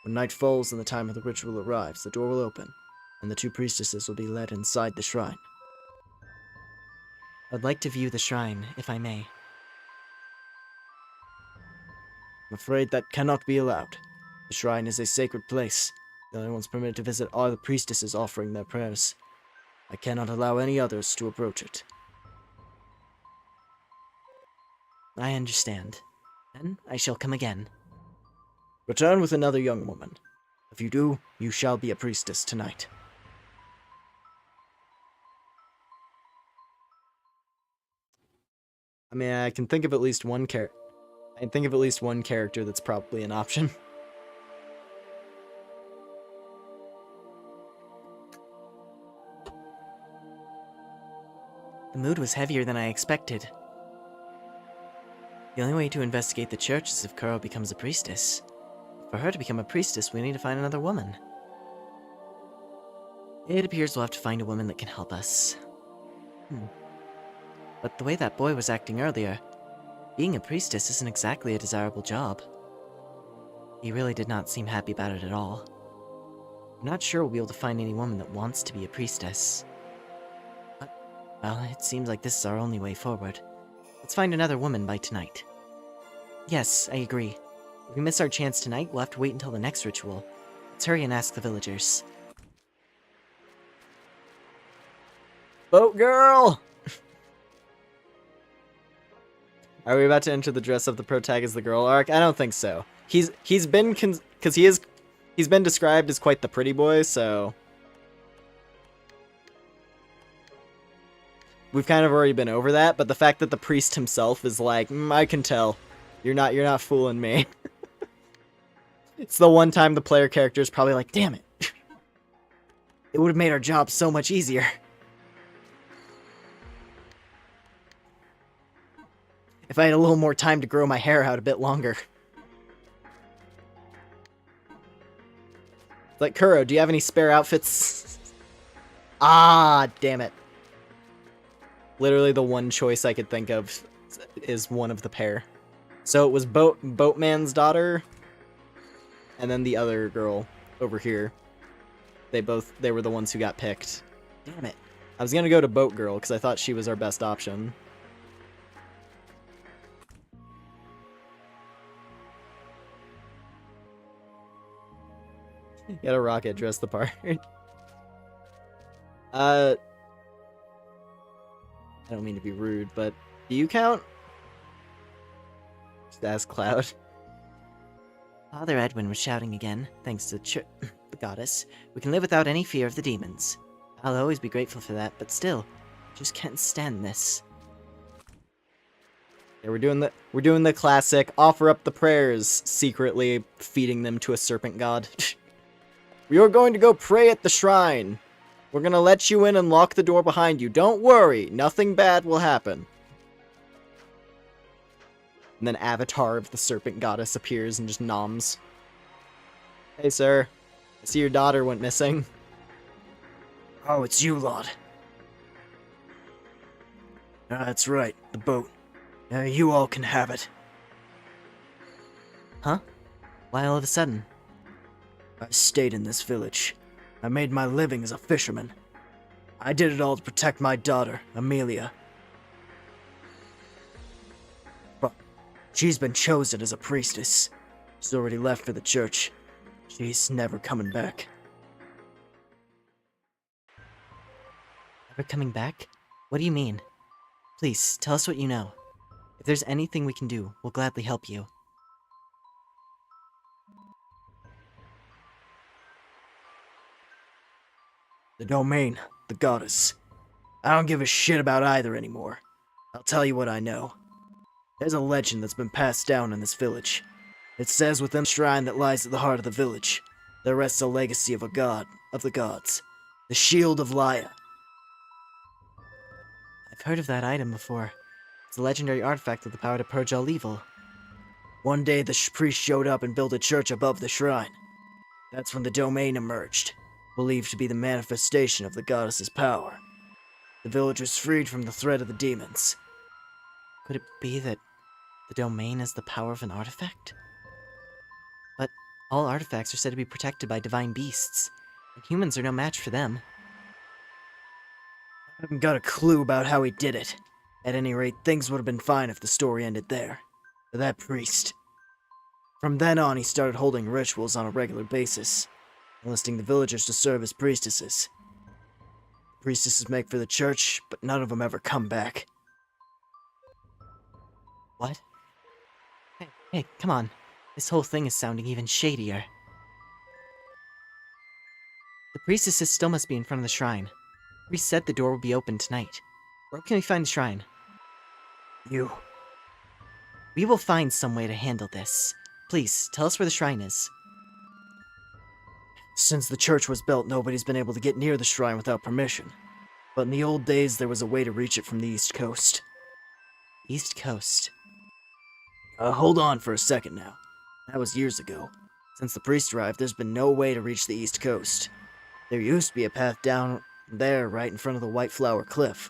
When night falls and the time of the ritual arrives, the door will open, and the two priestesses will be led inside the shrine. I'd like to view the shrine, if I may. I'm afraid that cannot be allowed. The shrine is a sacred place. The only ones permitted to visit are the priestesses offering their prayers. I cannot allow any others to approach it. I understand. Then I shall come again. Return with another young woman. If you do, you shall be a priestess tonight. I mean, I can think of at least one character. I can think of at least one character that's probably an option. The mood was heavier than I expected. The only way to investigate the church is if Kuro becomes a priestess. For her to become a priestess, we need to find another woman. It appears we'll have to find a woman that can help us. But the way that boy was acting earlier, being a priestess isn't exactly a desirable job. He really did not seem happy about it at all. I'm not sure we'll be able to find any woman that wants to be a priestess. But, well, it seems like this is our only way forward. Let's find another woman by tonight. Yes, I agree. If we miss our chance tonight, we'll have to wait until the next ritual. Let's hurry and ask the villagers. Boat girl! Are we about to enter the dress up the protagonist the girl arc? I don't think so. He's been he's been described as quite the pretty boy, so we've kind of already been over that, but the fact that the priest himself is like, I can tell. You're not fooling me. It's the one time the player character is probably like, damn it. It would have made our job so much easier. If I had a little more time to grow my hair out a bit longer. It's like, Kuro, do you have any spare outfits? Ah, damn it. Literally the one choice I could think of is one of the pair. So it was Boatman's daughter, and then the other girl over here. They were the ones who got picked. Damn it. I was gonna go to Boat Girl, because I thought she was our best option. Get a rocket, dress the part. I don't mean to be rude, but do you count? Just ask Cloud. Father Edwin was shouting again, thanks to the goddess. We can live without any fear of the demons. I'll always be grateful for that, but still, just can't stand this. Yeah, we're doing the classic offer up the prayers, secretly feeding them to a serpent god. We are going to go pray at the shrine. We're gonna let you in and lock the door behind you. Don't worry, nothing bad will happen. And then Avatar of the Serpent Goddess appears and just noms. Hey, sir. I see your daughter went missing. Oh, it's you, Lord. That's right, the boat. You all can have it. Huh? Why all of a sudden? I stayed in this village. I made my living as a fisherman. I did it all to protect my daughter, Amelia. But she's been chosen as a priestess. She's already left for the church. She's never coming back. Never coming back? What do you mean? Please, tell us what you know. If there's anything we can do, we'll gladly help you. The domain, the goddess. I don't give a shit about either anymore. I'll tell you what I know. There's a legend that's been passed down in this village. It says within the shrine that lies at the heart of the village, there rests a legacy of a god, of the gods. The Shield of Laya. I've heard of that item before. It's a legendary artifact with the power to purge all evil. One day the priest showed up and built a church above the shrine. That's when the domain emerged, believed to be the manifestation of the goddess's power. The village was freed from the threat of the demons. Could it be that the domain has the power of an artifact? But all artifacts are said to be protected by divine beasts, and humans are no match for them. I haven't got a clue about how he did it. At any rate, things would have been fine if the story ended there. For that priest. From then on, he started holding rituals on a regular basis, enlisting the villagers to serve as priestesses. Priestesses make for the church, but none of them ever come back. What? Hey, come on. This whole thing is sounding even shadier. The priestesses still must be in front of the shrine. The priest said the door will be open tonight. Where can we find the shrine? You. We will find some way to handle this. Please, tell us where the shrine is. Since the church was built, nobody's been able to get near the shrine without permission. But in the old days, there was a way to reach it from the East Coast. East Coast. Hold on for a second now. That was years ago. Since the priest arrived, there's been no way to reach the East Coast. There used to be a path down there right in front of the White Flower Cliff.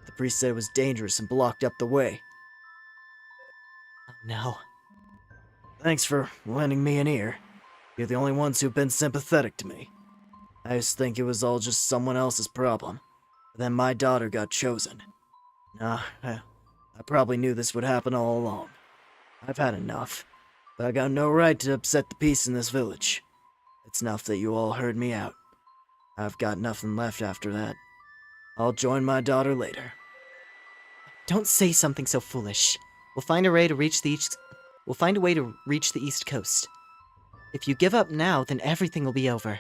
The priest said it was dangerous and blocked up the way. Oh no. Thanks for lending me an ear. You're the only ones who've been sympathetic to me. I used to think it was all just someone else's problem. But then my daughter got chosen. I probably knew this would happen all along. I've had enough. But I got no right to upset the peace in this village. It's enough that you all heard me out. I've got nothing left after that. I'll join my daughter later. Don't say something so foolish. We'll find a way to reach the East Coast. If you give up now, then everything will be over.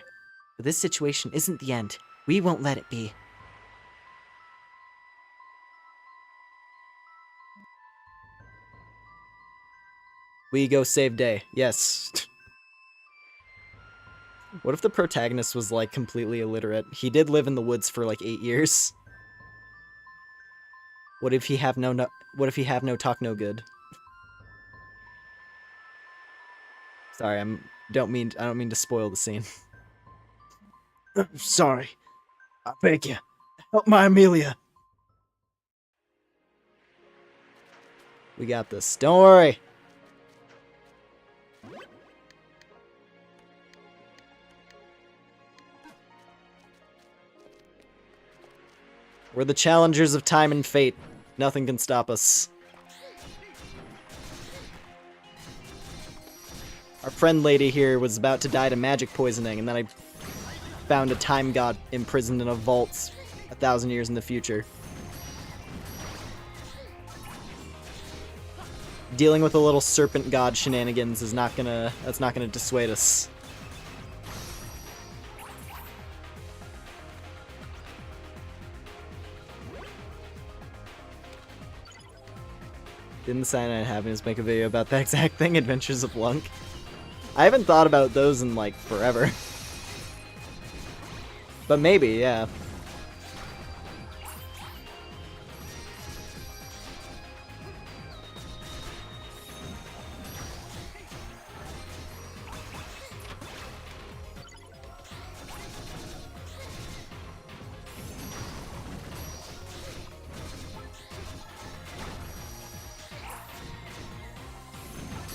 But this situation isn't the end. We won't let it be. We go save day. Yes. What if the protagonist was, like, completely illiterate? He did live in the woods for, like, 8 years. What if he have no talk no good? Sorry, I don't mean to spoil the scene. Sorry. I beg you. Help my Amelia. We got this. Don't worry. We're the challengers of time and fate. Nothing can stop us. Our friend lady here was about to die to magic poisoning, and then I found a time god imprisoned in a vault 1,000 years in the future. Dealing with a little serpent god shenanigans is not gonna dissuade us. Didn't the Cyanide Happiness make a video about that exact thing, Adventures of Lunk? I haven't thought about those in, like, forever. But maybe, yeah.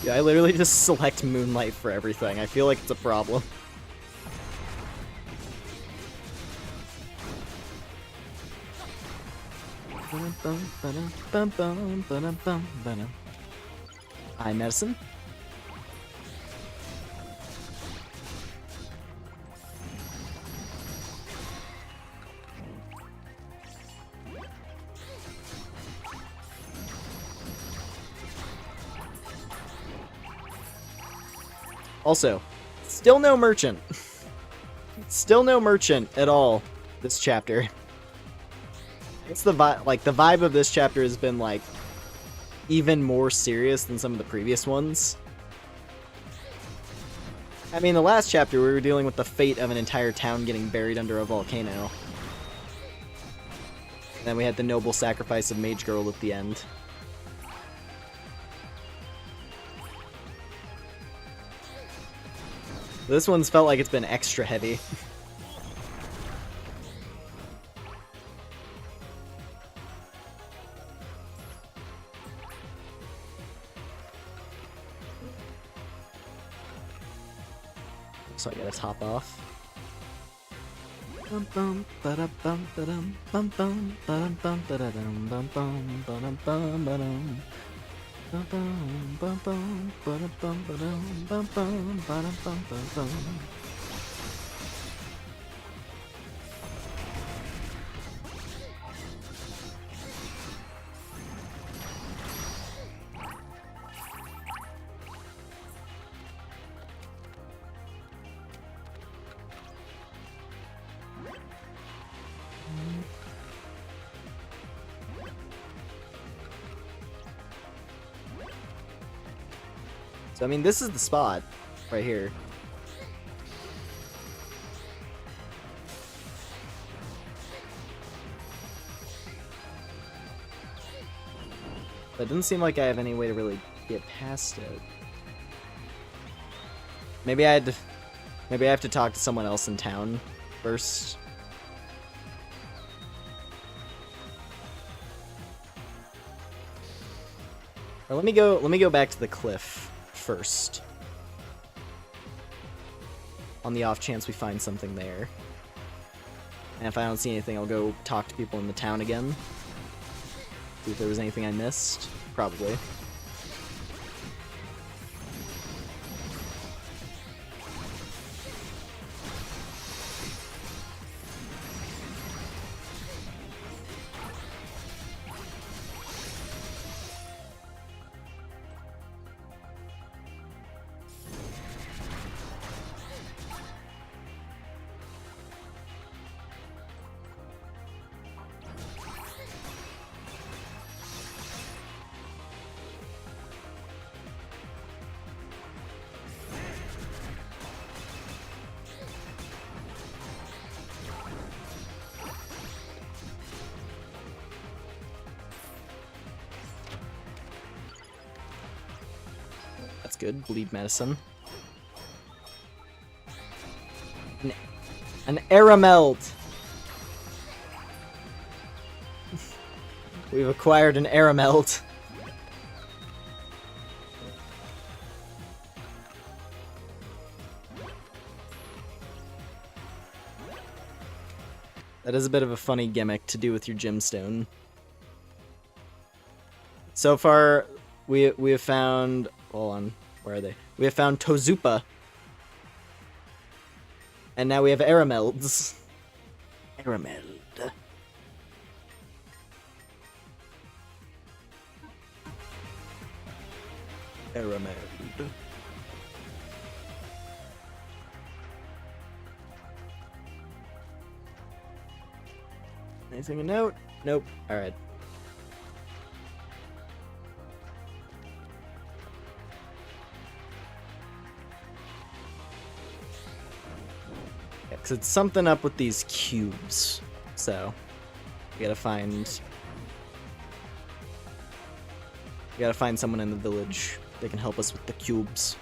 Yeah, I literally just select Moonlight for everything. I feel like it's a problem. Eye medicine. Also, still no merchant. Still no merchant at all this chapter. It's the vibe, like, the vibe of this chapter has been, like, even more serious than some of the previous ones. I mean, the last chapter, we were dealing with the fate of an entire town getting buried under a volcano. And then we had the noble sacrifice of Mage Girl at the end. This one's felt like it's been extra heavy. So I gotta top off. Bum bum ba bum ba-dum bum bum ba-dum bum ba-da-dum bum bum ba-dum bum ba-dum bum bum bum bum ba-dum bum ba-dum bum bum ba-dum bum ba-dum. So, I mean, this is the spot right here. But it doesn't seem like I have any way to really get past it. Maybe I have to talk to someone else in town first. Or let me go back to the cliff first. On the off chance we find something there. And if I don't see anything, I'll go talk to people in the town again. See if there was anything I missed. Probably. That's good. Bleed medicine. An Arameld! We've acquired an Arameld. That is a bit of a funny gimmick to do with your gemstone. So far, we have found... Hold on, where are they? We have found Tozupa. And now we have Aramelds. Arameld. Arameld. Anything to note? Nope. Alright. Because it's something up with these cubes. So, we gotta find someone in the village that can help us with the cubes.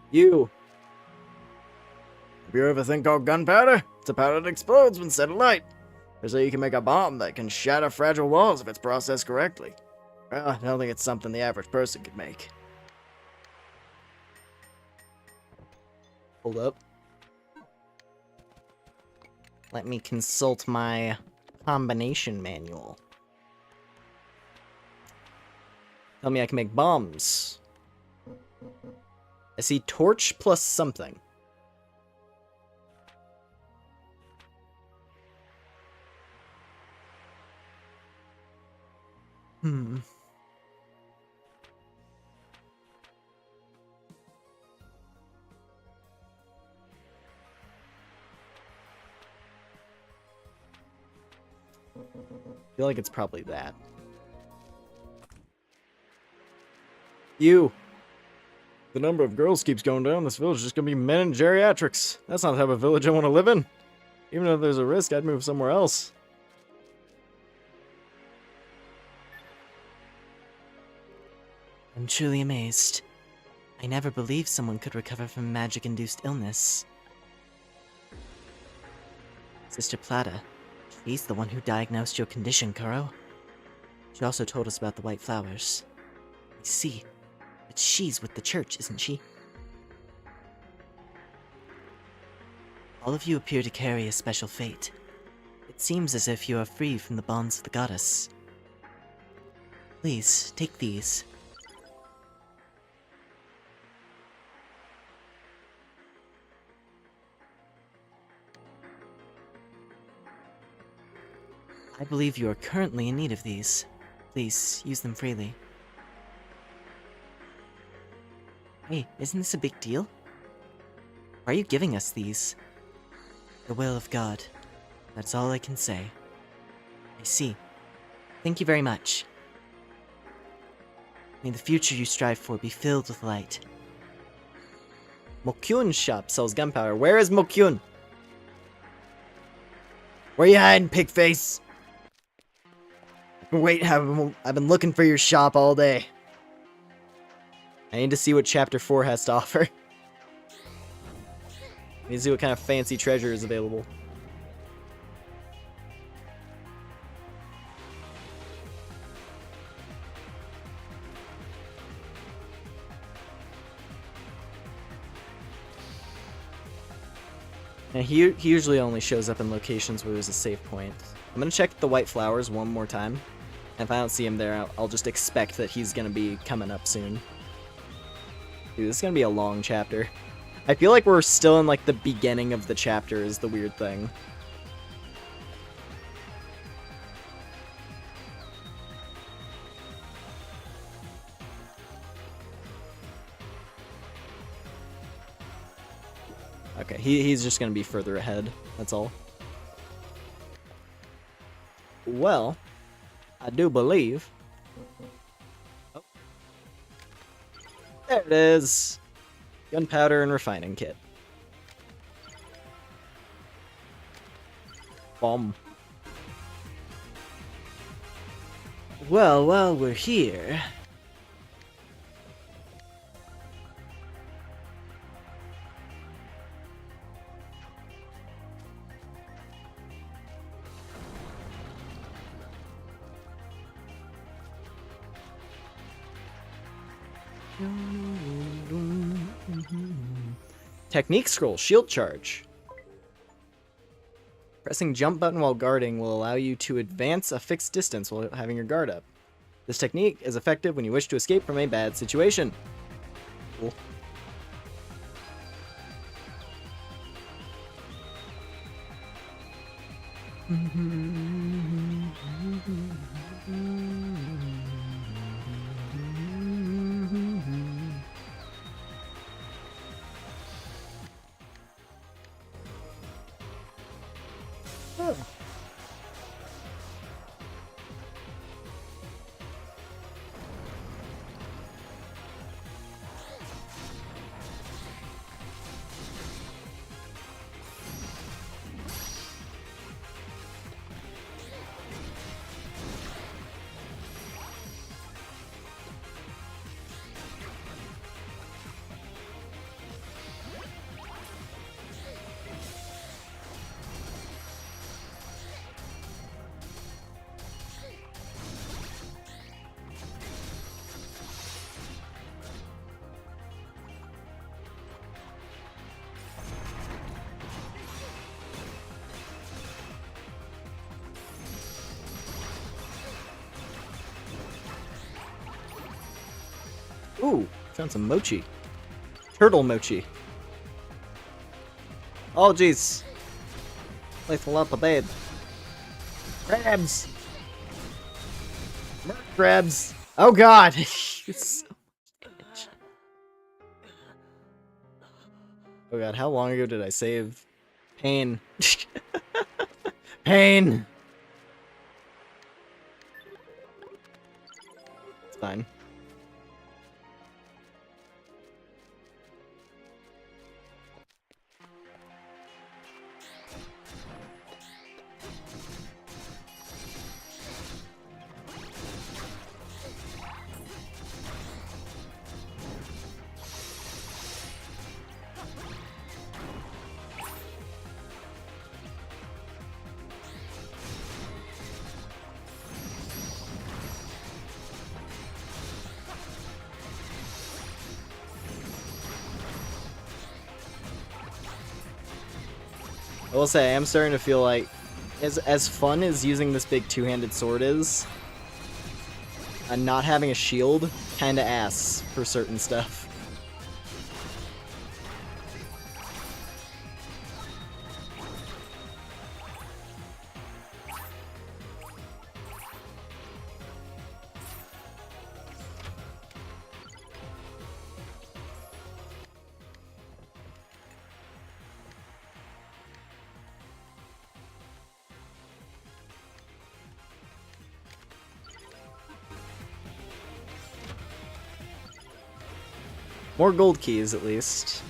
You! Have you ever think called gunpowder? It's a powder that explodes when set alight. They say you can make a bomb that can shatter fragile walls if it's processed correctly. Well, I don't think it's something the average person could make. Hold up. Let me consult my combination manual. Tell me I can make bombs. I see torch plus something. I feel like it's probably that. You! The number of girls keeps going down. This village is just gonna be men and geriatrics. That's not the type of village I want to live in. Even if there's a risk, I'd move somewhere else. I'm truly amazed. I never believed someone could recover from magic-induced illness. Sister Plata, she's the one who diagnosed your condition, Kuro. She also told us about the white flowers. I see. But she's with the church, isn't she? All of you appear to carry a special fate. It seems as if you are free from the bonds of the goddess. Please, take these. I believe you are currently in need of these. Please, use them freely. Hey, isn't this a big deal? Why are you giving us these? The will of God. That's all I can say. I see. Thank you very much. May the future you strive for be filled with light. Mokyun's shop sells gunpowder. Where is Mokyun? Where you hiding, pigface? Wait, I've been looking for your shop all day. I need to see what Chapter 4 has to offer. I need to see what kind of fancy treasure is available. Now, he usually only shows up in locations where there's a save point. I'm gonna check the white flowers one more time. And if I don't see him there, I'll just expect that he's gonna be coming up soon. Dude, this is gonna be a long chapter. I feel like we're still in like the beginning of the chapter is the weird thing. Okay, he's just gonna be further ahead, that's all. Well, I do believe... Oh. There it is! Gunpowder and refining kit. Bomb. Well, while we're here... Technique scroll, shield charge. Pressing jump button while guarding will allow you to advance a fixed distance while having your guard up. This technique is effective when you wish to escape from a bad situation. Cool. Ooh, found some mochi. Turtle mochi. Oh, jeez. Life a lot of bad. Crabs! Merc crabs! Oh god! It's so much damage. Oh god, how long ago did I save? Pain. Pain! It's fine. I will say, I am starting to feel like, as fun as using this big two-handed sword is, and not having a shield, kinda ass for certain stuff. More gold keys, at least.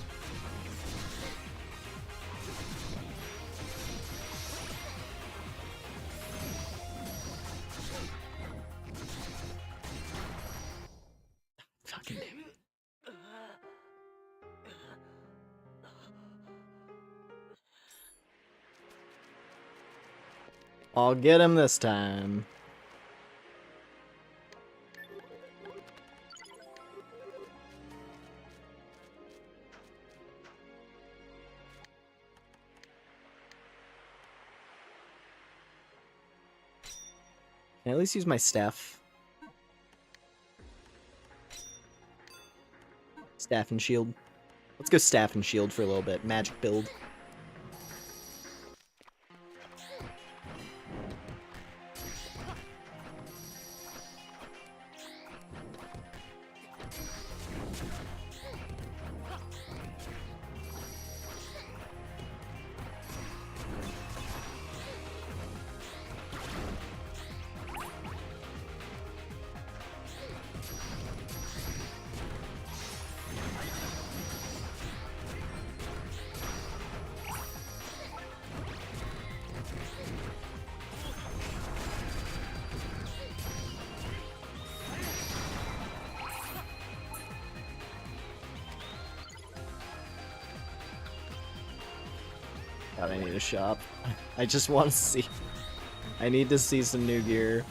Fucking damn it. I'll get him this time. Can I at least use my staff? Staff and shield. Let's go staff and shield for a little bit. Magic build. God, I need a shop. I just want to see. I need to see some new gear.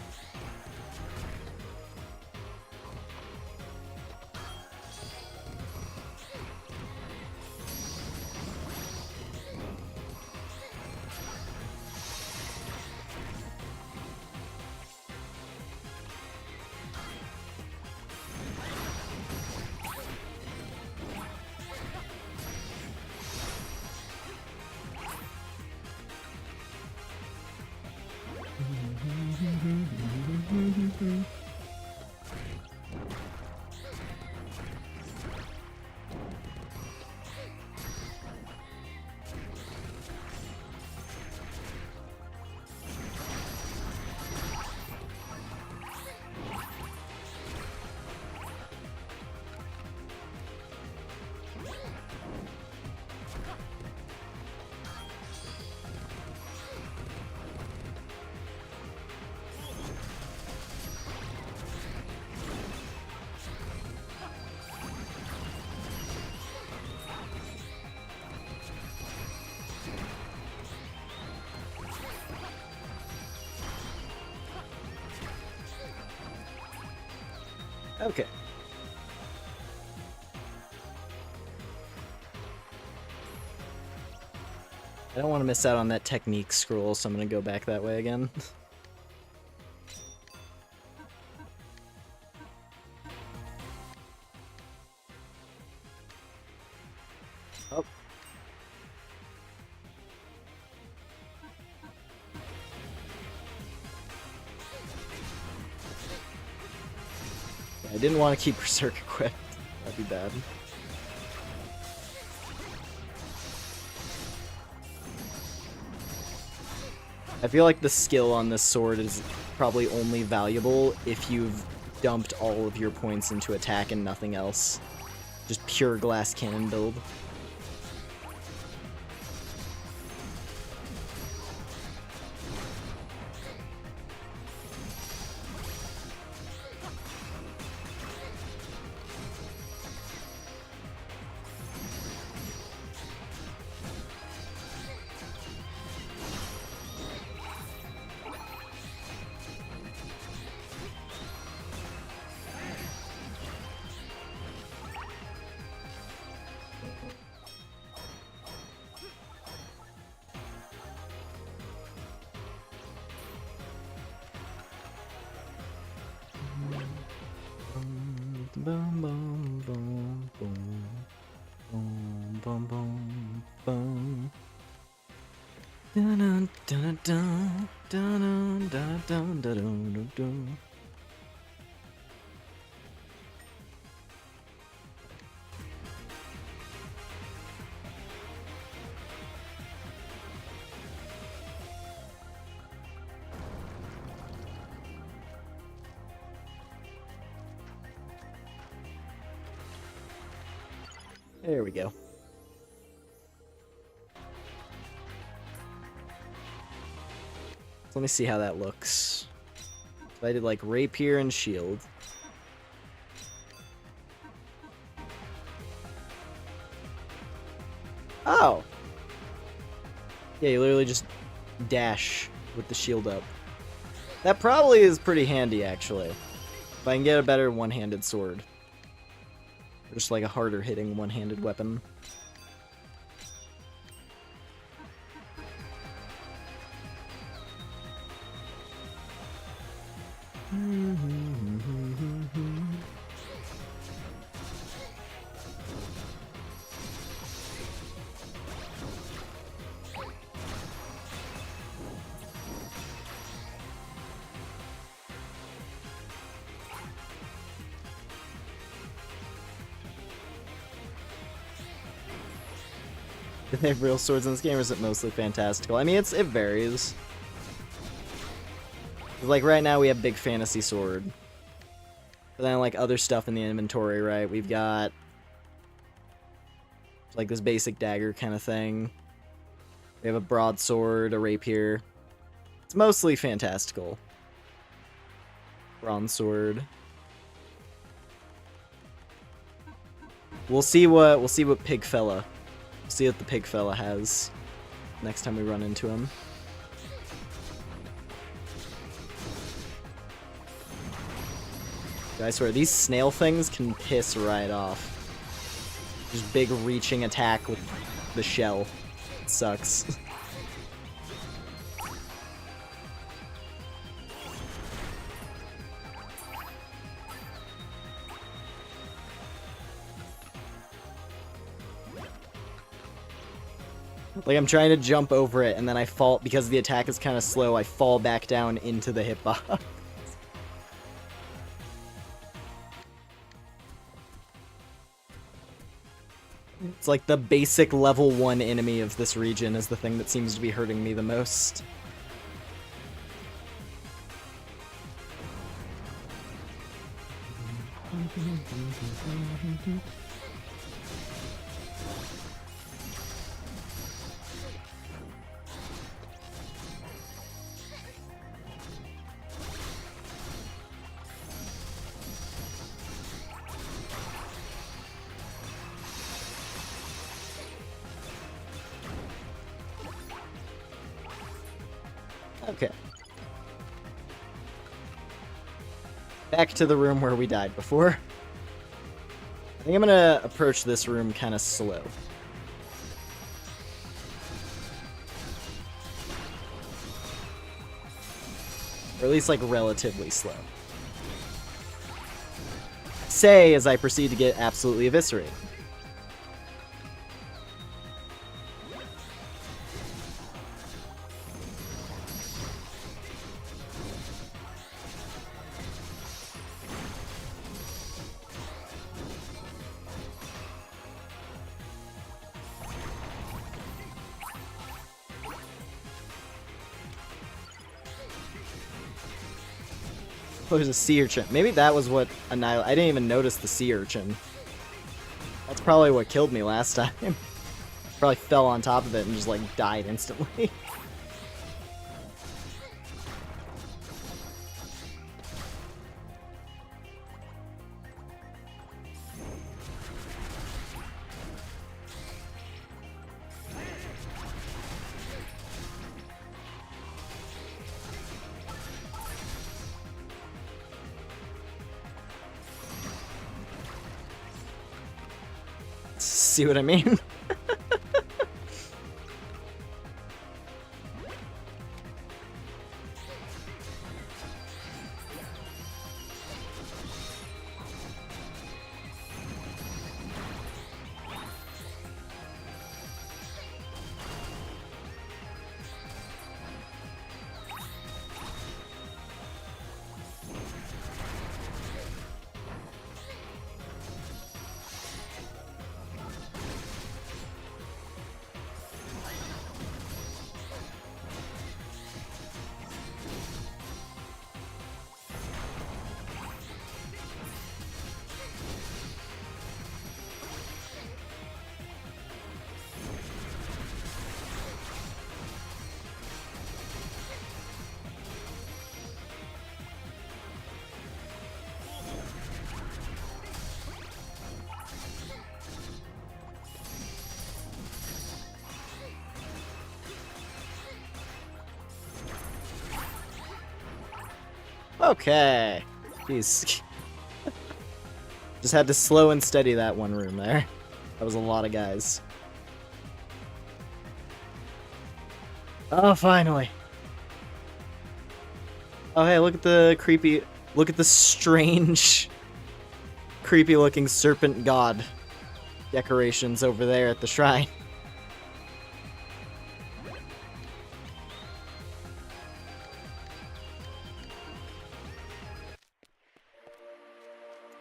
Okay. I don't want to miss out on that technique scroll, so I'm going to go back that way again. Oh. I didn't want to keep Berserk equipped. That'd be bad. I feel like the skill on this sword is probably only valuable if you've dumped all of your points into attack and nothing else. Just pure glass cannon build. Boom, boom, boom, boom. Boom, boom, boom, boom. Dun, dun, dun, dun, dun, dun, dun, dun, dun, dun. There we go. So let me see how that looks. So I did like rapier and shield. Oh! Yeah, you literally just dash with the shield up. That probably is pretty handy, actually. If I can get a better one-handed sword. Just like a harder hitting one-handed weapon. Do they have real swords in this game, or is it mostly fantastical? I mean, it varies. Like, right now we have Big Fantasy Sword. But then, like, other stuff in the inventory, right? We've got like this basic dagger kind of thing. We have a broadsword, a rapier. It's mostly fantastical. Bronze sword. We'll see what Pig Fella. We'll see what the Pig Fella has next time we run into him. I swear, these snail things can piss right off. Just big reaching attack with the shell. It sucks. Like, I'm trying to jump over it, and then I fall, because the attack is kind of slow, I fall back down into the hitbox. It's like the basic level 1 enemy of this region is the thing that seems to be hurting me the most. Okay. Back to the room where we died before. I think I'm gonna approach this room kind of slow. Or at least, like, relatively slow. Say as I proceed to get absolutely eviscerated. Oh, there's a sea urchin. Maybe that was what annihilate. I didn't even notice the sea urchin. That's probably what killed me last time. Probably fell on top of it and just like died instantly. See what I mean? Okay. Jeez. Just had to slow and steady that one room there. That was a lot of guys. Oh, finally. Oh, hey, look at the creepy... Look at the strange, creepy-looking serpent god decorations over there at the shrine.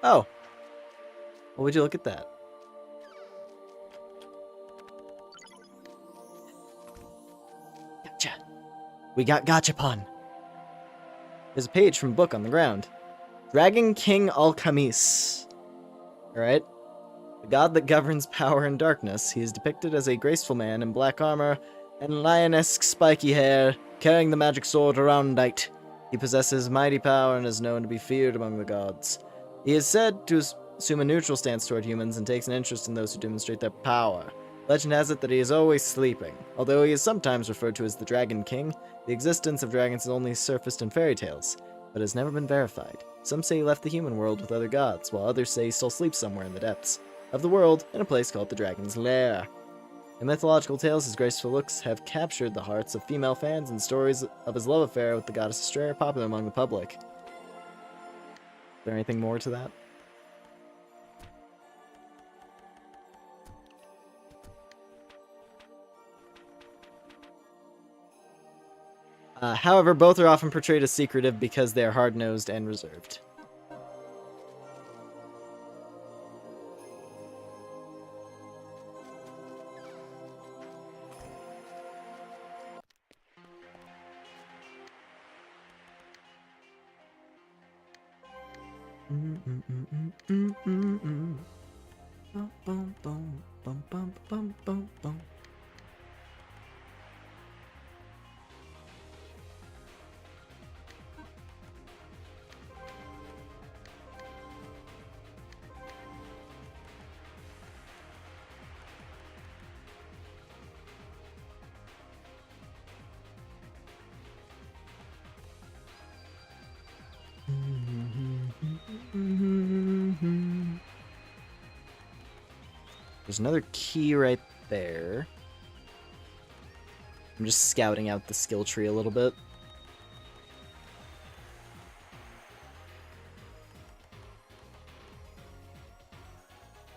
Oh. Well, would you look at that? Gotcha. We got Gachapon. There's a page from a book on the ground. Dragon King Alcamis. Alright. The god that governs power and darkness. He is depicted as a graceful man in black armor and lion-esque spiky hair, carrying the magic sword Aroundite. He possesses mighty power and is known to be feared among the gods. He is said to assume a neutral stance toward humans and takes an interest in those who demonstrate their power. Legend has it that he is always sleeping. Although he is sometimes referred to as the Dragon King, the existence of dragons has only surfaced in fairy tales, but has never been verified. Some say he left the human world with other gods, while others say he still sleeps somewhere in the depths of the world in a place called the Dragon's Lair. In mythological tales, his graceful looks have captured the hearts of female fans, and stories of his love affair with the goddess Astrea are popular among the public. Is there anything more to that? However, both are often portrayed as secretive because they are hard-nosed and reserved. There's another key right there. I'm just scouting out the skill tree a little bit.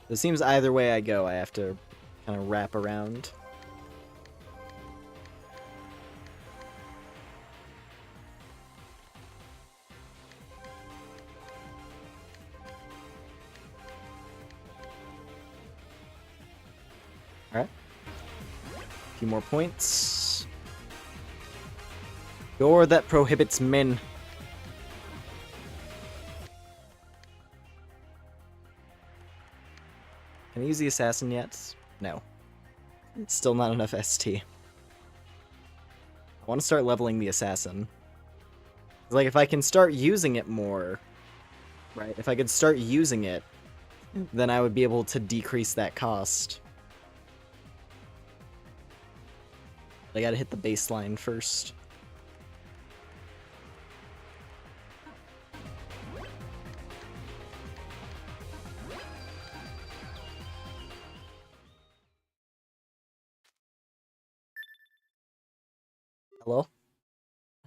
It seems either way I go, I have to kind of wrap around. Alright. A few more points. Door that prohibits men. Can I use the assassin yet? No. Still not enough ST. I want to start leveling the assassin. Like, if I can start using it more, right? If I could start using it, then I would be able to decrease that cost. I gotta hit the baseline first. Hello?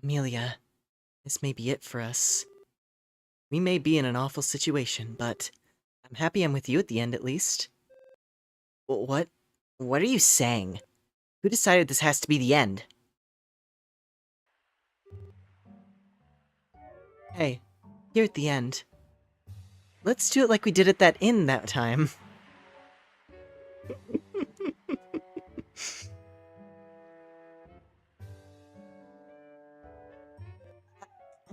Amelia, this may be it for us. We may be in an awful situation, but I'm happy I'm with you at the end, at least. What? What are you saying? Who decided this has to be the end? Hey, here at the end. Let's do it like we did at that inn that time.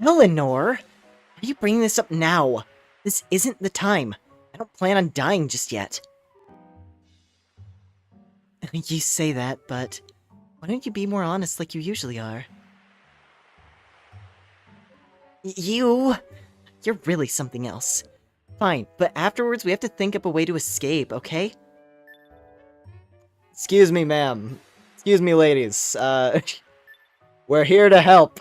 Eleanor! Why are you bringing this up now? This isn't the time. I don't plan on dying just yet. You say that, but why don't you be more honest like you usually are? You're really something else. Fine, but afterwards we have to think up a way to escape, okay? Excuse me, ma'am. Excuse me, ladies. We're here to help.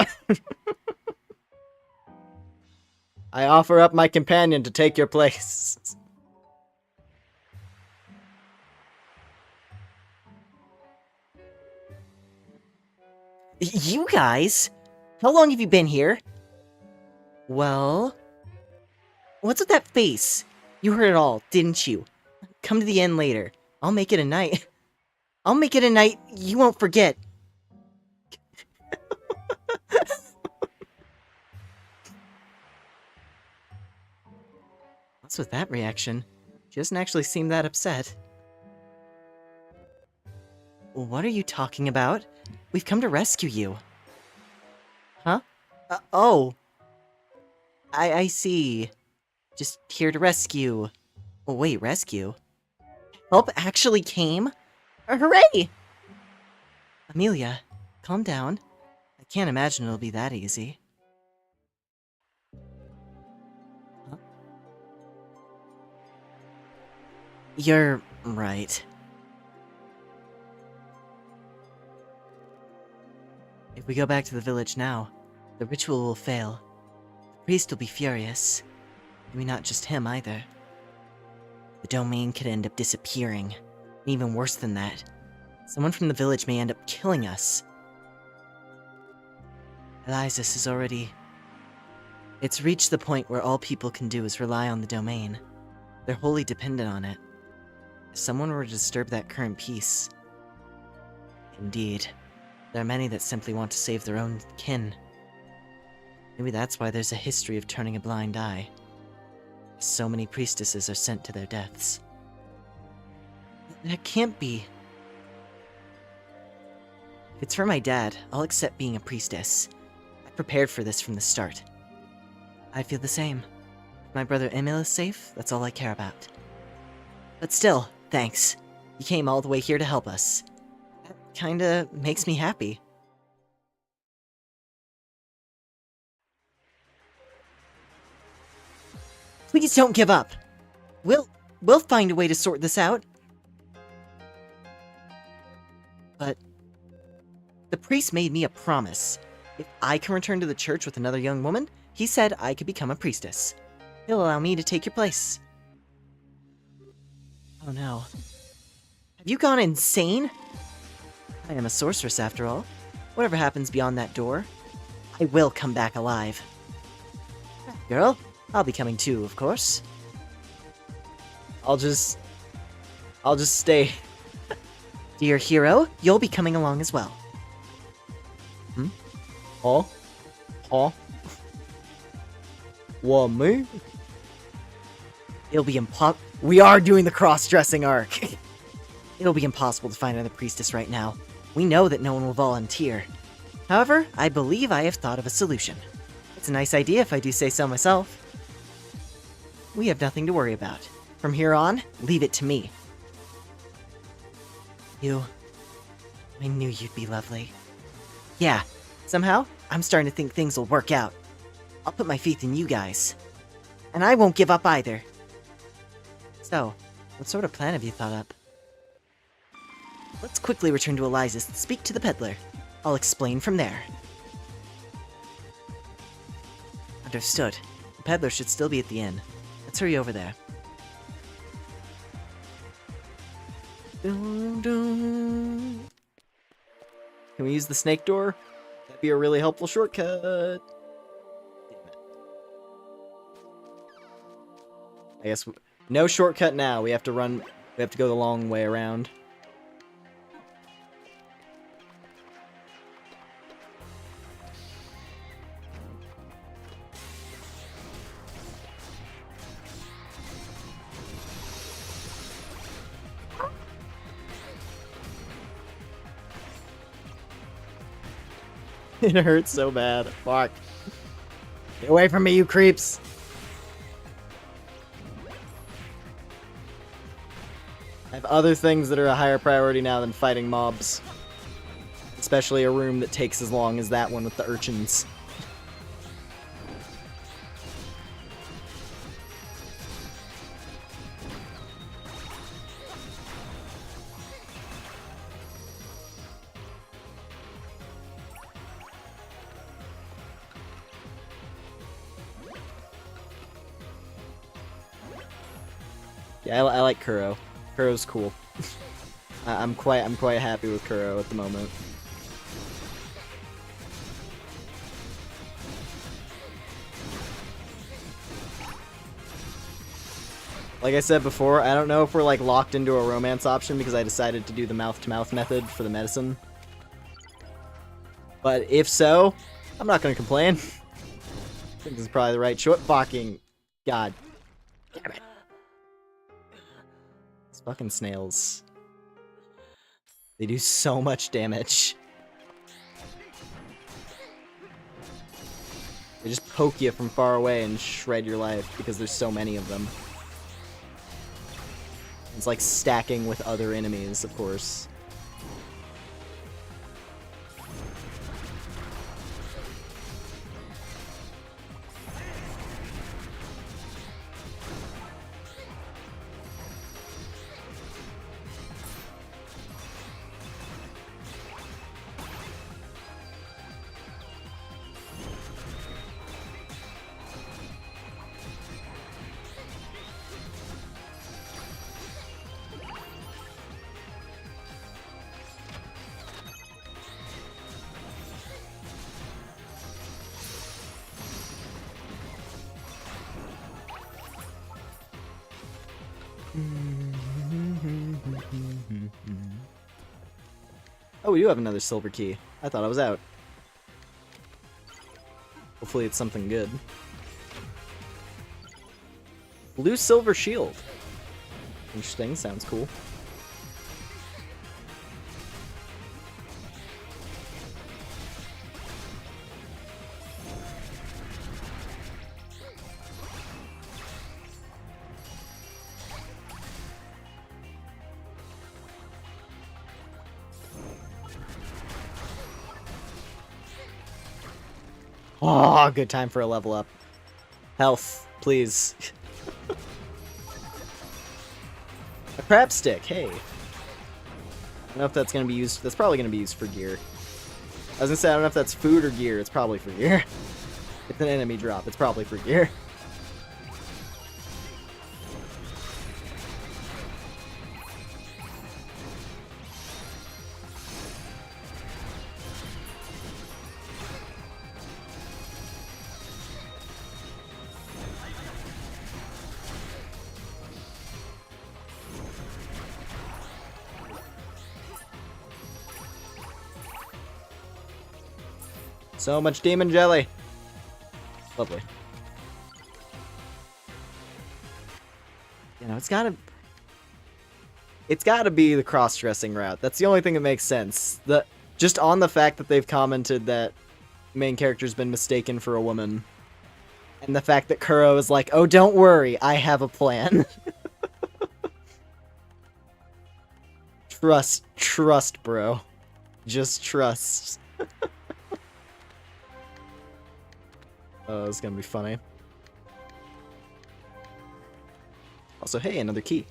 I offer up my companion to take your place. You guys? How long have you been here? Well... What's with that face? You heard it all, didn't you? Come to the end later. I'll make it a night. I'll make it a night you won't forget. What's with that reaction? She doesn't actually seem that upset. What are you talking about? We've come to rescue you. Huh? Oh. I see. Just here to rescue. Oh, wait, rescue? Help actually came? Hooray! Amelia, calm down. I can't imagine it'll be that easy. Huh? You're right. If we go back to the village now, the ritual will fail. The priest will be furious. Maybe not just him either. The domain could end up disappearing. And even worse than that, someone from the village may end up killing us. Elisis is already... It's reached the point where all people can do is rely on the domain. They're wholly dependent on it. If someone were to disturb that current peace... Indeed. There are many that simply want to save their own kin. Maybe that's why there's a history of turning a blind eye. So many priestesses are sent to their deaths. That can't be. If it's for my dad, I'll accept being a priestess. I prepared for this from the start. I feel the same. If my brother Emil is safe, that's all I care about. But still, thanks. You came all the way here to help us. That kinda makes me happy. Please don't give up. We'll find a way to sort this out. But the priest made me a promise. If I can return to the church with another young woman, he said I could become a priestess. He'll allow me to take your place. Oh no. Have you gone insane? I am a sorceress after all. Whatever happens beyond that door, I will come back alive. Girl, I'll be coming too, of course. I'll just stay. Dear hero, you'll be coming along as well. Huh? Huh? What, me? It'll be We are doing the cross-dressing arc! It'll be impossible to find another priestess right now. We know that no one will volunteer. However, I believe I have thought of a solution. It's a nice idea if I do say so myself. We have nothing to worry about. From here on, leave it to me. I knew you'd be lovely. Yeah, somehow, I'm starting to think things will work out. I'll put my faith in you guys. And I won't give up either. So, what sort of plan have you thought up? Let's quickly return to Eliza's and speak to the peddler. I'll explain from there. Understood. The peddler should still be at the inn. Let's hurry over there. Dun, dun. Can we use the snake door? That'd be a really helpful shortcut. Damn it. I guess no shortcut now. We have to run. We have to go the long way around. It hurts so bad. Fuck. Get away from me, you creeps! I have other things that are a higher priority now than fighting mobs. Especially a room that takes as long as that one with the urchins. Yeah, I like Kuro. Kuro's cool. I'm quite happy with Kuro at the moment. Like I said before, I don't know if we're like locked into a romance option because I decided to do the mouth-to-mouth method for the medicine. But if so, I'm not gonna complain. I think this is probably the right choice. Fucking God. Damn it. These fucking snails. They do so much damage. They just poke you from far away and shred your life because there's so many of them. It's like stacking with other enemies, of course. Oh, we do have another silver key. I thought I was out. Hopefully it's something good. Blue silver shield. Interesting, sounds cool. Oh, good time for a level up. Health, please. A crab stick, hey. I don't know if that's gonna be used. That's probably gonna be used for gear. I was gonna say, I don't know if that's food or gear. It's probably for gear. It's an enemy drop. It's probably for gear. So much demon jelly. Lovely. You know, it's gotta be the cross-dressing route. That's the only thing that makes sense. Just on the fact that they've commented that main character's been mistaken for a woman. And the fact that Kuro is like, oh, don't worry, I have a plan. Trust, bro. Just trust. Oh, it's gonna be funny. Also, hey, another key.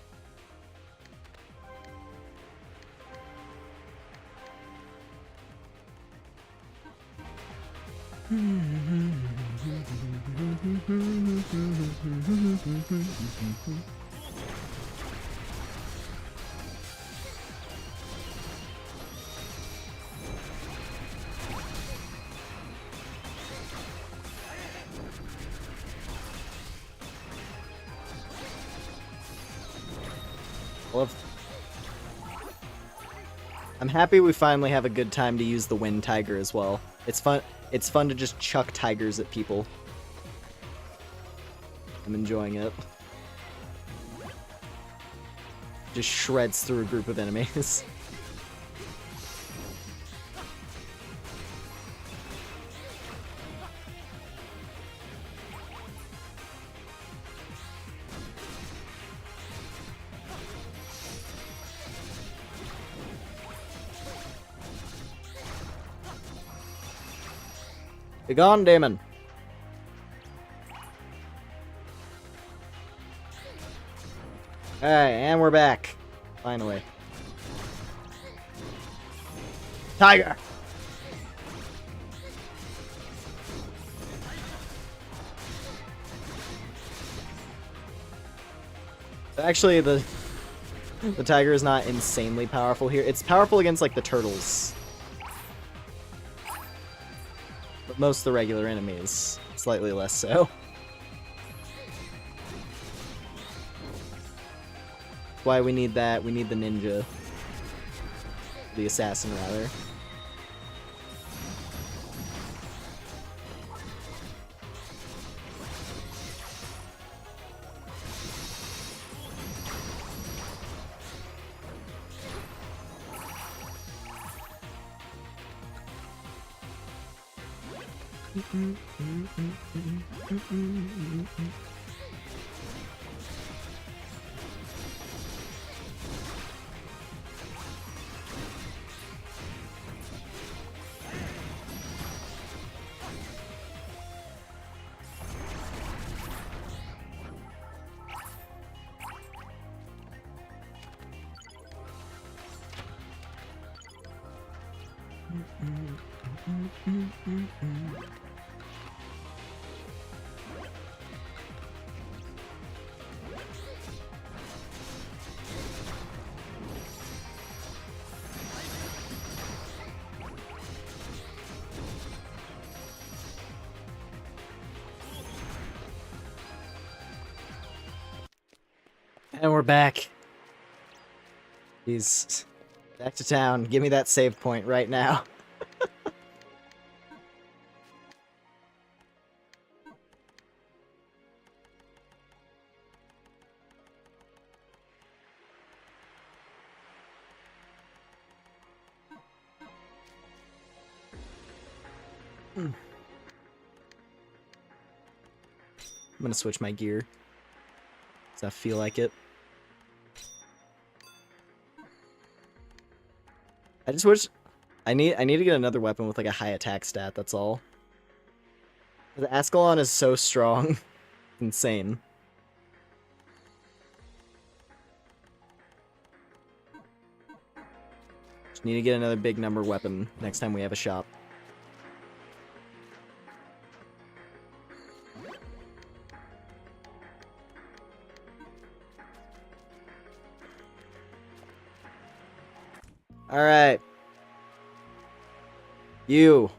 I'm happy we finally have a good time to use the Wind Tiger as well. It's fun. It's fun to just chuck tigers at people. I'm enjoying it. Just shreds through a group of enemies. Be gone, Damon. Alright, and we're back. Finally. Tiger! Actually, the tiger is not insanely powerful here. It's powerful against, like, the turtles. But most of the regular enemies, slightly less so. Why we need that? We need the ninja. The assassin, rather. And we're back. He's back to town. Give me that save point right now. I'm gonna switch my gear. Does that feel like it? I just wish I need to get another weapon with like a high attack stat, that's all. The Ascalon is so strong. Insane. Just need to get another big number weapon next time we have a shop. Alright. You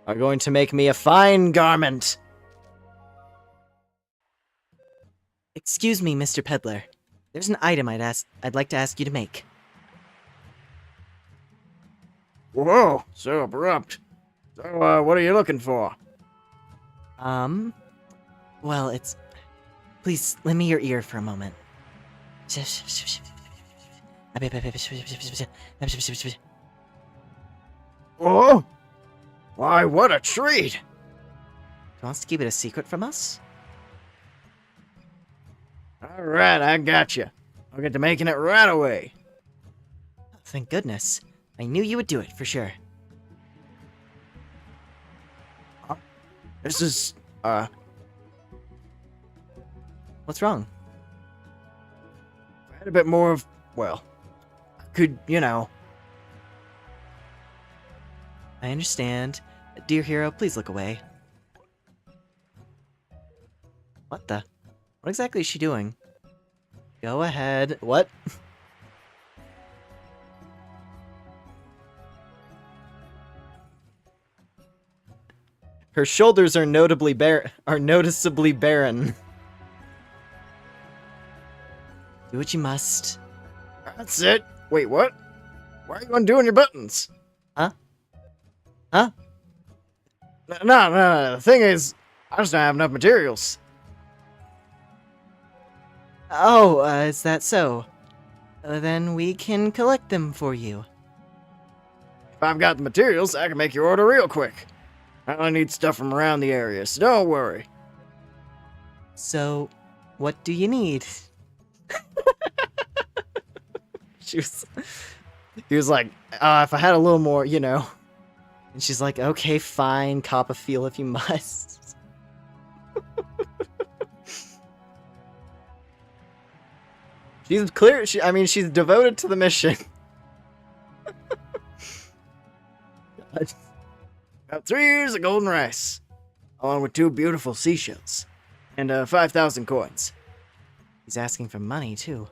are going to make me a fine garment. Excuse me, Mr. Peddler. There's an item I'd like to ask you to make. Whoa, so abrupt. So, what are you looking for? Well, it's... Please, lend me your ear for a moment. Oh? Why, what a treat! He wants to keep it a secret from us? Alright, I got you. I'll get to making it right away. Thank goodness. I knew you would do it, for sure. This is, What's wrong? I had a bit more of, well, I could, you know. I understand. Dear hero, please look away. What the? What exactly is she doing? Go ahead. What? Her shoulders are noticeably barren. Do what you must. That's it. Wait, what? Why are you undoing your buttons? Huh? Huh? No. The thing is, I just don't have enough materials. Oh, is that so? Then we can collect them for you. If I've got the materials, I can make your order real quick. I only need stuff from around the area, so don't worry. So, what do you need? He was like, if I had a little more, you know. And she's like, okay, fine, cop a feel if you must. She's clear. She's devoted to the mission. About 3 years of golden rice, along with 2 beautiful seashells, and 5,000 coins. He's asking for money, too.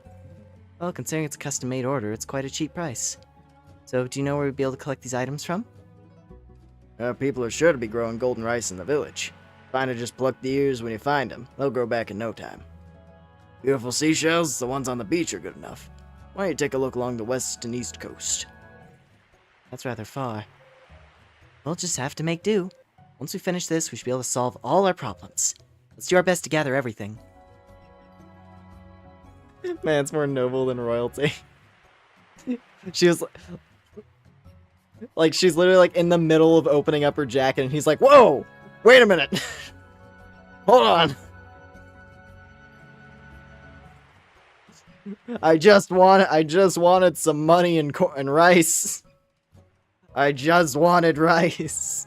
Well, considering it's a custom-made order, it's quite a cheap price. So, do you know where we'd be able to collect these items from? People are sure to be growing golden rice in the village. Fine to just pluck the ears when you find them. They'll grow back in no time. Beautiful seashells, the ones on the beach are good enough. Why don't you take a look along the west and east coast? That's rather far. We'll just have to make do. Once we finish this, we should be able to solve all our problems. Let's do our best to gather everything. Man, it's more noble than royalty. She was like, she's literally like in the middle of opening up her jacket, and he's like, "Whoa, wait a minute, hold on. I just wanted some money and rice. I just wanted rice."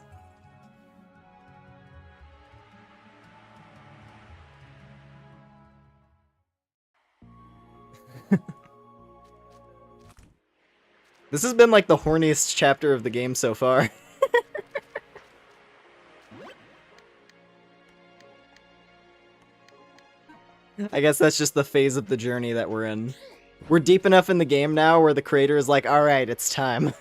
This has been like the horniest chapter of the game so far. I guess that's just the phase of the journey that we're in. We're deep enough in the game now where the creator is like, alright, it's time.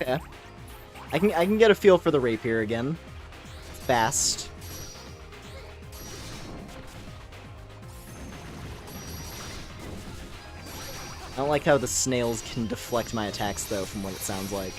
Okay. I can get a feel for the rapier again. It's fast. I don't like how the snails can deflect my attacks though, from what it sounds like.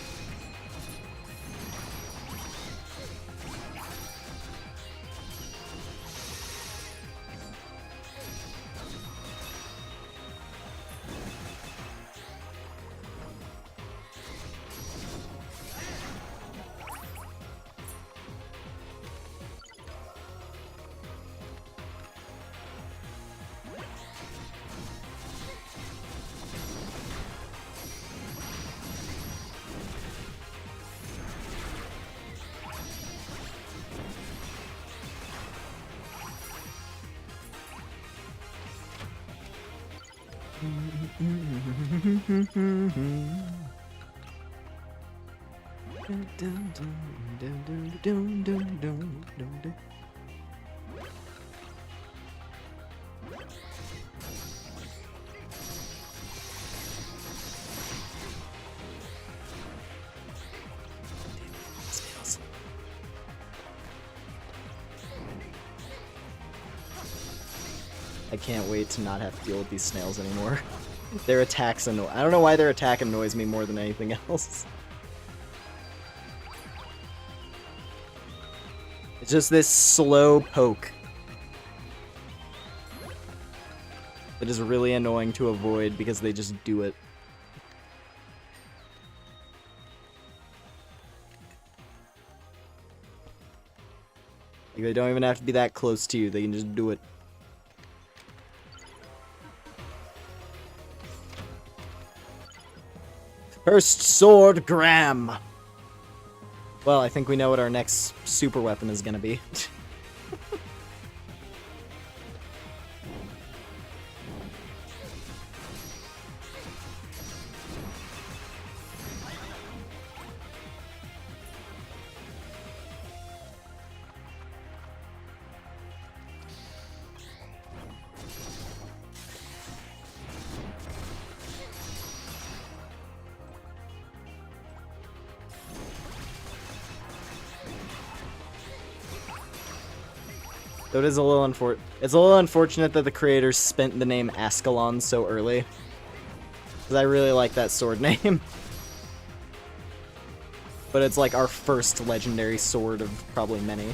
I can't wait to not have to deal with these snails anymore. Their attacks annoy. I don't know why their attack annoys me more than anything else. It's just this slow poke that is really annoying to avoid because they just do it. Like, they don't even have to be that close to you, they can just do it. First sword, Graham! Well, I think we know what our next super weapon is gonna be. So it is a little it's a little unfortunate that the creators spent the name Ascalon so early. Because I really like that sword name. But it's like our first legendary sword of probably many.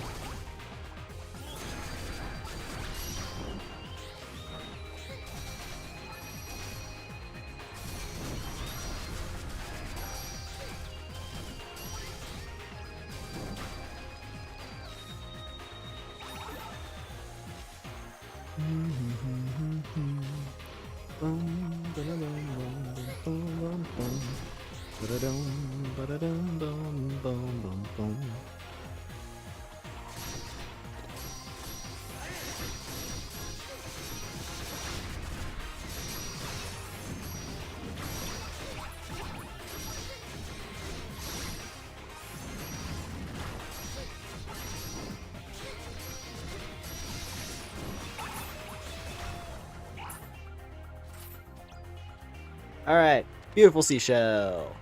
Alright, beautiful seashell.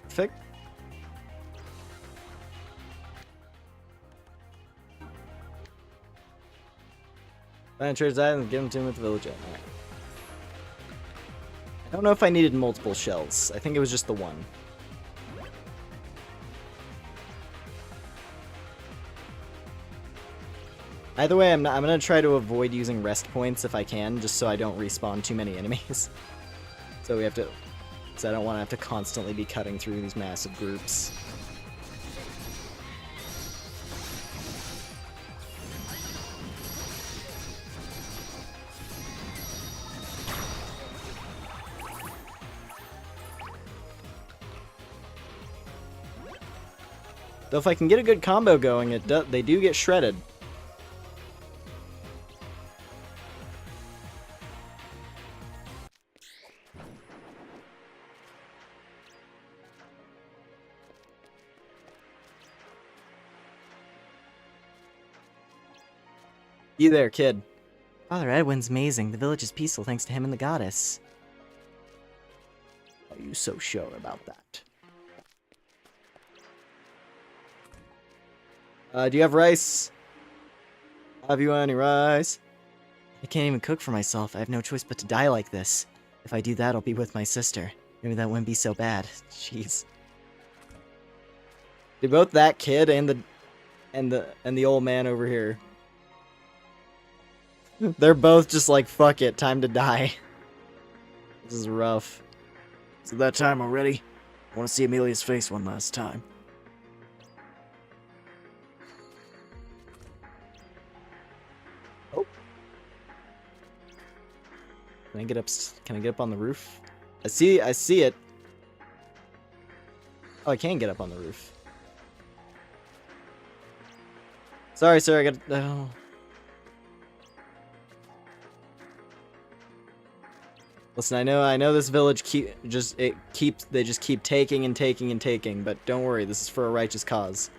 Perfect. Find Trader's Island and give them to him at the village. Alright. I don't know if I needed multiple shells. I think it was just the one. Either way, I'm gonna try to avoid using rest points if I can, just so I don't respawn too many enemies. So we have to, because I don't want to have to constantly be cutting through these massive groups. Though if I can get a good combo going, they do get shredded. You there, kid. Father Edwin's amazing. The village is peaceful thanks to him and the goddess. Are you so sure about that? Do you have rice? Have you any rice? I can't even cook for myself. I have no choice but to die like this. If I do that, I'll be with my sister. Maybe that wouldn't be so bad. Jeez. Dude, both that kid and the old man over here. They're both just like, fuck it, time to die. This is rough. Is it that time already? I want to see Amelia's face one last time. Oh. Can I get up on the roof? I see it. Oh, I can get up on the roof. Sorry, sir, I got oh. Listen, I know this village they just keep taking and taking and taking, but don't worry, this is for a righteous cause.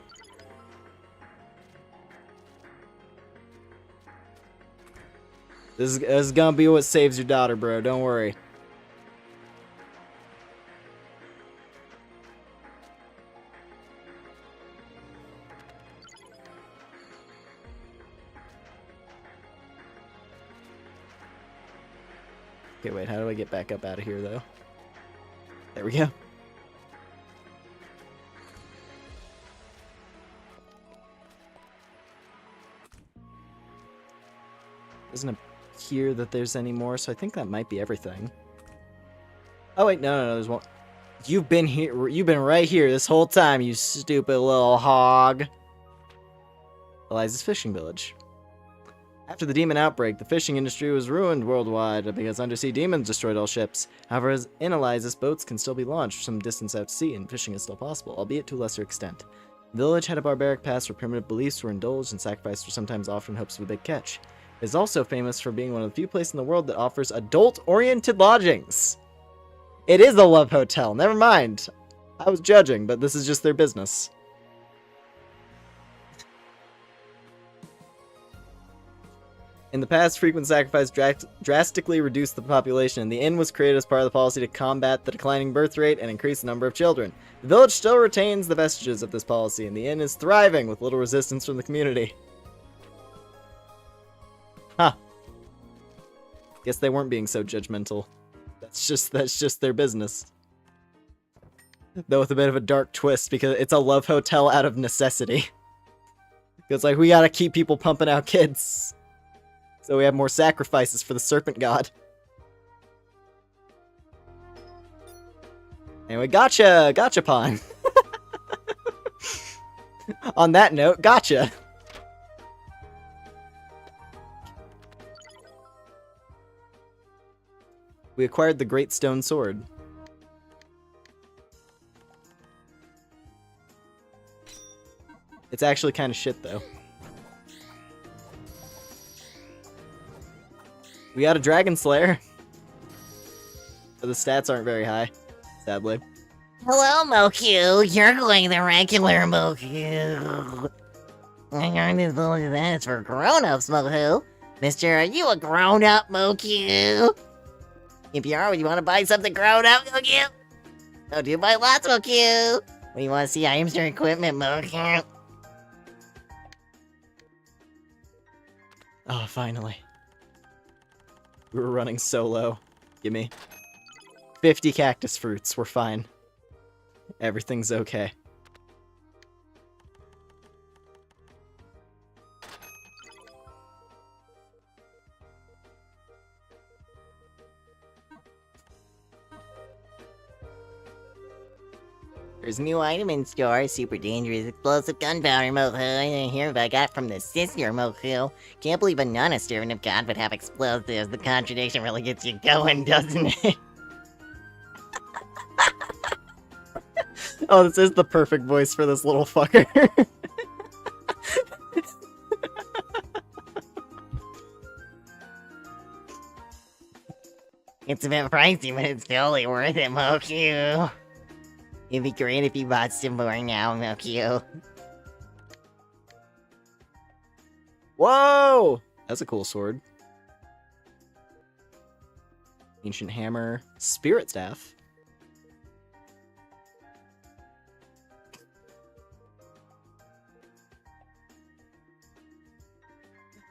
This is gonna be what saves your daughter, bro, don't worry. Okay, wait, how do I get back up out of here, though? There we go. Doesn't appear that there's any more, so I think that might be everything. Oh, wait, no, there's one. You've been here, you've been right here this whole time, you stupid little hog. Eliza's fishing village. After the demon outbreak, the fishing industry was ruined worldwide because undersea demons destroyed all ships. However, as in Eliza's, boats can still be launched some distance out to sea, and fishing is still possible, albeit to a lesser extent. The village had a barbaric past where primitive beliefs were indulged and sacrifices were sometimes offered in hopes of a big catch. It is also famous for being one of the few places in the world that offers adult-oriented lodgings. It is a love hotel, never mind. I was judging, but this is just their business. In the past, frequent sacrifice drastically reduced the population, and the inn was created as part of the policy to combat the declining birth rate and increase the number of children. The village still retains the vestiges of this policy, and the inn is thriving with little resistance from the community. Huh. Guess they weren't being so judgmental. That's just their business. Though with a bit of a dark twist, because it's a love hotel out of necessity. It's like, we gotta keep people pumping out kids. So we have more sacrifices for the serpent god. Anyway, gotcha pawn. On that note, gotcha. We acquired the Great Stone Sword. It's actually kind of shit, though. We got a Dragon Slayer. But the stats aren't very high, sadly. Hello, Moku. You're going the regular Moku. I aren't as old as that. It's for grown-ups, Moku. Mister, are you a grown-up, Moku? If you are, would you want to buy something grown-up, Moku? Oh, do you buy lots, Moku? When you want to see items or equipment, Moku? Oh, finally. We were running so low. Gimme. 50 cactus fruits. We're fine. Everything's okay. There's a new item in store, super dangerous explosive gunpowder, Moku. And here I got from the sister, Moku. Can't believe a non-servant of God would have explosives. The contradiction really gets you going, doesn't it? Oh, this is the perfect voice for this little fucker. It's a bit pricey, but it's totally worth it, Moku. It'd be great if you bought some more now, Moku. Whoa! That's a cool sword. Ancient hammer. Spirit staff.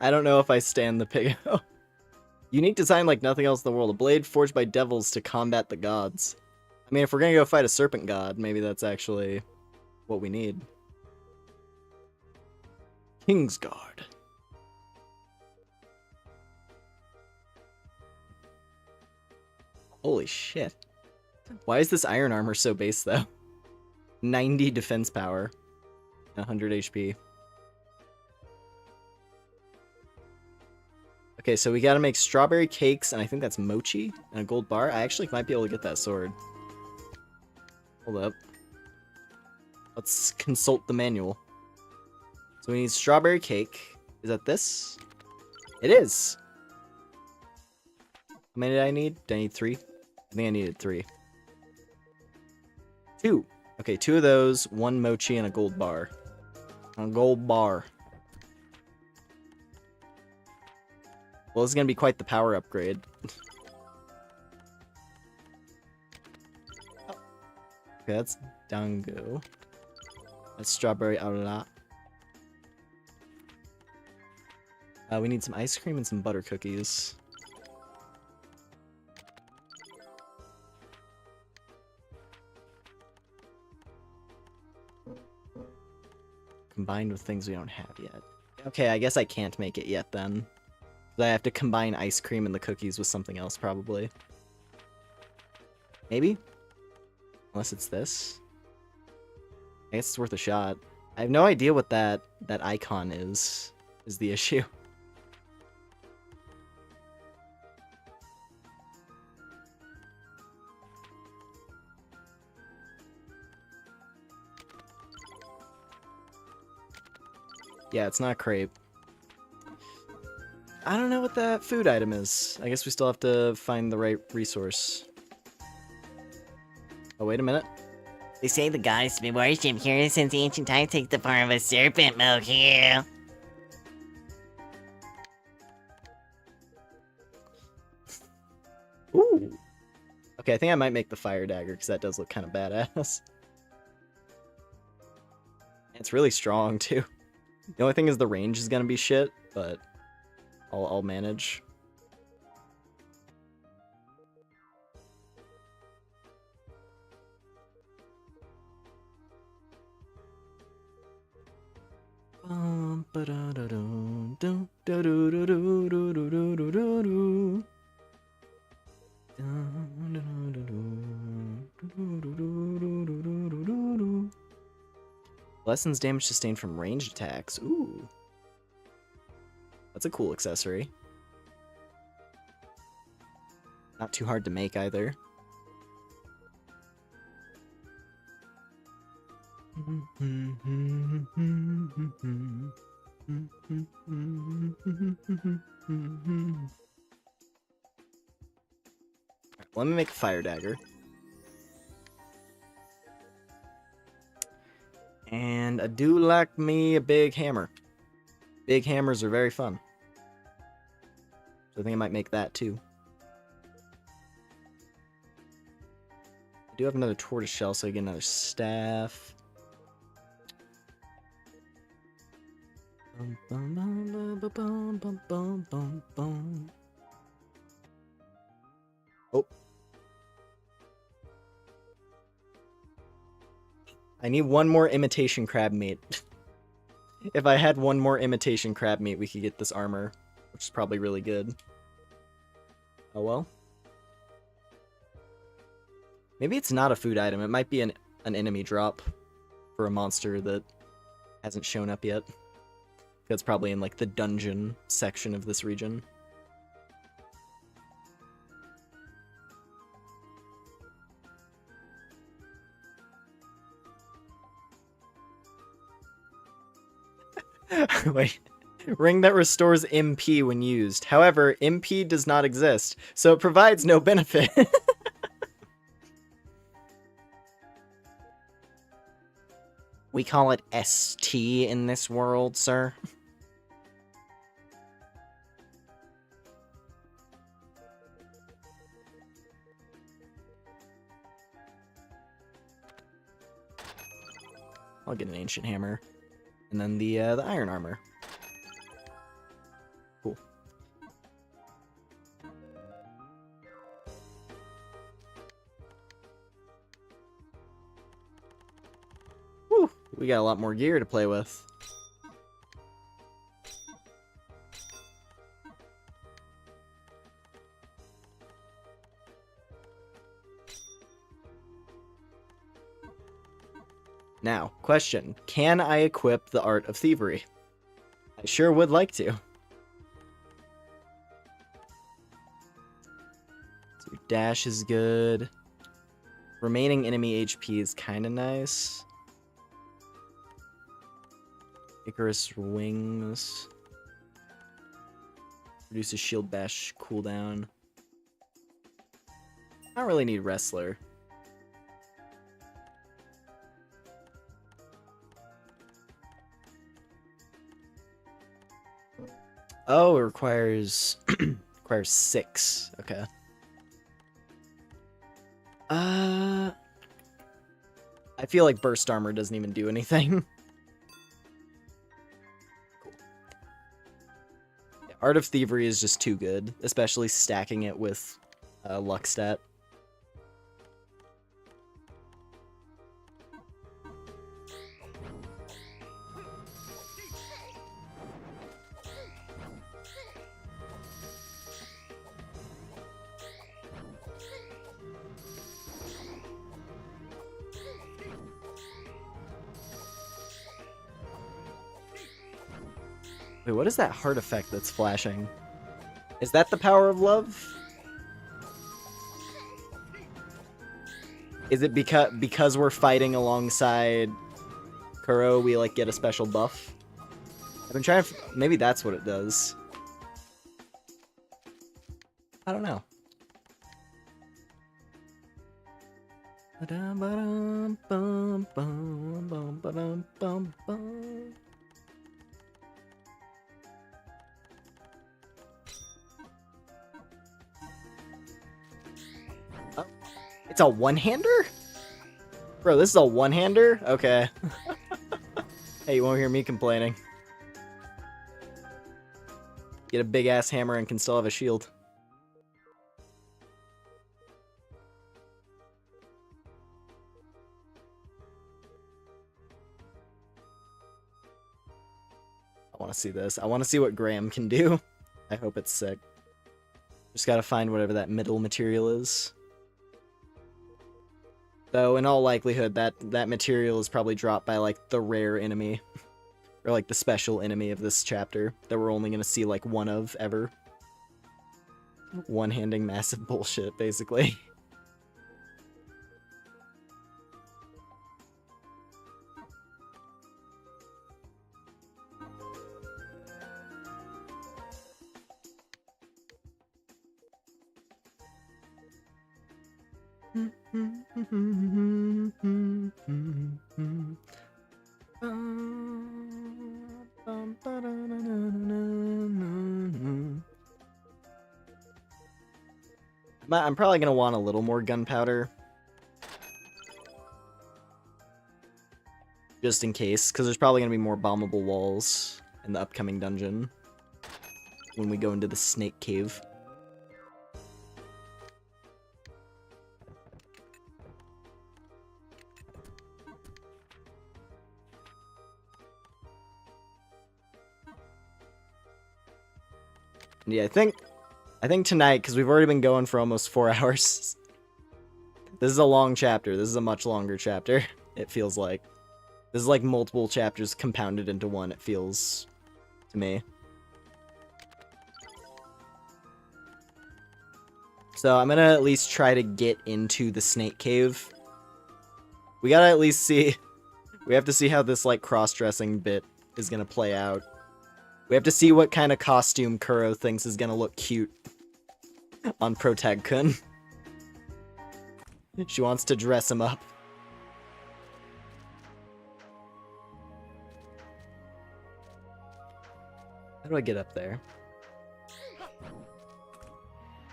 I don't know if I stand the pig. Unique design like nothing else in the world. A blade forged by devils to combat the gods. I mean, if we're gonna go fight a serpent god, maybe that's actually what we need. Kingsguard. Holy shit. Why is this iron armor so base, though? 90 defense power. 100 HP. Okay, so we gotta make strawberry cakes, and I think that's mochi, and a gold bar. I actually might be able to get that sword. Hold up. Let's consult the manual. So we need strawberry cake. Is that this? It is! How many did I need? Did I need 3? I think I needed 3. 2. Okay, 2 of those, 1 mochi, and a gold bar. A gold bar. Well, this is going to be quite the power upgrade. Oh. Okay, that's dango. That's strawberry aurora. We need some ice cream and some butter cookies. Combined with things we don't have yet. Okay, I guess I can't make it yet then. I have to combine ice cream and the cookies with something else, probably. Maybe? Unless it's this. I guess it's worth a shot. I have no idea what that icon is the issue. Yeah, it's not crepe. I don't know what that food item is. I guess we still have to find the right resource. Oh, wait a minute. They say the goddess has been worshipped here since ancient times takes the form of a serpent, Moku. Ooh. Okay, I think I might make the fire dagger, because that does look kind of badass. It's really strong, too. The only thing is the range is gonna be shit, but I'll manage. Lessens damage sustained from ranged attacks. Ooh. That's a cool accessory. Not too hard to make either. Let me make a fire dagger. And I do like me a big hammer. Big hammers are very fun. So I think I might make that too. I do have another tortoise shell, so I get another staff. Oh. I need one more imitation crab meat. If I had one more imitation crab meat, we could get this armor, which is probably really good. Oh well. Maybe it's not a food item. It might be an enemy drop for a monster that hasn't shown up yet. That's probably in like the dungeon section of this region. Wait. Ring that restores MP when used. However, MP does not exist, so it provides no benefit. We call it ST in this world, sir. I'll get an ancient hammer. And then the iron armor. Cool. Woo! We got a lot more gear to play with. Now, question. Can I equip the Art of Thievery? I sure would like to. So dash is good. Remaining enemy HP is kind of nice. Icarus Wings. Reduces shield bash cooldown. I don't really need Wrestler. Oh, it requires requires 6. Okay. I feel like burst armor doesn't even do anything. Cool. Yeah, Art of Thievery is just too good, especially stacking it with luck stat. Wait, what is that heart effect that's flashing? Is that the power of love? Is it because we're fighting alongside Kuro, we like get a special buff? I've been trying to... Maybe that's what it does. I don't know. Oh, it's a one-hander? Bro, this is a one-hander? Okay. Hey, you won't hear me complaining. Get a big-ass hammer and can still have a shield. I want to see this. I want to see what Graham can do. I hope it's sick. Just gotta find whatever that middle material is. Though, in all likelihood, that material is probably dropped by, like, the rare enemy. Or, like, the special enemy of this chapter. That we're only gonna see, like, one of, ever. One-handing massive bullshit, basically. I'm probably gonna want a little more gunpowder. Just in case, because there's probably gonna be more bombable walls in the upcoming dungeon. When we go into the snake cave. Yeah, I think tonight, because we've already been going for almost 4 hours. This is a long chapter. This is a much longer chapter, it feels like. This is like multiple chapters compounded into one, it feels to me. So I'm gonna at least try to get into the snake cave. We gotta at least see... We have to see how this, like, cross-dressing bit is gonna play out. We have to see what kind of costume Kuro thinks is gonna look cute on Protag-kun. She wants to dress him up. How do I get up there?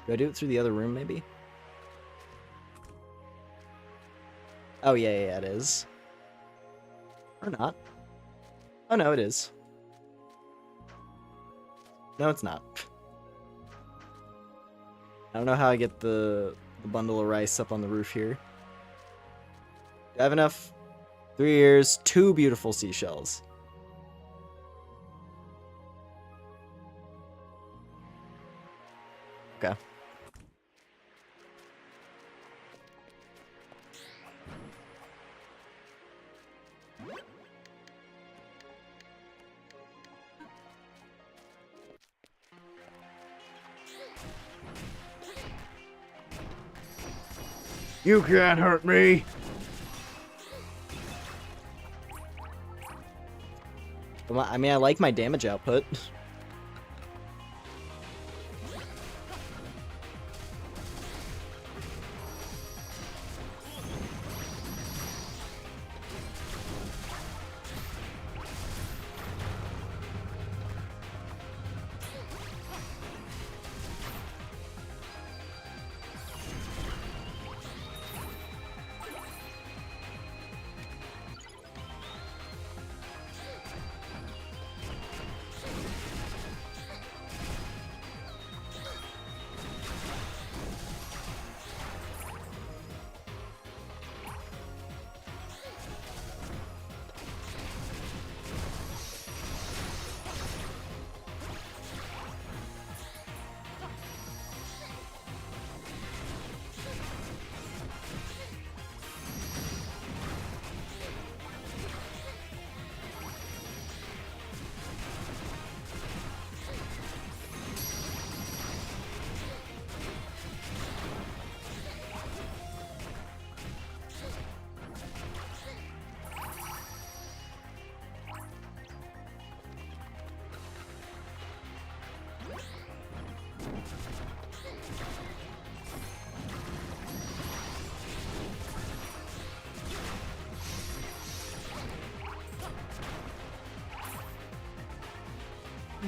Do I do it through the other room, maybe? Oh, yeah, it is. Or not. Oh, no, it is. No, it's not. I don't know how I get the bundle of rice up on the roof here. Do I have enough? 3 ears, 2 beautiful seashells. Okay. You can't hurt me! I mean, I like my damage output.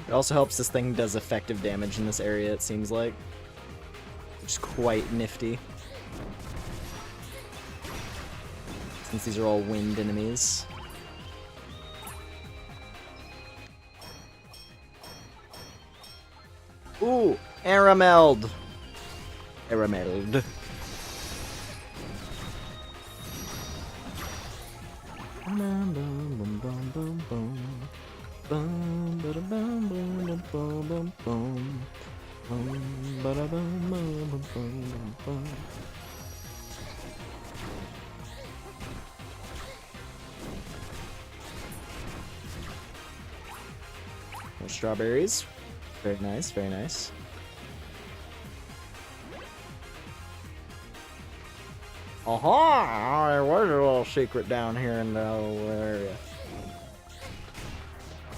It also helps this thing does effective damage in this area, it seems like. Which is quite nifty. Since these are all wind enemies. Ooh! Arameld! Arameld. More strawberries. Very nice, very nice. Aha! There was a little secret down here in the whole area.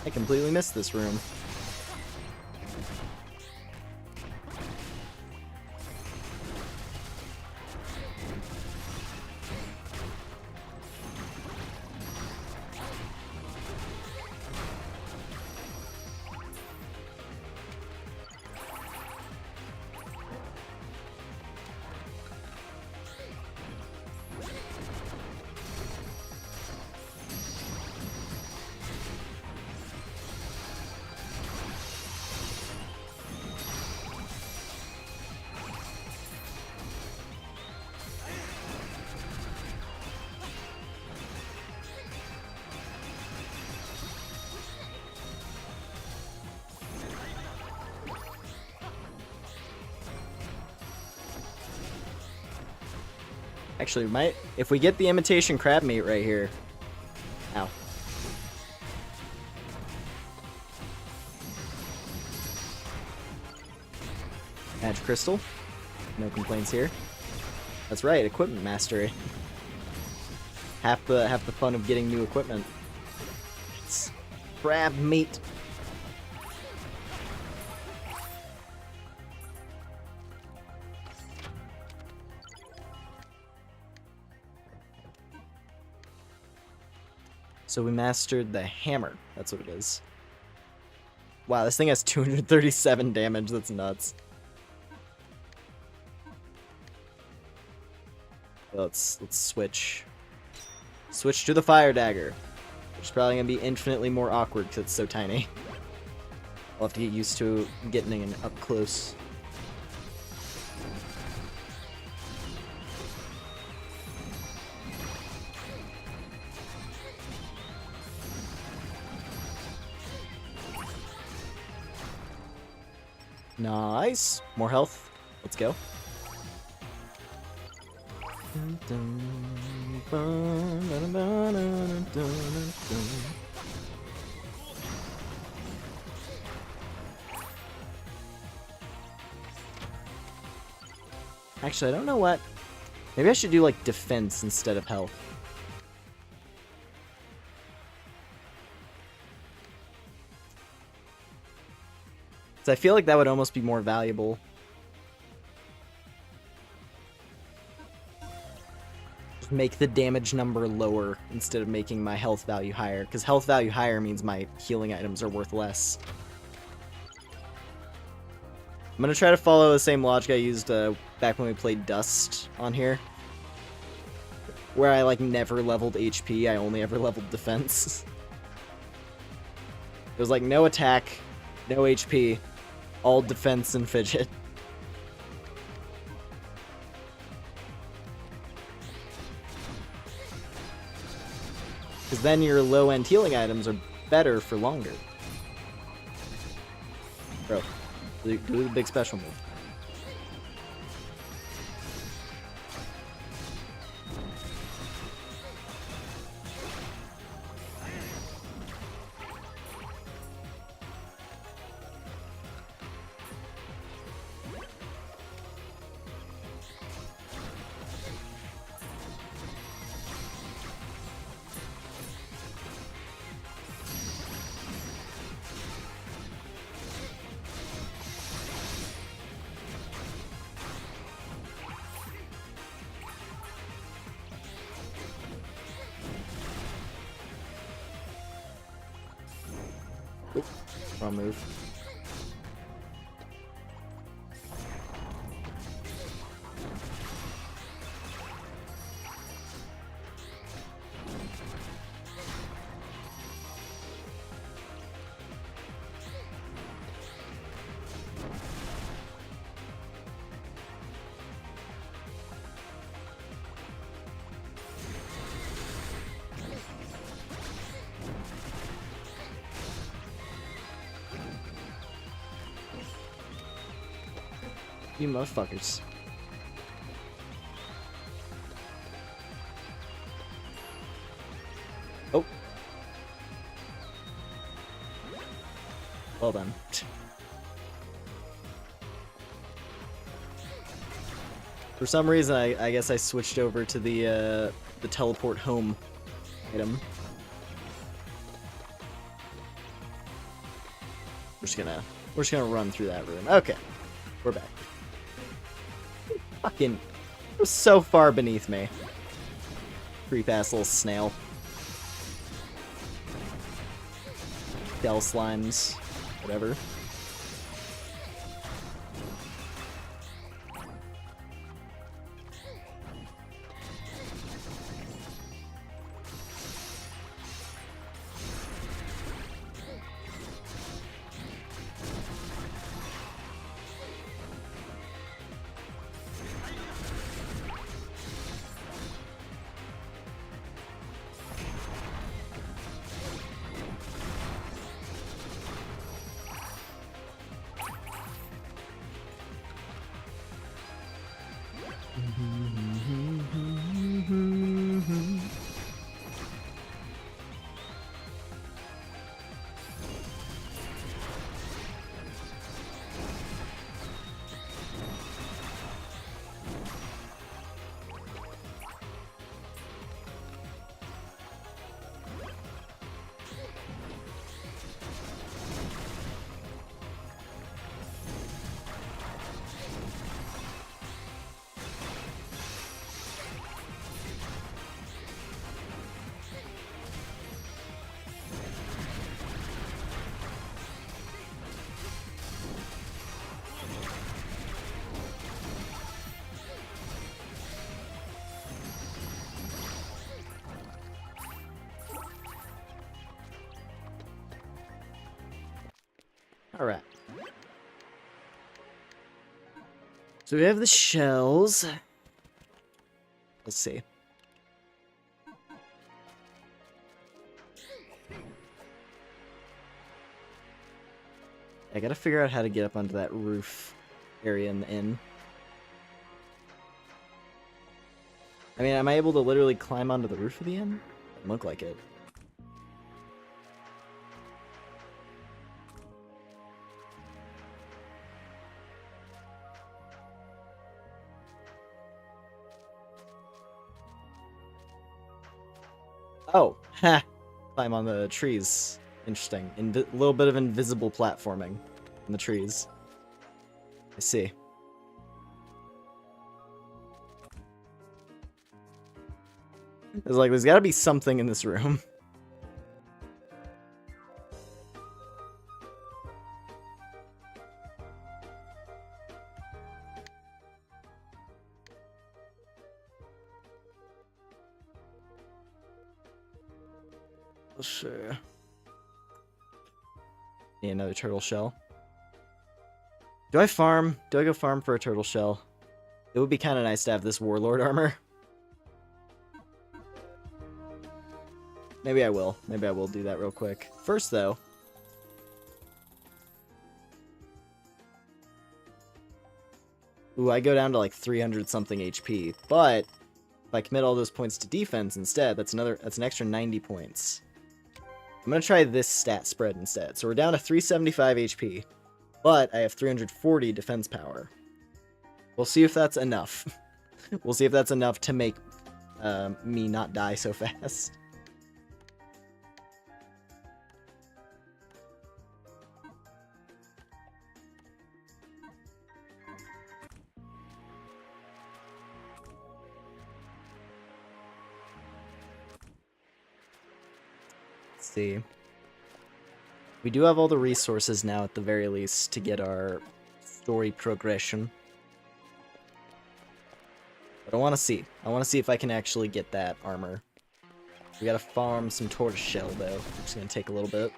I completely missed this room. Actually, if we get the imitation crab meat right here. Ow. Magic crystal. No complaints here. That's right, equipment mastery. Half the fun of getting new equipment. It's crab meat. So we mastered the hammer. That's what it is. Wow, this thing has 237 damage. That's nuts. Let's switch. Switch to the fire dagger. Which is probably gonna be infinitely more awkward because it's so tiny. I'll have to get used to getting it up close. Nice. More health. Let's go. Actually, I don't know what. Maybe I should do like defense instead of health. So I feel like that would almost be more valuable. Just make the damage number lower instead of making my health value higher, because health value higher means my healing items are worth less. I'm gonna try to follow the same logic I used back when we played Dust on here. Where I like never leveled HP, I only ever leveled defense. It was like no attack, no HP. All defense and fidget. Because then your low-end healing items are better for longer. Bro, do the big special move. Wrong move. You motherfuckers. Oh. Well done. For some reason, I guess I switched over to the teleport home item. We're just gonna run through that room. Okay, we're back. Fucking, it was so far beneath me. Creep ass little snail. Gel slimes, whatever. Alright. So we have the shells. Let's see. I gotta figure out how to get up onto that roof area in the inn. I mean, am I able to literally climb onto the roof of the inn? Doesn't look like it. Oh, ha! Climb on the trees. Interesting. A little bit of invisible platforming in the trees. I see. It's like, there's gotta be something in this room. Sure. Need another turtle shell. Do I farm? Do I go farm for a turtle shell? It would be kind of nice to have this warlord armor. Maybe I will. Maybe I will do that real quick. First, though. Ooh, I go down to like 300 something HP, but if I commit all those points to defense instead, that's an extra 90 points. I'm gonna try this stat spread instead. So we're down to 375 HP, but I have 340 defense power. We'll see if that's enough. We'll see if that's enough to make me not die so fast. See. We do have all the resources now, at the very least, to get our story progression. But I want to see. I want to see if I can actually get that armor. We gotta farm some tortoiseshell, though. It's gonna take a little bit.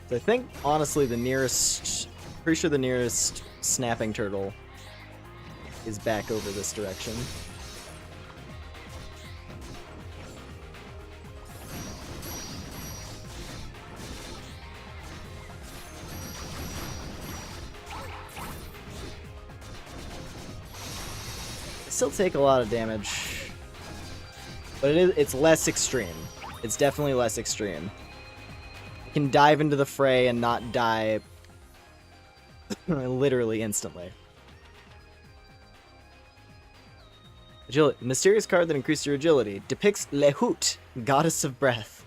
So I think, honestly, the nearest... Pretty sure the nearest snapping turtle is back over this direction. Still take a lot of damage, but it's less extreme. It's definitely less extreme. I can dive into the fray and not die literally instantly. Agility. Mysterious card that increases your agility depicts Lehut, goddess of breath.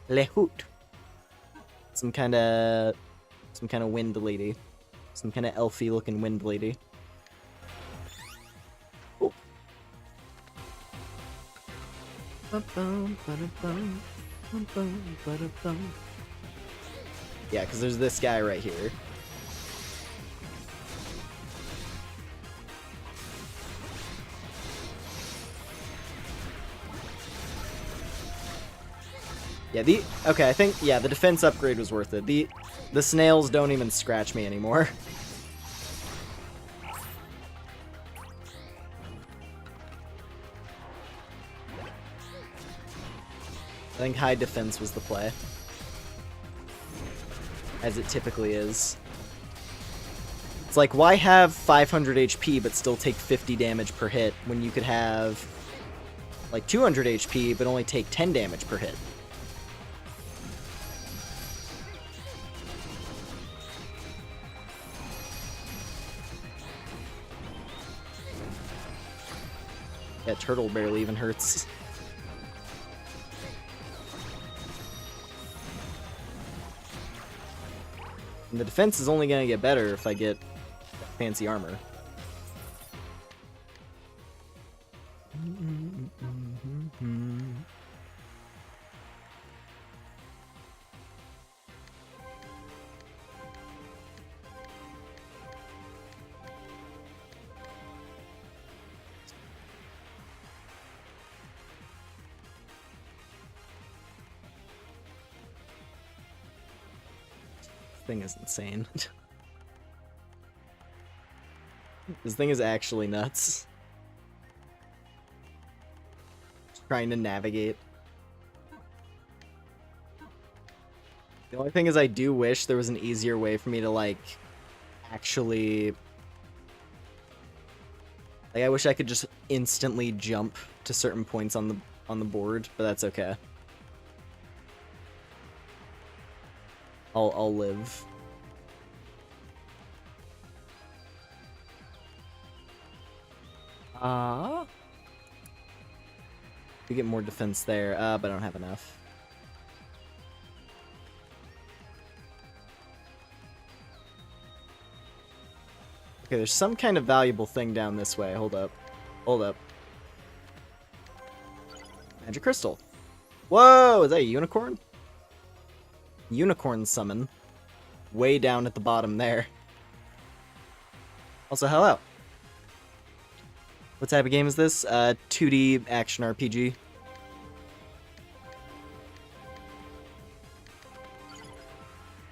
Lehut. Some kind of wind lady. Some kind of elfy looking wind lady. Yeah, because there's this guy right here. Yeah, okay, I think, yeah, the defense upgrade was worth it. The snails don't even scratch me anymore. I think high defense was the play. As it typically is. It's like, why have 500 HP but still take 50 damage per hit when you could have, like, 200 HP but only take 10 damage per hit? Yeah, turtle barely even hurts. And the defense is only going to get better if I get fancy armor. Thing is insane. This thing is actually nuts. Just trying to navigate. The only thing is I do wish there was an easier way for me to, like, actually... Like, I wish I could just instantly jump to certain points on the board, but that's okay. I'll live. We get more defense there, but I don't have enough. Okay, there's some kind of valuable thing down this way. Hold up. Hold up. Magic crystal. Whoa, is that a unicorn? Unicorn summon. Way down at the bottom there. Also, hello. What type of game is this? 2D action RPG.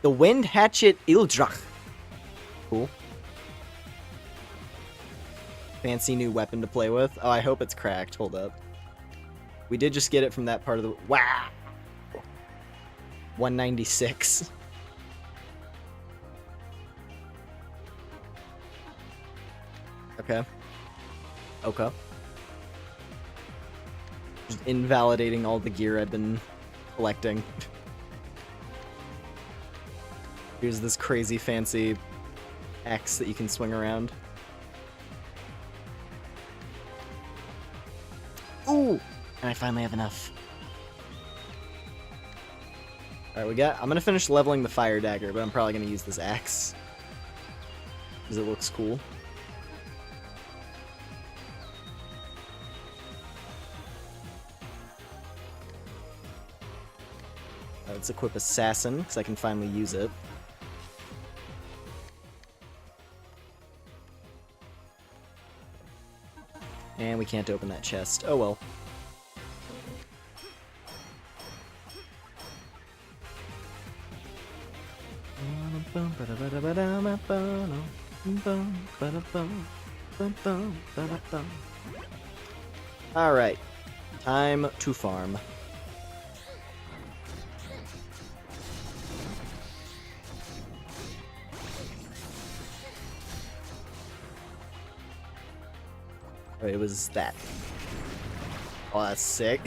The Wind Hatchet Ildrach. Cool. Fancy new weapon to play with. Oh, I hope it's cracked. Hold up. We did just get it from that part of the... Wow! 196. Okay. Okay. Just invalidating all the gear I've been collecting. Here's this crazy fancy axe that you can swing around. Ooh! And I finally have enough. Alright, I'm gonna finish leveling the fire dagger, but I'm probably gonna use this axe. Because it looks cool. Let's equip Assassin, because I can finally use it. And we can't open that chest. Oh well. Alright. Time to farm. Oh, it was that. Oh, that's sick.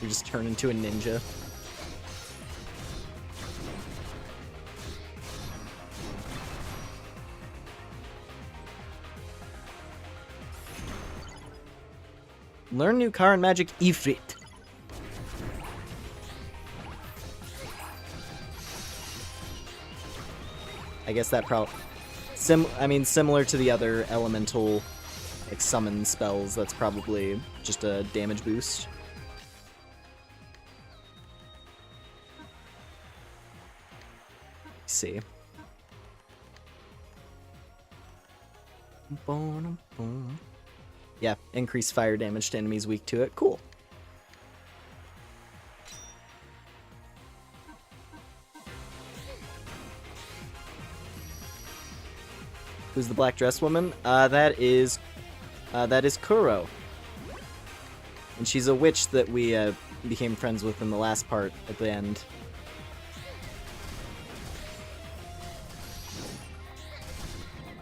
You just turn into a ninja. Learn new Karin magic Ifrit. I guess that similar to the other elemental, like, summon spells, that's probably just a damage boost. Let's see. Yeah, increase fire damage to enemies weak to it. Cool. Who's the black dress woman? That is Kuro. And she's a witch that we became friends with in the last part at the end.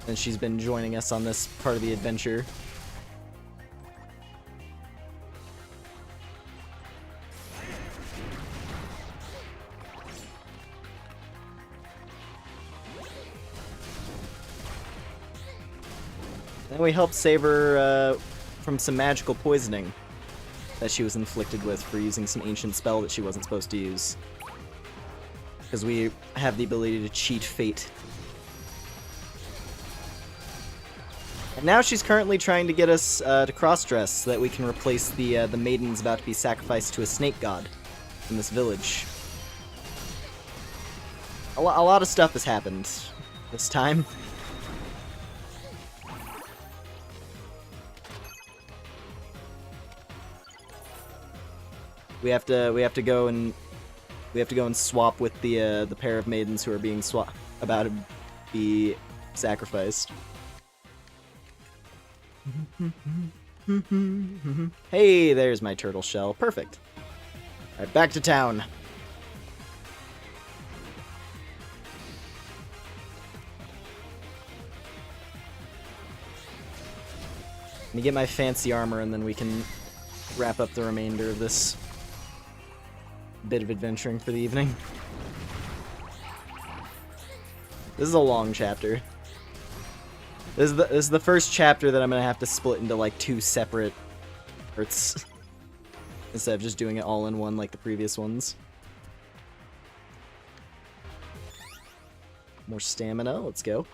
And she's been joining us on this part of the adventure. And we helped save her from some magical poisoning that she was inflicted with for using some ancient spell that she wasn't supposed to use. Because we have the ability to cheat fate. And now she's currently trying to get us to cross-dress so that we can replace the maidens about to be sacrificed to a snake god in this village. A lot of stuff has happened this time. We have to go and swap with the pair of maidens who are being about to be sacrificed. Hey, there's my turtle shell. Perfect. Alright, back to town. Let me get my fancy armor and then we can wrap up the remainder of this bit of adventuring for the evening. This is a long chapter. This is the first chapter that I'm gonna have to split into like 2 separate parts instead of just doing it all in one like the previous ones. More stamina, let's go.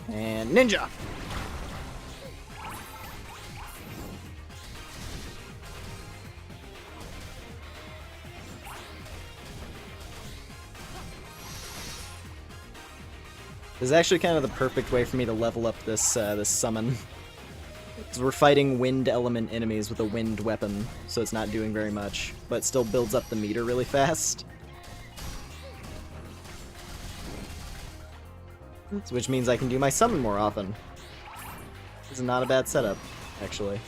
And ninja! This is actually kind of the perfect way for me to level up this this summon. Because we're fighting wind element enemies with a wind weapon, so it's not doing very much, but still builds up the meter really fast. Which means I can do my summon more often. This is not a bad setup, actually.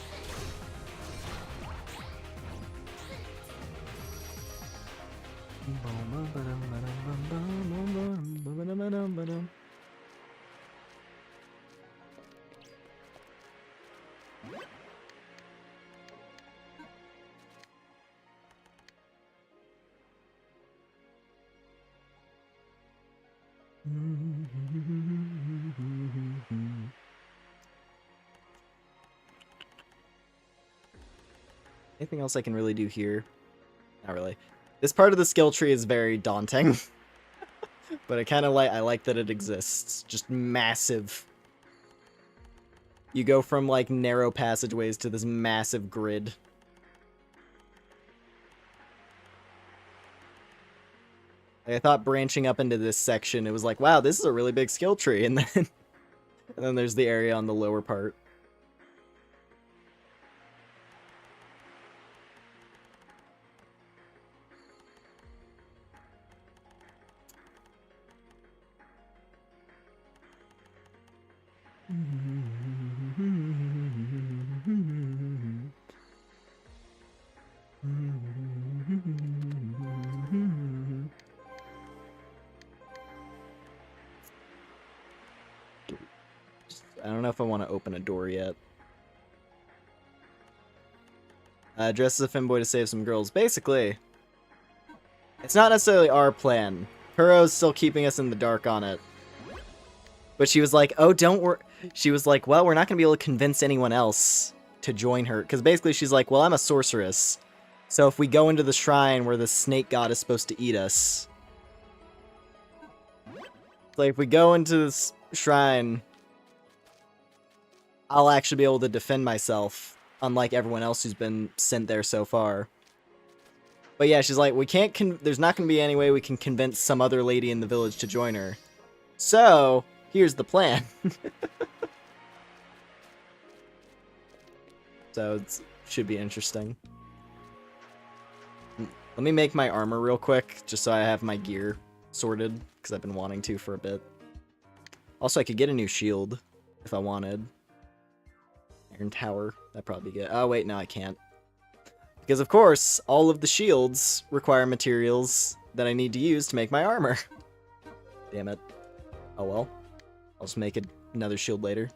Anything else I can really do here? Not really. This part of the skill tree is very daunting. But I like that it exists. Just massive. You go from like narrow passageways to this massive grid. Like, I thought branching up into this section, it was like, wow, this is a really big skill tree, and then there's the area on the lower part. I don't know if I want to open a door yet. Dress as a femboy to save some girls. Basically, it's not necessarily our plan. Kuro's still keeping us in the dark on it. But she was like, oh, don't worry. She was like, well, we're not going to be able to convince anyone else to join her. Because basically she's like, well, I'm a sorceress. So if we go into the shrine where the snake god is supposed to eat us. Like, if we go into this shrine, I'll actually be able to defend myself. Unlike everyone else who's been sent there so far. But yeah, she's like, we can't there's not going to be any way we can convince some other lady in the village to join her. So, here's the plan. So, it should be interesting. Let me make my armor real quick, just so I have my gear sorted, because I've been wanting to for a bit. Also, I could get a new shield, if I wanted. Iron Tower, that'd probably be good. Oh, wait, no, I can't. Because, of course, all of the shields require materials that I need to use to make my armor. Damn it. Oh, well. I'll just make another shield later.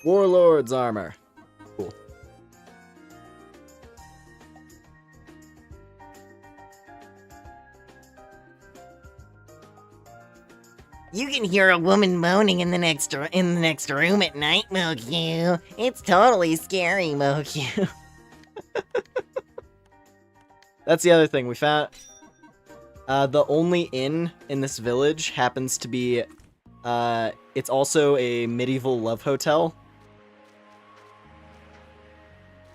Warlord's armor. Cool. You can hear a woman moaning in the next room at night, Moku. It's totally scary, Moku. That's the other thing. We found the only inn in this village happens to be it's also a medieval love hotel.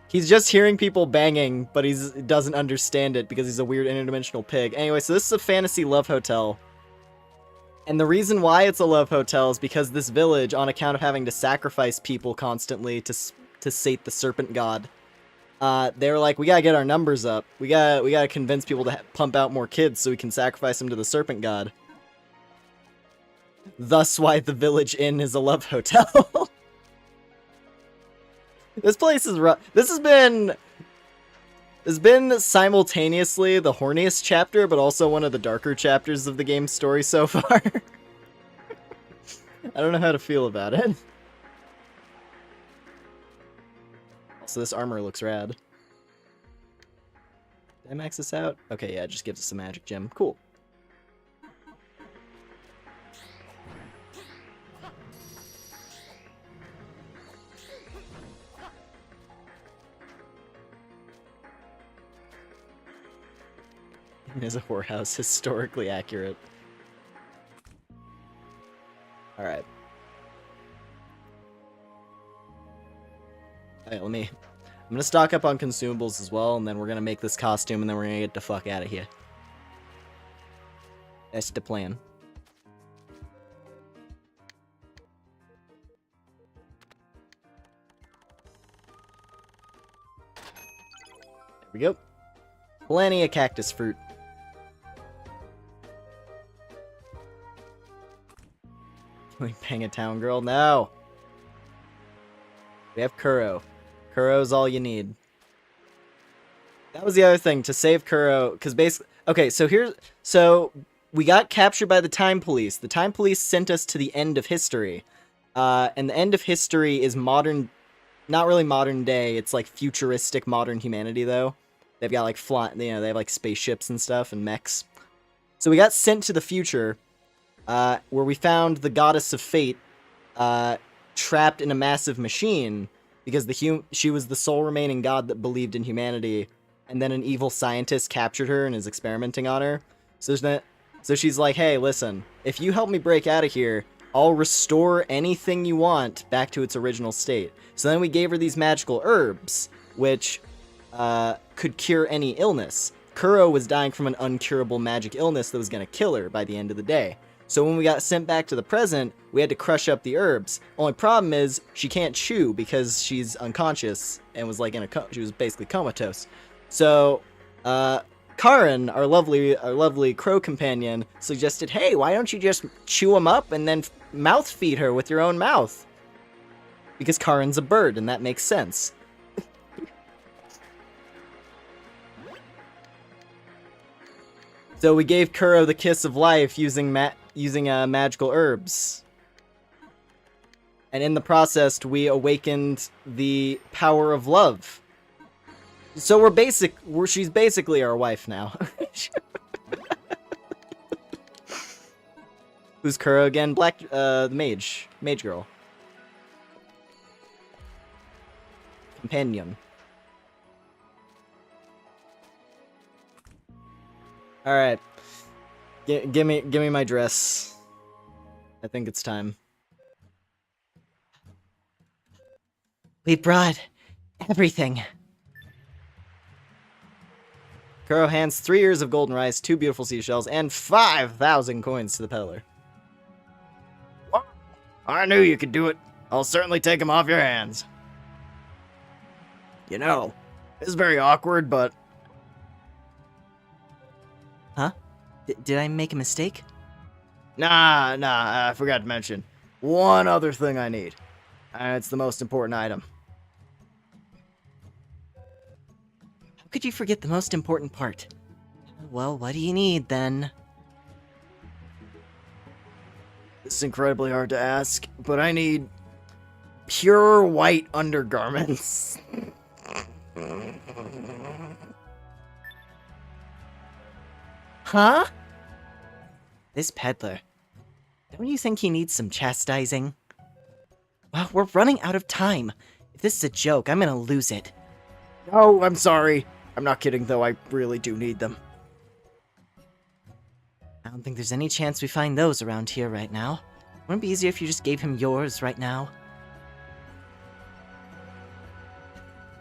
He's just hearing people banging, but he doesn't understand it because he's a weird interdimensional pig. Anyway, so this is a fantasy love hotel. And the reason why it's a love hotel is because this village, on account of having to sacrifice people constantly to sate the serpent god, they're like, we gotta get our numbers up. We gotta convince people to pump out more kids so we can sacrifice them to the serpent god. Thus why the village inn is a love hotel. This place is rough. This has been simultaneously the horniest chapter, but also one of the darker chapters of the game's story so far. I don't know how to feel about it. Also, this armor looks rad. Did I max this out? Okay, yeah, it just gives us a magic gem. Cool. Is a whorehouse historically accurate? Alright. Alright, I'm gonna stock up on consumables as well, and then we're gonna make this costume, and then we're gonna get the fuck out of here. That's the plan. There we go. Plenty of cactus fruit. Can we bang a town girl? No! We have Kuro. Kuro's all you need. That was the other thing, to save Kuro, because basically... Okay, so we got captured by the Time Police. The Time Police sent us to the end of history. And the end of history is modern... Not really modern day, it's like futuristic modern humanity, though. They've got like they have like spaceships and stuff, and mechs. So we got sent to the future, where we found the Goddess of Fate, trapped in a massive machine, because she was the sole remaining god that believed in humanity, and then an evil scientist captured her and is experimenting on her. So she's like, hey, listen, if you help me break out of here, I'll restore anything you want back to its original state. So then we gave her these magical herbs, which could cure any illness. Kuro was dying from an uncurable magic illness that was going to kill her by the end of the day. So when we got sent back to the present, we had to crush up the herbs. Only problem is, she can't chew because she's unconscious and was like she was basically comatose. So, Karin, our lovely crow companion, suggested, hey, why don't you just chew them up and then mouth feed her with your own mouth? Because Karin's a bird, and that makes sense. So we gave Kuro the kiss of life using magical herbs. And in the process, we awakened the power of love. So she's basically our wife now. Who's Kuro again? The mage girl. Companion. All right, give me my dress. I think it's time. We brought everything. Kuro hands 3 ears of golden rice, 2 beautiful seashells, and 5,000 coins to the peddler. I knew you could do it. I'll certainly take them off your hands. You know, it's very awkward, but... Huh? Did I make a mistake? Nah, I forgot to mention. One other thing I need. And it's the most important item. How could you forget the most important part? Well, what do you need, then? It's incredibly hard to ask, but I need pure white undergarments. Huh? This peddler. Don't you think he needs some chastising? Well, we're running out of time. If this is a joke, I'm gonna lose it. Oh, I'm sorry. I'm not kidding, though. I really do need them. I don't think there's any chance we find those around here right now. Wouldn't it be easier if you just gave him yours right now?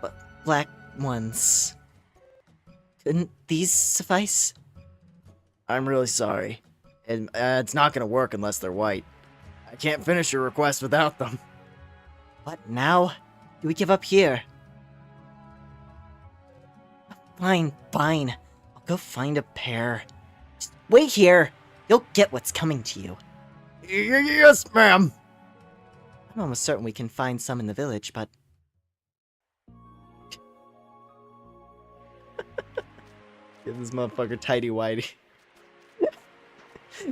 But black ones. Couldn't these suffice? I'm really sorry. And it's not gonna work unless they're white. I can't finish your request without them. What now? Do we give up here? Fine. I'll go find a pair. Just wait here. You'll get what's coming to you. Yes, ma'am. I'm almost certain we can find some in the village, but... Give this motherfucker tidy whitey.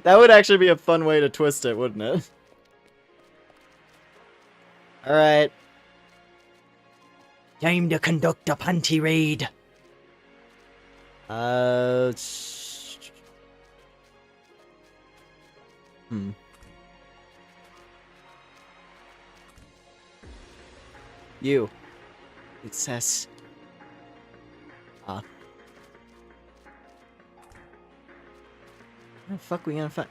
That would actually be a fun way to twist it, wouldn't it? Alright. Time to conduct a panty raid. You. Success. How the fuck we gonna find?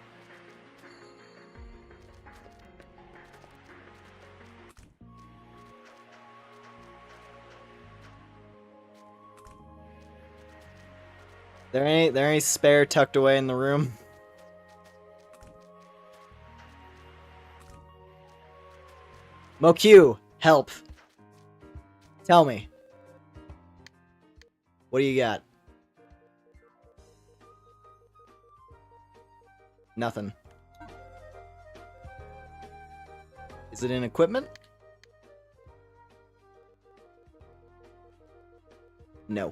There ain't any spare tucked away in the room. MoQ, help. Tell me. What do you got? Nothing. Is it in equipment? No.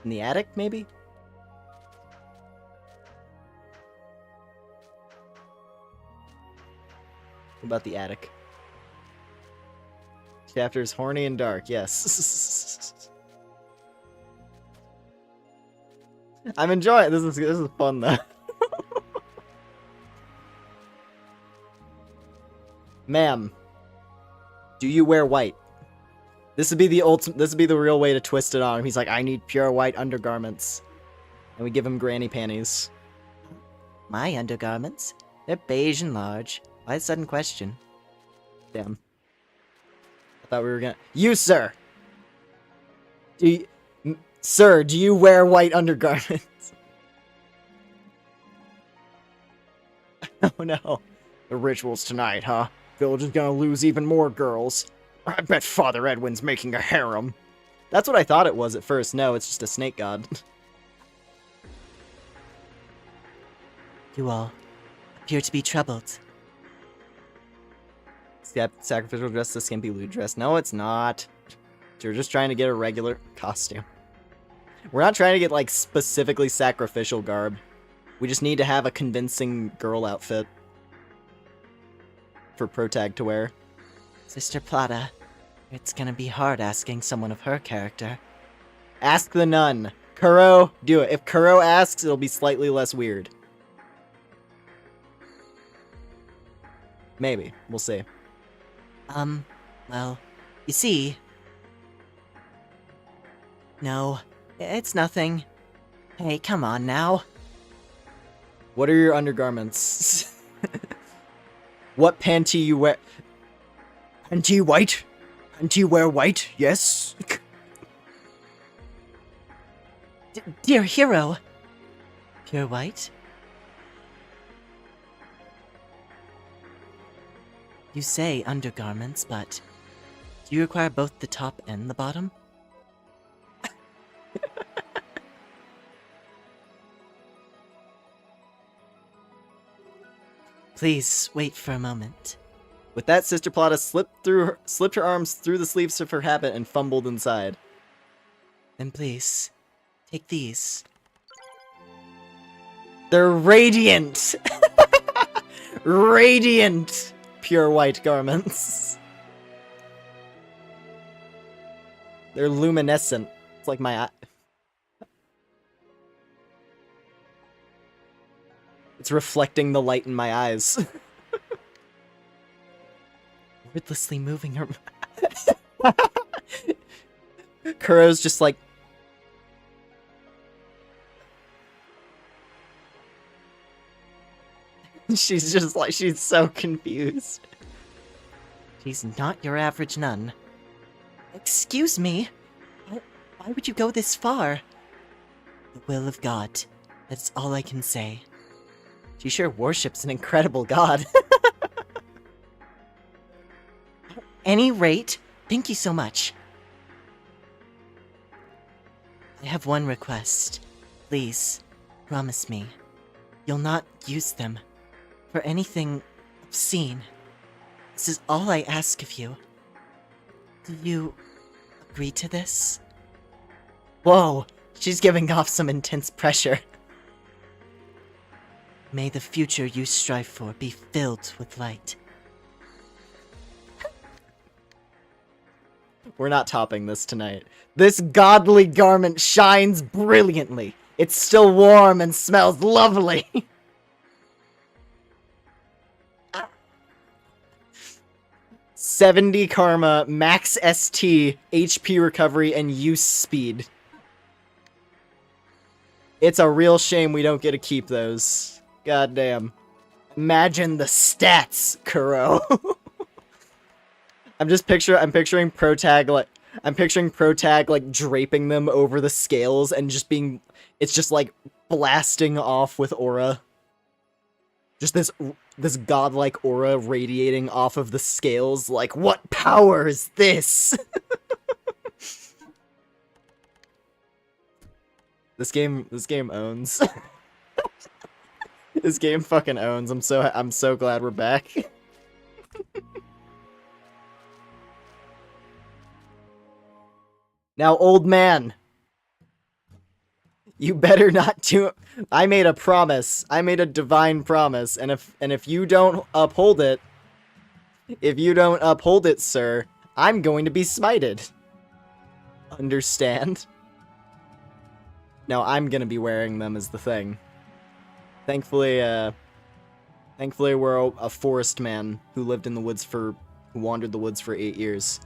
In the attic, maybe? What about the attic? Chapters horny and dark, yes. I'm enjoying this is fun though. Ma'am, do you wear white? This would be the real way to twist it on him. He's like, I need pure white undergarments. And we give him granny panties. My undergarments? They're beige and large. Why the sudden question? Damn. I thought we were gonna... You, sir! Sir, do you wear white undergarments? Oh no. The rituals tonight, huh? Village is gonna lose even more girls. I bet Father Edwin's making a harem. That's what I thought it was at first. No, it's just a snake god. You all appear to be troubled. Sacrificial dress, the skimpy lewd dress. No, it's not. You're just trying to get a regular costume. We're not trying to get, like, specifically sacrificial garb. We just need to have a convincing girl outfit for Protag to wear. Sister Plata, it's gonna be hard asking someone of her character. Ask the nun. Kuro, do it. If Kuro asks, it'll be slightly less weird. Maybe. We'll see. Well, you see... No, it's nothing. Hey, come on now. What are your undergarments? What panty you wear? Panty white? Panty wear white? Yes. Dear hero. Pure white? You say undergarments, but do you require both the top and the bottom? Please wait for a moment. With that, Sister Plata slipped her arms through the sleeves of her habit and fumbled inside. Then please, take these. They're radiant! Radiant! Pure white garments. They're luminescent. It's like my eye. It's reflecting the light in my eyes. Wordlessly moving her... Kuro's just like... She's just like, she's so confused. She's not your average nun. Excuse me? Why would you go this far? The will of God. That's all I can say. She sure worships an incredible god. At any rate, thank you so much. I have one request. Please, promise me, you'll not use them for anything obscene. This is all I ask of you. Do you agree to this? Whoa, she's giving off some intense pressure. May the future you strive for be filled with light. We're not topping this tonight. This godly garment shines brilliantly. It's still warm and smells lovely. 70 karma, max ST, HP recovery, and use speed. It's a real shame we don't get to keep those. God damn. Imagine the stats, Kuro. I'm picturing Protag like draping them over the scales and just being, it's just like blasting off with aura. Just this godlike aura radiating off of the scales, like, what power is this? This game owns. This game fucking owns. I'm so glad we're back. Now, old man, you better not do. I made a promise. I made a divine promise, and if you don't uphold it, sir, I'm going to be smited. Understand? No, I'm gonna be wearing them as the thing. Thankfully, we're a forest man who wandered the woods for 8 years.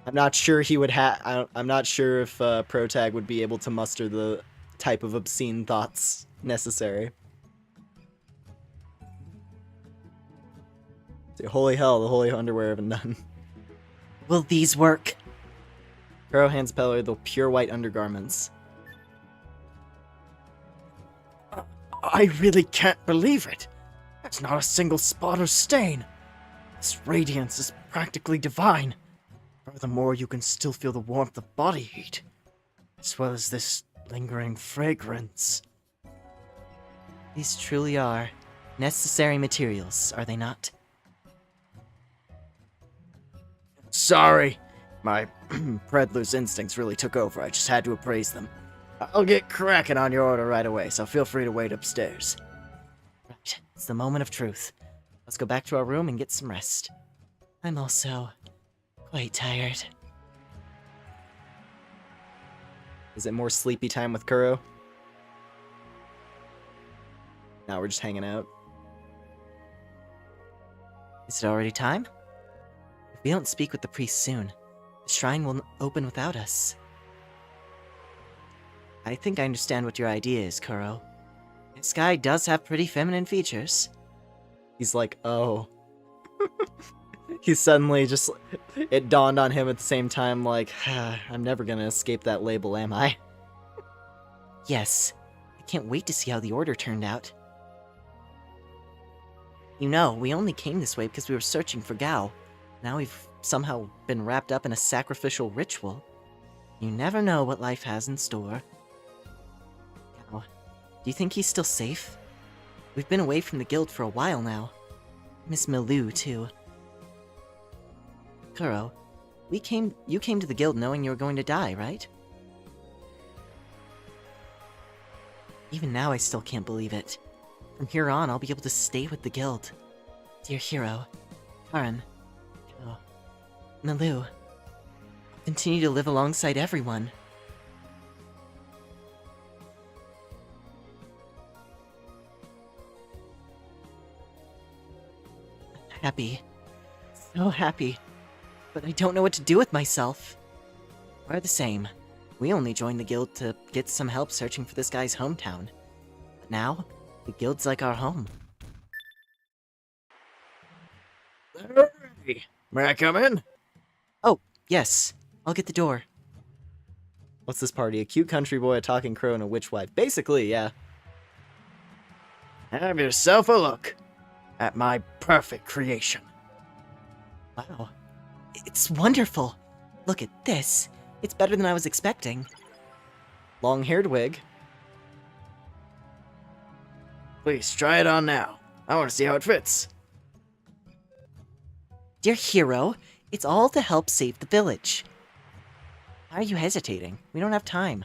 I'm not sure he would I'm not sure if Protag would be able to muster the type of obscene thoughts necessary. Holy hell, the holy underwear of a nun. Will these work? Kuro hands Peller the pure white undergarments. I really can't believe it. There's not a single spot or stain. This radiance is practically divine. Furthermore, you can still feel the warmth of body heat, as well as this lingering fragrance. These truly are necessary materials, are they not? Sorry. My Predler's instincts really took over. I just had to appraise them. I'll get cracking on your order right away, so feel free to wait upstairs. Right, it's the moment of truth. Let's go back to our room and get some rest. I'm also quite tired. Is it more sleepy time with Kuro? Now we're just hanging out. Is it already time? If we don't speak with the priest soon, the shrine will open without us. I think I understand what your idea is, Kuro. This guy does have pretty feminine features. He's like, oh. He suddenly just, it dawned on him at the same time, like, I'm never gonna escape that label, am I? Yes. I can't wait to see how the order turned out. You know, we only came this way because we were searching for Gao. Now we've somehow been wrapped up in a sacrificial ritual. You never know what life has in store. Gao, do you think he's still safe? We've been away from the guild for a while now. Miss Milu, too. Kuro, you came to the guild knowing you were going to die, right? Even now I still can't believe it. From here on, I'll be able to stay with the guild. Dear hero, Karan, Kuro, Milu, I'll continue to live alongside everyone. Happy. So happy. But I don't know what to do with myself. We're the same. We only joined the guild to get some help searching for this guy's hometown. But now, the guild's like our home. Hey, may I come in? Oh, yes. I'll get the door. What's this party? A cute country boy, a talking crow, and a witch wife. Basically, yeah. Have yourself a look at my perfect creation. Wow. It's wonderful. Look at this. It's better than I was expecting. Long-haired wig. Please try it on now. I want to see how it fits. Dear hero, it's all to help save the village. Why are you hesitating? We don't have time.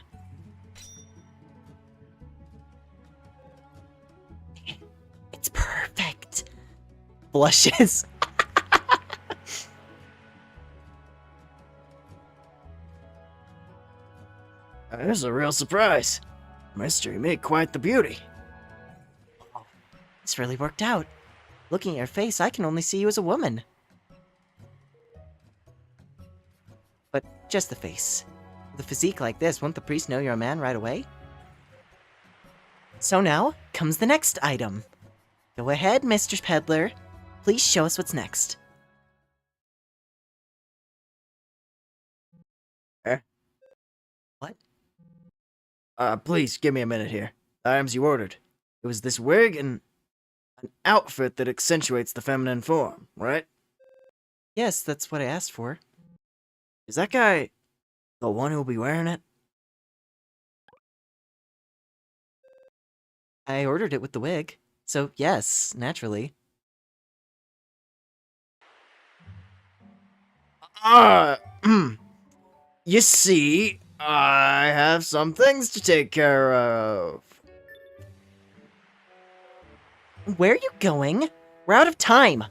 It's perfect. Blushes. This is a real surprise. Mystery made quite the beauty. This really worked out. Looking at your face, I can only see you as a woman. But just the face. With a physique like this, won't the priest know you're a man right away? So now, comes the next item. Go ahead, Mr. Peddler. Please show us what's next. What? Please give me a minute here. The items you ordered. It was this wig and an outfit that accentuates the feminine form, right? Yes, that's what I asked for. Is that guy the one who'll be wearing it? I ordered it with the wig. So, yes, naturally. You see, I have some things to take care of. Where are you going? We're out of time.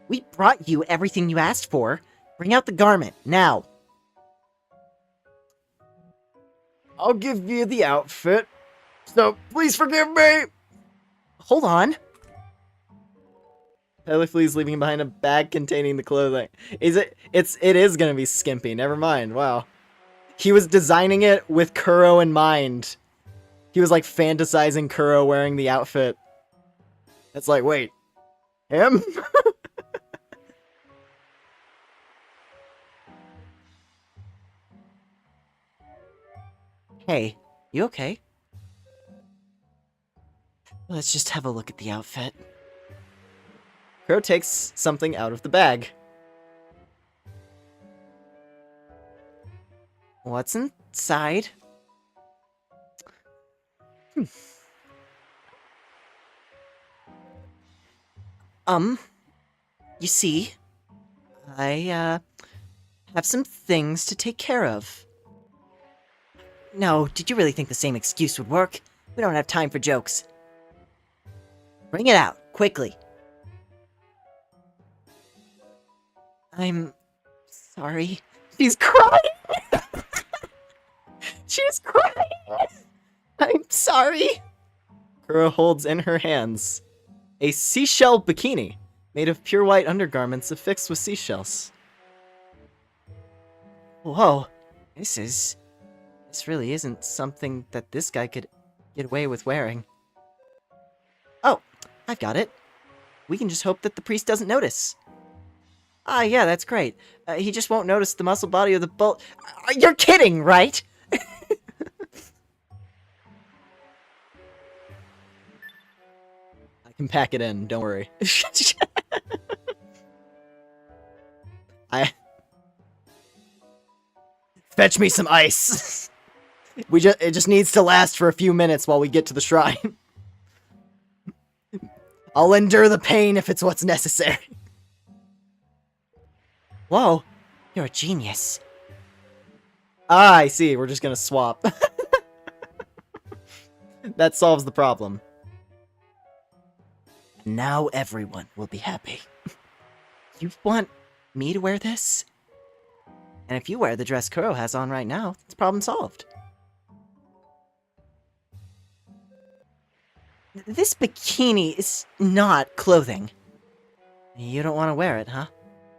We brought you everything you asked for. Bring out the garment, now. I'll give you the outfit, so please forgive me. Hold on. Peliflee's leaving behind a bag containing the clothing. It is gonna be skimpy, never mind, wow. He was designing it with Kuro in mind. He was like fantasizing Kuro wearing the outfit. It's like, wait, him? Hey, you okay? Let's just have a look at the outfit. Kuro takes something out of the bag. What's inside? You see, I, have some things to take care of. No, did you really think the same excuse would work? We don't have time for jokes. Bring it out, quickly. I'm sorry. She's crying! She's crying! I'm sorry! Kuro holds in her hands a seashell bikini made of pure white undergarments affixed with seashells. Whoa, this really isn't something that this guy could get away with wearing. Oh, I've got it. We can just hope that the priest doesn't notice. Ah, yeah, that's great. He just won't notice the muscle body of the bull. You're kidding, right? I can pack it in, don't worry. Fetch me some ice. It just needs to last for a few minutes while we get to the shrine. I'll endure the pain if it's what's necessary. Whoa, you're a genius. Ah, I see. We're just gonna swap. That solves the problem. Now everyone will be happy. You want me to wear this? And if you wear the dress Kuro has on right now, it's problem solved. This bikini is not clothing. You don't want to wear it, huh?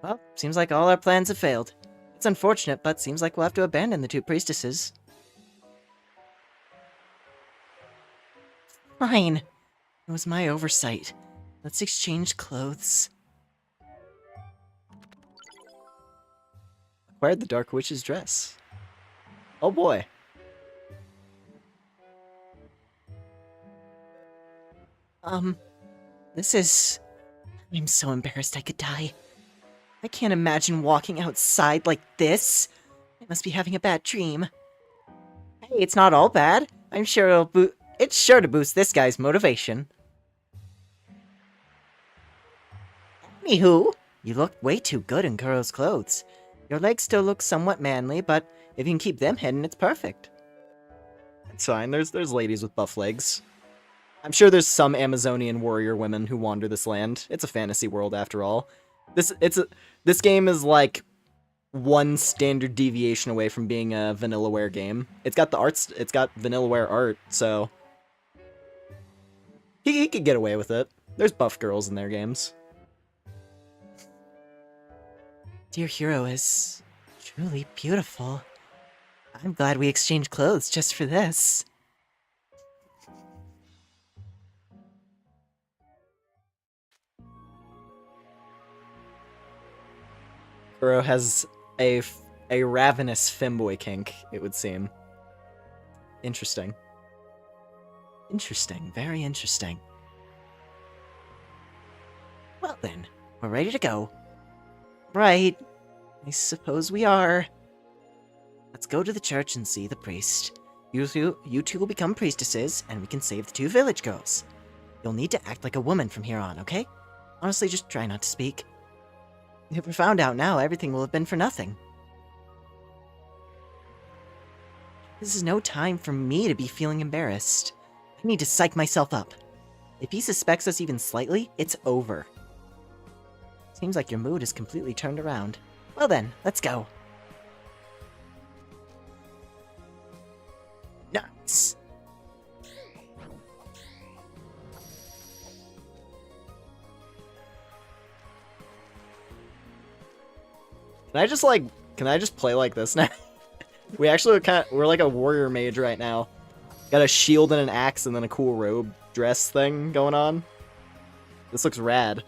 Well, seems like all our plans have failed. It's unfortunate, but seems like we'll have to abandon the two priestesses. Fine. It was my oversight. Let's exchange clothes. Acquired the Dark Witch's dress. Oh boy. This is... I'm so embarrassed I could die. I can't imagine walking outside like this. I must be having a bad dream. Hey, it's not all bad. I'm sure it's sure to boost this guy's motivation. Anywho, You look way too good in Kuro's clothes. Your legs still look somewhat manly, but if you can keep them hidden, it's perfect. It's fine. There's ladies with buff legs. I'm sure there's some Amazonian warrior women who wander this land. It's a fantasy world after all. This game is like one standard deviation away from being a Vanillaware game. It's got Vanillaware art, so he could get away with it. There's buff girls in their games. Dear hero is truly beautiful. I'm glad we exchanged clothes just for this. Kuro has a ravenous femboy kink, it would seem. Interesting. Interesting, very interesting. Well then, we're ready to go. Right, I suppose we are. Let's go to the church and see the priest. You two will become priestesses, and we can save the 2 village girls. You'll need to act like a woman from here on, okay? Honestly, just try not to speak. If we're found out now, everything will have been for nothing. This is no time for me to be feeling embarrassed. I need to psych myself up. If he suspects us even slightly, it's over. Seems like your mood is completely turned around. Well then, let's go. Nice. Can I just play like this now? We actually we're like a warrior mage right now. Got a shield and an axe and then a cool robe dress thing going on. This looks rad.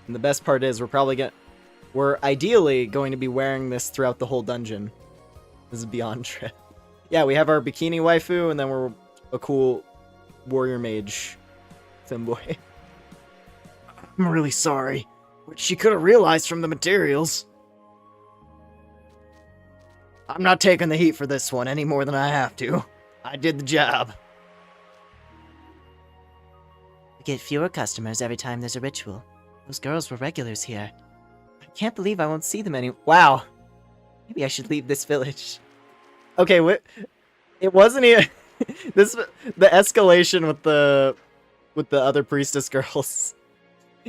And the best part is we're ideally going to be wearing this throughout the whole dungeon. This is beyond trip. Yeah, we have our bikini waifu, and then we're a cool warrior mage femboy. I'm really sorry, which she could have realized from the materials. I'm not taking the heat for this one any more than I have to. I did the job. We get fewer customers every time there's a ritual. Those girls were regulars here. I can't believe I won't see them any- Wow! Maybe I should leave this village. Okay, it wasn't even the escalation with the other priestess girls.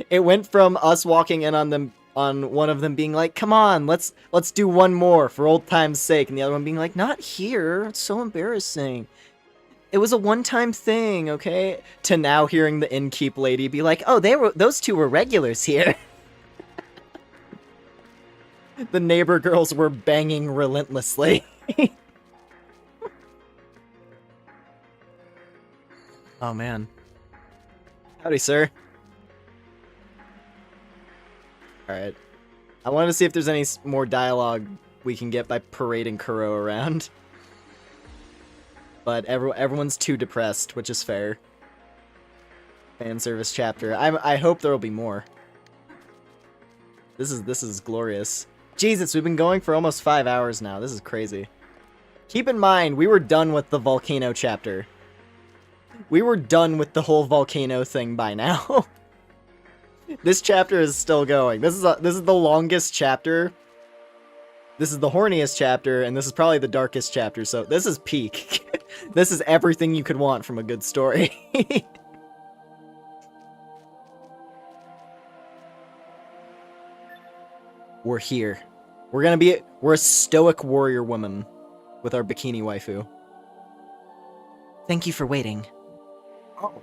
It went from us walking in on one of them being like, "Come on, let's do one more for old time's sake," and the other one being like, "Not here. It's so embarrassing." It was a one-time thing, okay? To now hearing the innkeep lady be like, "Oh, those 2 were regulars here." The neighbor girls were banging relentlessly. Oh man. Howdy, sir. Alright. I wanted to see if there's any more dialogue we can get by parading Kuro around. But everyone's too depressed, which is fair. Fan service chapter. I hope there will be more. This is glorious. Jesus, we've been going for almost 5 hours now. This is crazy. Keep in mind, we were done with the volcano chapter. We were done with the whole volcano thing by now. This chapter is still going. This is the longest chapter. This is the horniest chapter, and this is probably the darkest chapter, so this is peak. This is everything you could want from a good story. We're here. We're a stoic warrior woman with our bikini waifu. Thank you for waiting. Oh,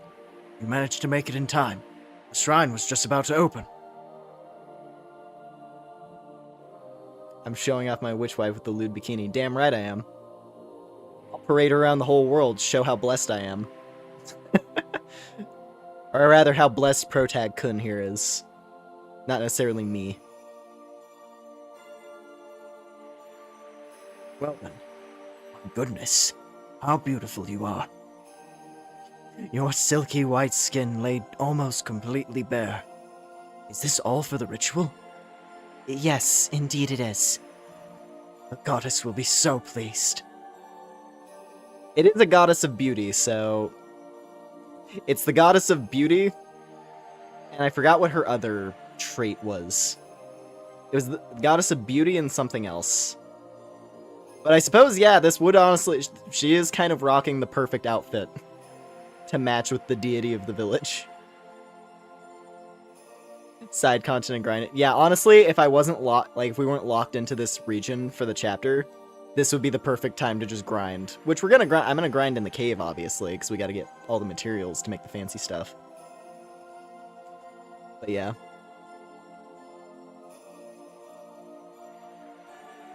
you managed to make it in time. The shrine was just about to open. I'm showing off my witch wife with the lewd bikini. Damn right I am. I'll parade around the whole world, show how blessed I am. Or rather, how blessed Protag Kun here is. Not necessarily me. Well then, my goodness, how beautiful you are. Your silky white skin laid almost completely bare. Is this all for the ritual? Yes, indeed it is. The goddess will be so pleased. It is a goddess of beauty, so... It's the goddess of beauty, and I forgot what her other trait was. It was the goddess of beauty and something else. But I suppose, yeah, this would honestly... She is kind of rocking the perfect outfit to match with the deity of the village. Side content and grind it. Yeah, honestly, if I wasn't if we weren't locked into this region for the chapter, this would be the perfect time to just grind. Which we're gonna grind. I'm gonna grind in the cave, obviously, because we gotta get all the materials to make the fancy stuff. But yeah.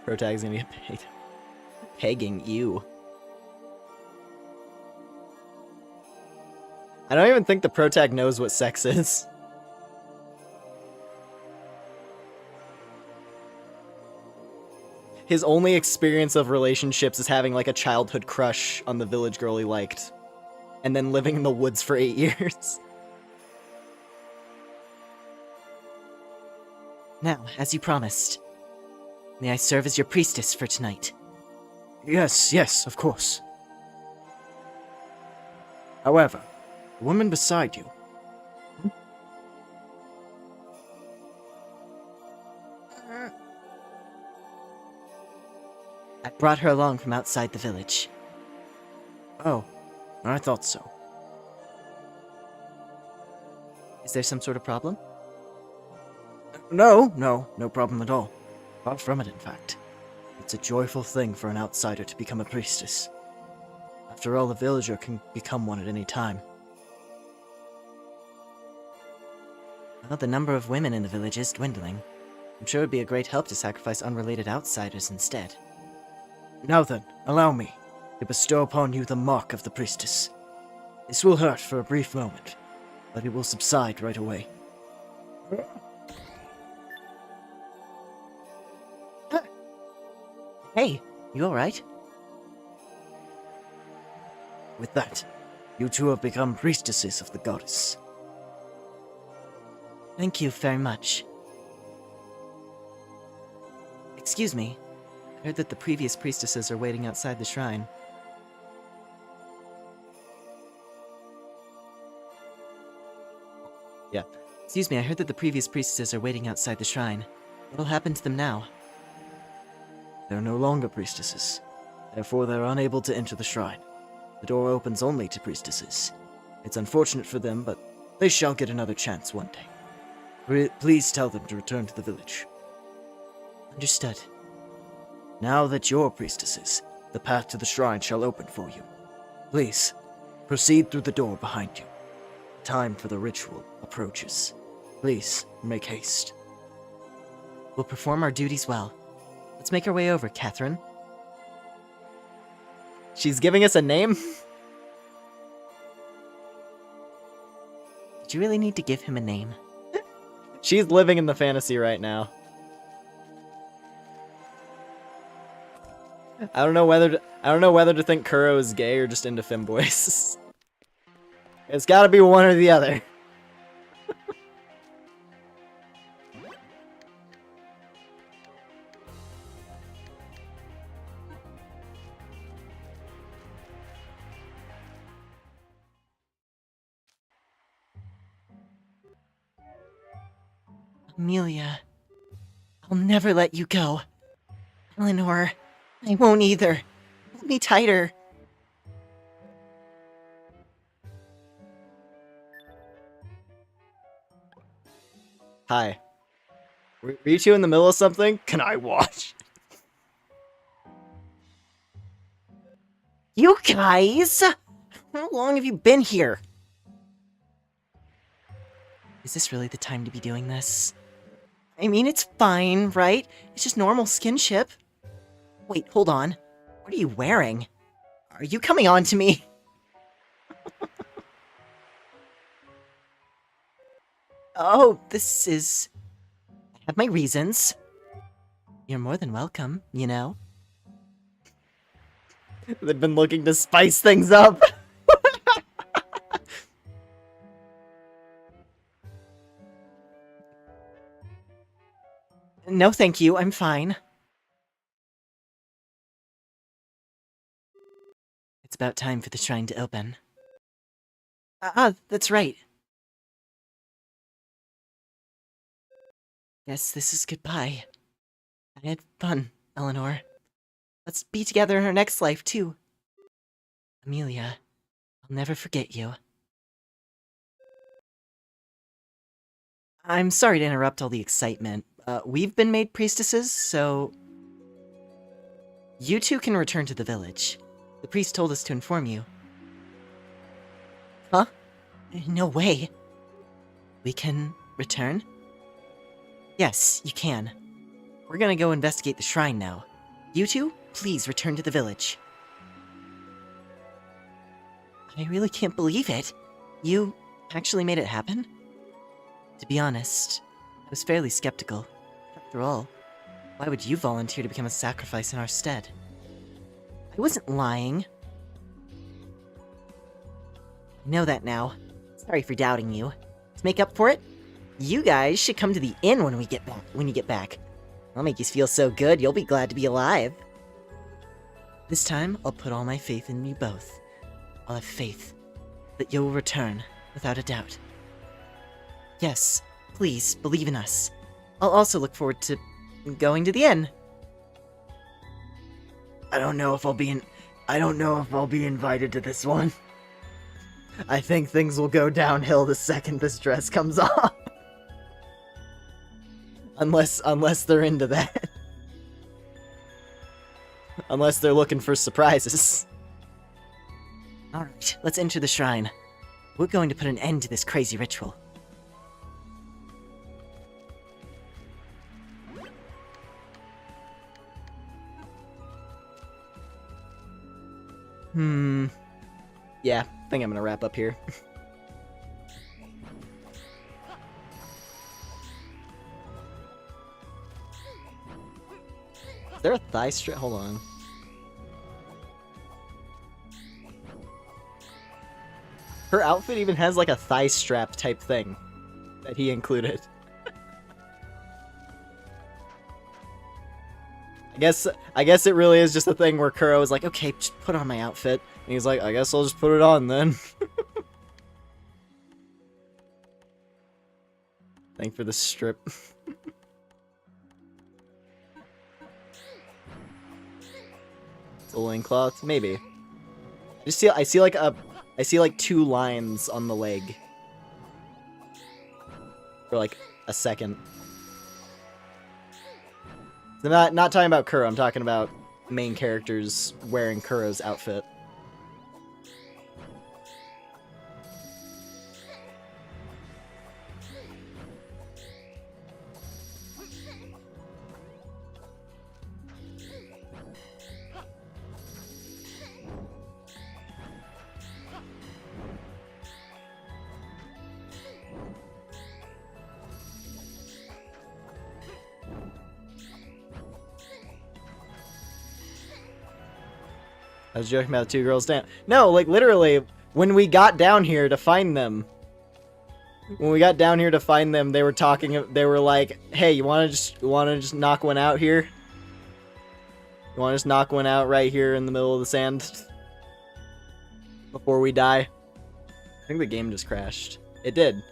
Protag's gonna get paid. Pegging you. I don't even think the Protag knows what sex is. His only experience of relationships is having like a childhood crush on the village girl he liked. and then living in the woods for 8 years. Now, as you promised, may I serve as your priestess for tonight? Yes, yes, of course. However, the woman beside you. I brought her along from outside the village. Oh, I thought so. Is there some sort of problem? No problem at all. Far from it, in fact. It's a joyful thing for an outsider to become a priestess. After all, a villager can become one at any time. Well, the number of women in the village is dwindling. I'm sure it'd be a great help to sacrifice unrelated outsiders instead. Now then, allow me to bestow upon you the mark of the priestess. This will hurt for a brief moment, but it will subside right away. Hey, you alright? With that, you two have become priestesses of the goddess. Thank you very much. Excuse me. I heard that the previous priestesses are waiting outside the shrine. Yeah. Excuse me, I heard that the previous priestesses are waiting outside the shrine. What'll happen to them now? They're no longer priestesses. Therefore, they're unable to enter the shrine. The door opens only to priestesses. It's unfortunate for them, but they shall get another chance one day. Please tell them to return to the village. Understood. Now that you're priestesses, the path to the shrine shall open for you. Please, proceed through the door behind you. Time for the ritual approaches. Please, make haste. We'll perform our duties well. Let's make our way over, Catherine. She's giving us a name? Did you really need to give him a name? She's living in the fantasy right now. I don't know whether to think Kuro is gay or just into femboys. It's gotta be one or the other. Amelia, I'll never let you go. Eleanor, I won't either. Hold me tighter. Hi. Were you two in the middle of something? Can I watch? You guys! How long have you been here? Is this really the time to be doing this? I mean, it's fine, right? It's just normal skinship. Wait, hold on. What are you wearing? Are you coming on to me? Oh, this is... I have my reasons. You're more than welcome, you know? They've been looking to spice things up. No, thank you. I'm fine. It's about time for the shrine to open. That's right. Yes, this is goodbye. I had fun, Eleanor. Let's be together in our next life, too. Amelia, I'll never forget you. I'm sorry to interrupt all the excitement. We've been made priestesses, so... You two can return to the village. The priest told us to inform you. Huh? No way. We can return? Yes, you can. We're gonna go investigate the shrine now. You two, please return to the village. I really can't believe it. You actually made it happen? To be honest, I was fairly skeptical. After all, why would you volunteer to become a sacrifice in our stead? I wasn't lying. I know that now. Sorry for doubting you. To make up for it, you guys should come to the inn when you get back. I'll make you feel so good, you'll be glad to be alive. This time, I'll put all my faith in you both. I'll have faith that you will return, without a doubt. Yes, please, believe in us. I'll also look forward to going to the inn. I don't know if I'll be invited to this one. I think things will go downhill the second this dress comes off. Unless they're into that. Unless they're looking for surprises. Alright, let's enter the shrine. We're going to put an end to this crazy ritual. Yeah, I think I'm gonna wrap up here. Is there a thigh strap? Hold on. Her outfit even has like a thigh strap type thing that he included. I guess it really is just a thing where Kuro was like, okay, just put on my outfit. And he's like, I guess I'll just put it on then. Thank for the strip. The loincloth? Maybe. I see like 2 lines on the leg. For like a second. So not talking about Kuro, I'm talking about main characters wearing Kuro's outfit. I was joking about the 2 girls down. No, like literally, when we got down here to find them, they were talking. They were like, "Hey, you wanna just knock one out here? You wanna just knock one out right here in the middle of the sand before we die?" I think the game just crashed. It did.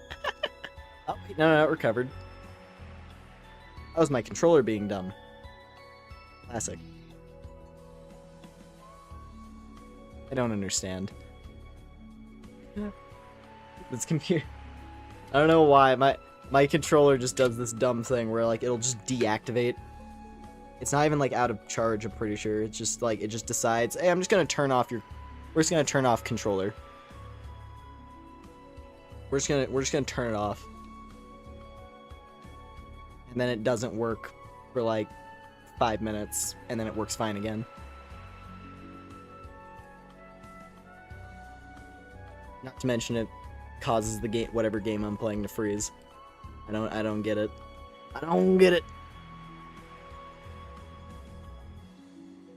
Oh wait, no, it recovered. That was my controller being dumb. Classic. I don't understand. This computer... I don't know why, my controller just does this dumb thing where, like, it'll just deactivate. It's not even, like, out of charge, I'm pretty sure. It's just, like, it just decides, hey, I'm just gonna turn off your... We're just gonna turn off controller. We're just gonna turn it off. And then it doesn't work for, like, 5 minutes, and then it works fine again. Not to mention it causes the game, whatever game I'm playing, to freeze. I don't get it. I don't get it.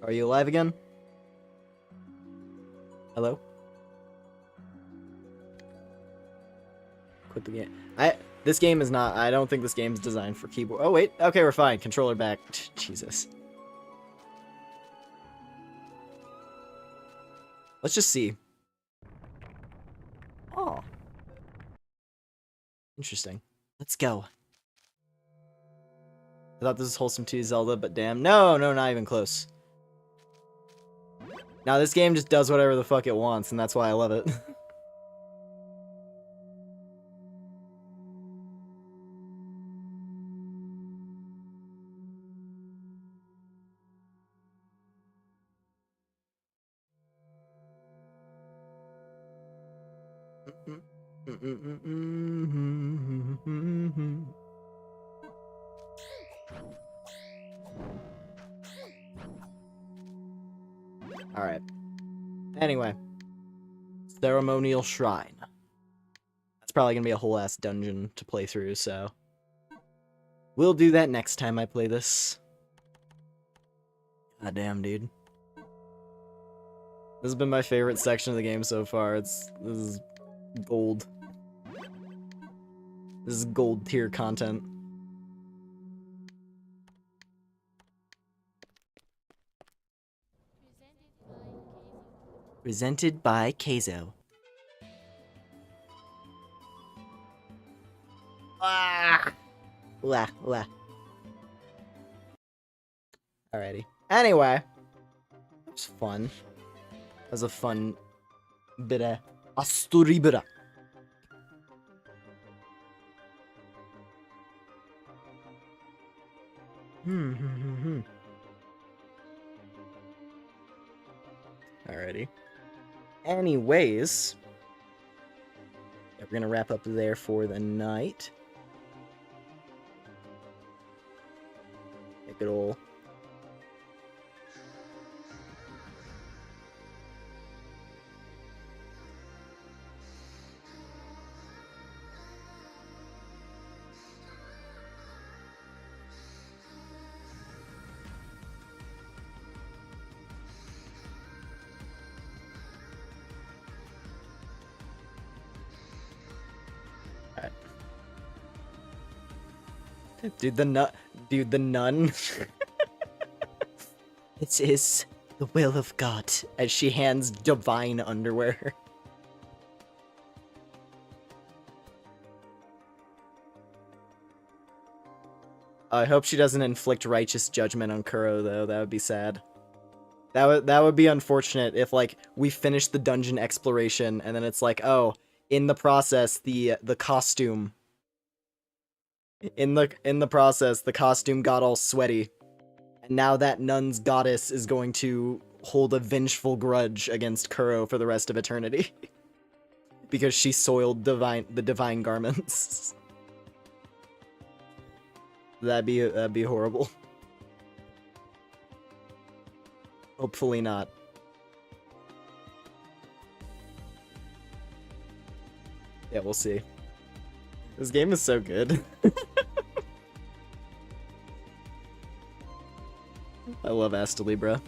Are you alive again? Hello? Quit the game. This game is not, I don't think this game is designed for keyboard. Oh wait, okay, we're fine. Controller back. Jesus. Let's just see. Oh. Interesting. Let's go. I thought this was wholesome too, Zelda, but damn. No, not even close. Now this game just does whatever the fuck it wants, and that's why I love it. Alright. Anyway. Ceremonial Shrine. That's probably gonna be a whole ass dungeon to play through, so... We'll do that next time I play this. God damn, dude. This has been my favorite section of the game so far. This is gold. This is gold tier content. Presented by Keizo. Ah! Wah, wah. Alrighty. Anyway. It was fun. It was a fun bit of ASTLIBRA. Alrighty. Anyways, yeah, we're gonna wrap up there for the night. Make it all. Dude, the nun. It is the will of God. As she hands divine underwear. I hope she doesn't inflict righteous judgment on Kuro, though. That would be sad. That would be unfortunate if, like, we finish the dungeon exploration and then it's like, oh, in the process, the costume. In the process, the costume got all sweaty. And now that nun's goddess is going to hold a vengeful grudge against Kuro for the rest of eternity. Because she soiled the divine garments. That'd be horrible. Hopefully not. Yeah, we'll see. This game is so good. I love ASTLIBRA.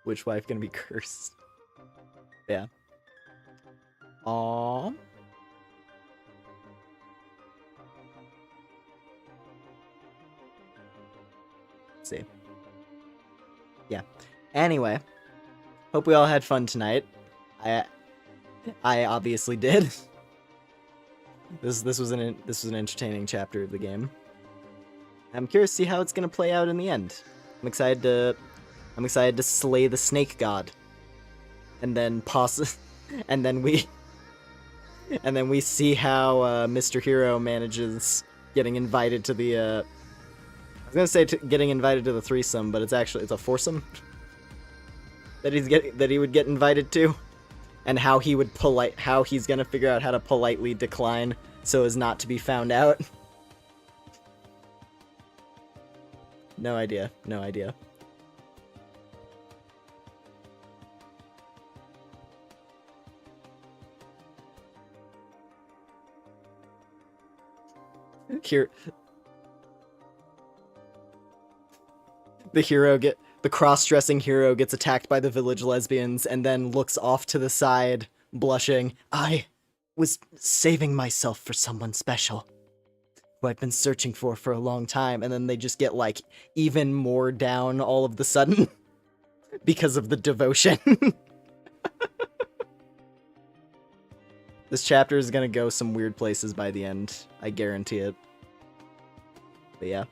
Which wife gonna be cursed? Yeah. Aww. Let's see. Yeah. Anyway, hope we all had fun tonight. I obviously did. This was an entertaining chapter of the game. I'm curious to see how it's gonna play out in the end. I'm excited to slay the snake god, and then we see how Mr. Hero manages getting invited to the. I was gonna say getting invited to the threesome, but it's a foursome that he would get invited to. And how he's gonna figure out how to politely decline so as not to be found out. No idea. Here, the cross-dressing hero gets attacked by the village lesbians and then looks off to the side, blushing. I was saving myself for someone special, who I'd been searching for a long time, and then they just get, like, even more down all of the sudden because of the devotion. This chapter is gonna go some weird places by the end. I guarantee it. But yeah.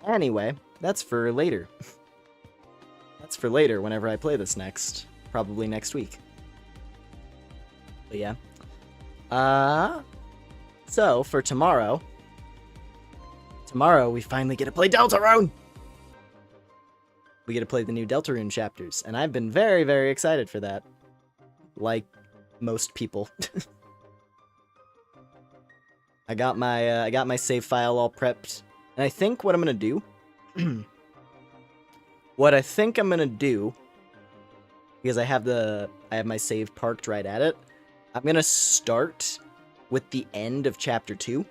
Anyway, that's for later. That's for later whenever I play this next. Probably next week. But yeah. So for tomorrow we finally get to play Deltarune! We get to play the new Deltarune chapters, and I've been very, very excited for that. Like most people. I got my save file all prepped, and I think what I'm gonna do because I have my save parked right at it, I'm gonna start with the end of chapter 2,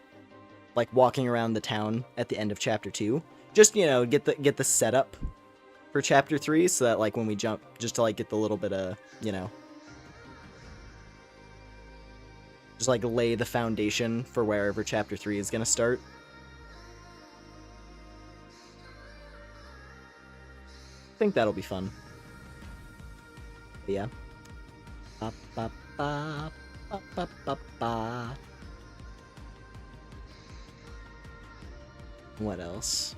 like walking around the town at the end of chapter 2, Just, you know, get the setup for chapter 3 so that like when we jump, just to like get the little bit of, you know, just like lay the foundation for wherever chapter 3 is going to start. I think that'll be fun. But yeah. Ba, ba, ba, ba, ba, ba, ba. What else?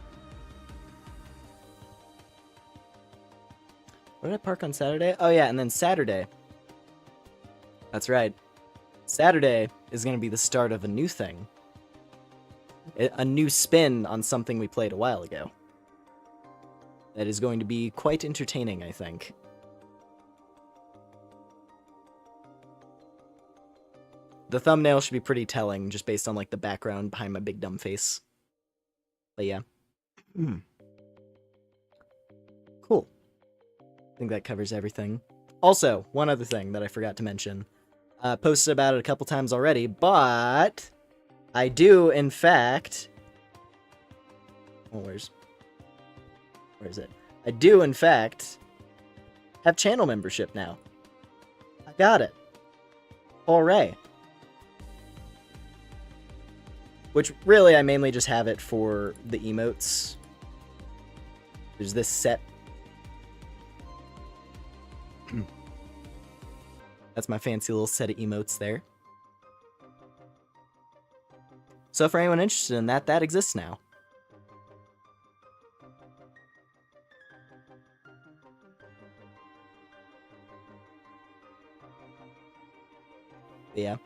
Where did I park on Saturday? Oh yeah, and then Saturday. That's right. Saturday is going to be the start of a new thing. A new spin on something we played a while ago. That is going to be quite entertaining, I think. The thumbnail should be pretty telling, just based on like the background behind my big dumb face. But yeah. Cool. I think that covers everything. Also, one other thing that I forgot to mention. Posted about it a couple times already, but I do, in fact... Oh, where is it? I do, in fact, have channel membership now. I got it. Hooray. Which, really, I mainly just have it for the emotes. There's this set. That's my fancy little set of emotes there. So for anyone interested in that, that exists now. Yeah.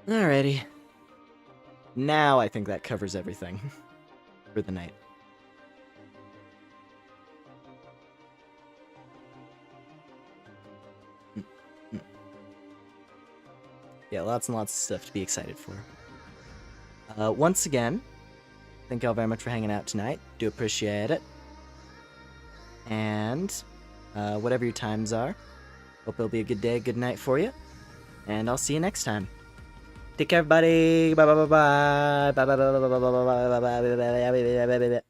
Alrighty. Now I think that covers everything for the night. Yeah, lots and lots of stuff to be excited for. Once again, thank y'all very much for hanging out tonight. Do appreciate it. And whatever your times are, hope it'll be a good day, good night for you. And I'll see you next time. Take care, everybody. Bye bye bye bye. Bye bye bye bye bye bye bye bye bye bye bye bye bye bye.